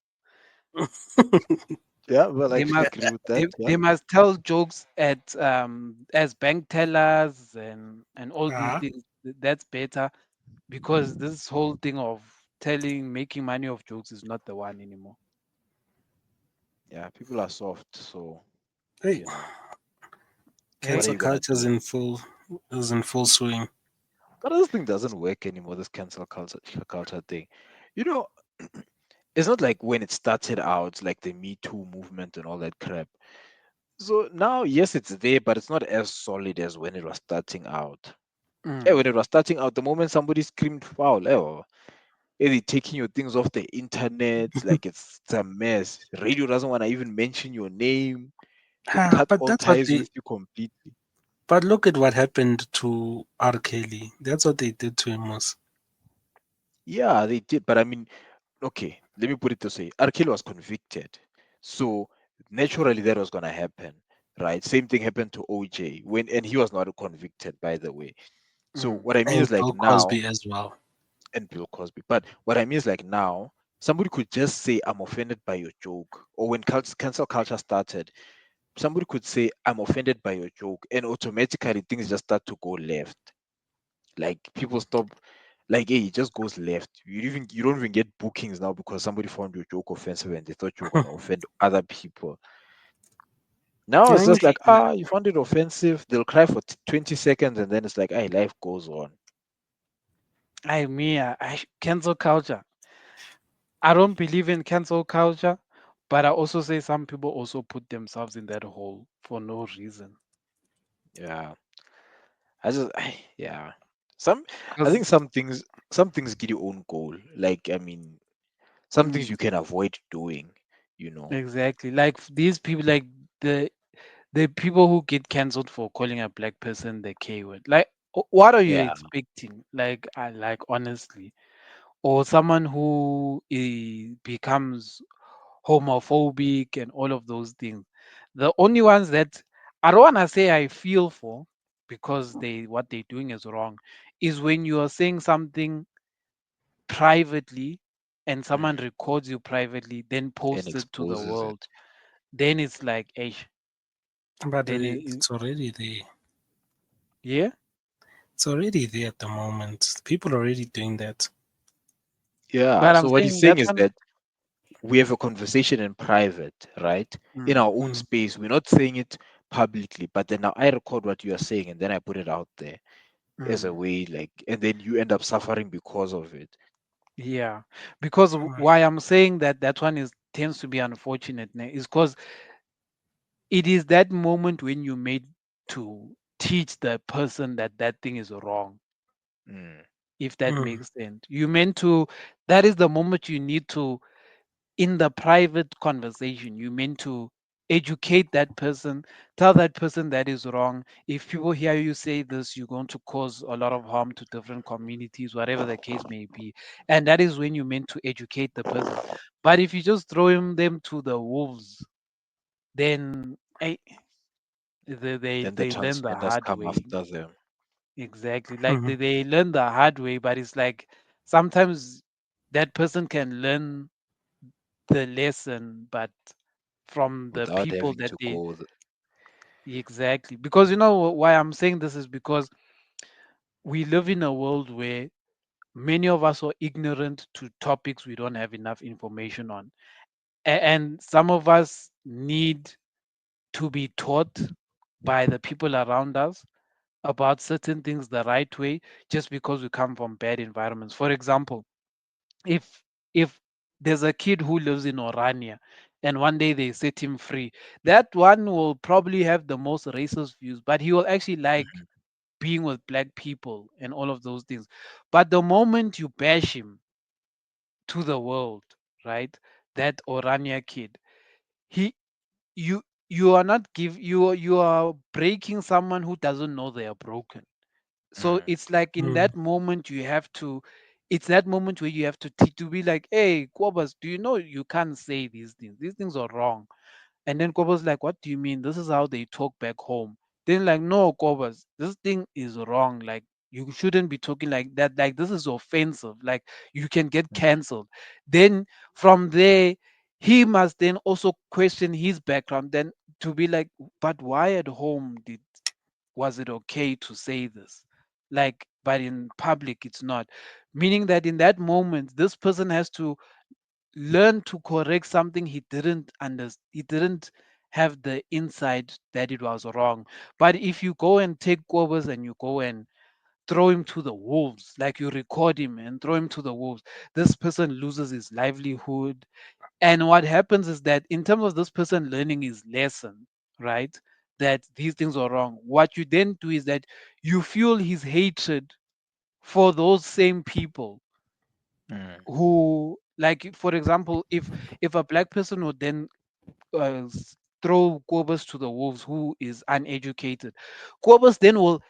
[SPEAKER 2] Yeah, well, I
[SPEAKER 1] They
[SPEAKER 2] can
[SPEAKER 1] must
[SPEAKER 2] agree with that.
[SPEAKER 1] they
[SPEAKER 2] Yeah.
[SPEAKER 1] must tell jokes at as bank tellers and all these
[SPEAKER 3] Ah,
[SPEAKER 1] things. That's better because this whole thing of making money of jokes is not the one anymore.
[SPEAKER 2] Yeah, people are soft, so
[SPEAKER 3] hey,
[SPEAKER 2] you know, what
[SPEAKER 1] Hey,
[SPEAKER 2] are
[SPEAKER 3] cancel
[SPEAKER 2] you gonna
[SPEAKER 3] culture
[SPEAKER 2] do?
[SPEAKER 3] is in full swing.
[SPEAKER 2] But this thing doesn't work anymore, this cancel culture thing. You know, it's not like when it started out, like the Me Too movement and all that crap. So now, yes, it's there, but it's not as solid as when it was starting out. Yeah,
[SPEAKER 1] mm,
[SPEAKER 2] when it was starting out, the moment somebody screamed foul, they taking your things off the internet, like it's a mess. Radio doesn't want to even mention your name. They
[SPEAKER 3] Ah,
[SPEAKER 2] cut
[SPEAKER 3] but
[SPEAKER 2] all
[SPEAKER 3] that's what
[SPEAKER 2] ties
[SPEAKER 3] they.
[SPEAKER 2] with you completely.
[SPEAKER 3] But look at what happened to R. Kelly. That's what they did to him. Was
[SPEAKER 2] Yeah, they did, but I mean, okay, let me put it this way. Arkell was convicted. So naturally that was gonna happen, right? Same thing happened to OJ and he was not convicted, by the way. So
[SPEAKER 1] mm.
[SPEAKER 2] what I mean
[SPEAKER 3] and
[SPEAKER 2] is like
[SPEAKER 3] Bill
[SPEAKER 2] now,
[SPEAKER 3] Cosby as well.
[SPEAKER 2] and Bill Cosby, but what I mean is like now, somebody could just say, I'm offended by your joke. Or when cancel culture started, somebody could say, I'm offended by your joke, and automatically things just start to go left. Like people stop, like, hey, it just goes left. You don't even get bookings now because somebody found your joke offensive and they thought you were gonna offend other people. Now it's just like,
[SPEAKER 3] Frankly,
[SPEAKER 2] you found it offensive. They'll cry for 20 seconds and then it's like, hey, life goes on.
[SPEAKER 1] Cancel culture. I don't believe in cancel culture, but I also say some people also put themselves in that hole for no reason.
[SPEAKER 2] Yeah, I just, yeah. Some, I think
[SPEAKER 1] Because
[SPEAKER 2] some things get your own goal. Like, I mean, some things you can avoid doing. You know.
[SPEAKER 1] exactly, like these people, like the the people who get cancelled for calling a black person the K word. Like, what are you
[SPEAKER 2] Yeah.
[SPEAKER 1] expecting? Like honestly, or someone who becomes homophobic and all of those things. The only ones that I don't want to say I feel for because they what they're doing is wrong is when you are saying something privately and someone
[SPEAKER 2] Mhm.
[SPEAKER 1] records you privately, then
[SPEAKER 2] And
[SPEAKER 1] posts it to the
[SPEAKER 2] exposes
[SPEAKER 1] world.
[SPEAKER 2] it.
[SPEAKER 1] Then it's like, eh,
[SPEAKER 3] but
[SPEAKER 1] then
[SPEAKER 3] it's already there.
[SPEAKER 1] yeah.
[SPEAKER 3] It's already there at the moment. People are already doing that.
[SPEAKER 2] Yeah.
[SPEAKER 1] But I'm
[SPEAKER 2] So what he's
[SPEAKER 1] saying
[SPEAKER 2] saying
[SPEAKER 1] that
[SPEAKER 2] is
[SPEAKER 1] one.
[SPEAKER 2] that we have a conversation in private, right? In
[SPEAKER 1] Mm,
[SPEAKER 2] our own
[SPEAKER 1] mm,
[SPEAKER 2] space. We're not saying it publicly, but then now I record what you are saying and then I put it out there as a
[SPEAKER 1] mm.
[SPEAKER 2] way, like, and then you end up suffering because of it.
[SPEAKER 1] Yeah, because why I'm saying that that one is tends to be unfortunate is because it is that moment when you made to teach the person that that thing is wrong,
[SPEAKER 2] Mm.
[SPEAKER 1] if that
[SPEAKER 3] Mm,
[SPEAKER 1] makes sense. You meant to, that is the moment you need to, in the private conversation, you meant to educate that person, tell that person that is wrong. If people hear you say this, you're going to cause a lot of harm to different communities, whatever the case may be. And that is when you meant to educate the person. But if you just throw them to the wolves, then
[SPEAKER 2] Then the
[SPEAKER 1] they learn the
[SPEAKER 2] transgenders
[SPEAKER 1] hard
[SPEAKER 2] come
[SPEAKER 1] way.
[SPEAKER 2] after them.
[SPEAKER 1] Exactly. Like
[SPEAKER 3] mhm.
[SPEAKER 1] they learn the hard way, but it's like sometimes that person can learn the lesson, but from the
[SPEAKER 2] Without
[SPEAKER 1] people
[SPEAKER 2] having
[SPEAKER 1] that
[SPEAKER 2] to
[SPEAKER 1] they
[SPEAKER 2] go
[SPEAKER 1] exactly. Because you know why I'm saying this is because we live in a world where many of us are ignorant to topics we don't have enough information on. And some of us need to be taught by the people around us about certain things the right way just because we come from bad environments. For example, if if there's a kid who lives in Orania and one day they set him free, that one will probably have the most racist views, but he will actually like
[SPEAKER 2] Mhm.
[SPEAKER 1] being with black people and all of those things. But the moment you bash him to the world, right? That Orania kid, he you you are not give you are breaking someone who doesn't know they are broken. So
[SPEAKER 2] Mm.
[SPEAKER 1] it's like in
[SPEAKER 3] Mm,
[SPEAKER 1] that moment you have to, it's that moment where you have to to be like, hey Kwabas, do you know you can't say these things are wrong. And then Kwabas like, what do you mean, this is how they talk back home? Then like, no Kwabas, this thing is wrong, like you shouldn't be talking like that, like this is offensive, like you can get
[SPEAKER 2] Mm.
[SPEAKER 1] cancelled. Then from there he must then also question his background, then to be like, but why at home did, was it okay to say this, like but in public it's not, meaning that in that moment this person has to learn to correct something he didn't understand, he didn't have the insight that it was wrong. But if you go and take Kobus and you go and throw him to the wolves, like you record him and throw him to the wolves, this person loses his livelihood. And what happens is that in terms of this person learning his lesson, right, that these things are wrong, what you then do is that you fuel his hatred for those same people
[SPEAKER 2] Mm.
[SPEAKER 1] who, like for example, if a black person would then throw Kobus to the wolves who is uneducated, Kobus then will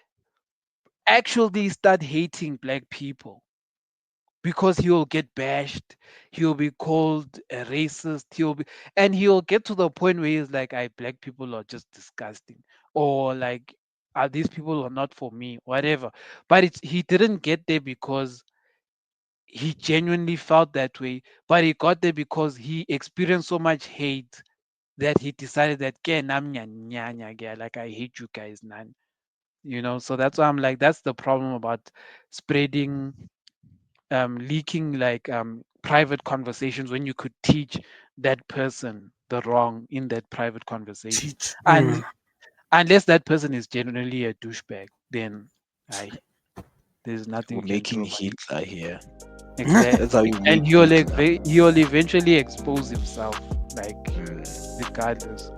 [SPEAKER 1] actually start hating black people because he'll get bashed, he'll be called a racist, he'll be, and he'll get to the point where he's like, I black people are just disgusting, or like, are these people are not for me, whatever. But it's, he didn't get there because he genuinely felt that way, but he got there because he experienced so much hate that he decided that, "Ke nam nya nya nya ge, like I hate you guys, man." You know, so that's why I'm like, that's the problem about spreading leaking like private conversations when you could teach that person the wrong in that private conversation.
[SPEAKER 3] teach.
[SPEAKER 1] And unless that person is genuinely a douchebag, then I, there's nothing
[SPEAKER 2] We're
[SPEAKER 1] you can
[SPEAKER 2] making
[SPEAKER 1] do about it.
[SPEAKER 2] Hitler here. That's how
[SPEAKER 1] Exactly.
[SPEAKER 2] you
[SPEAKER 1] And
[SPEAKER 2] make Hitler.
[SPEAKER 1] he will eventually expose himself, like
[SPEAKER 2] Mm.
[SPEAKER 1] regardless.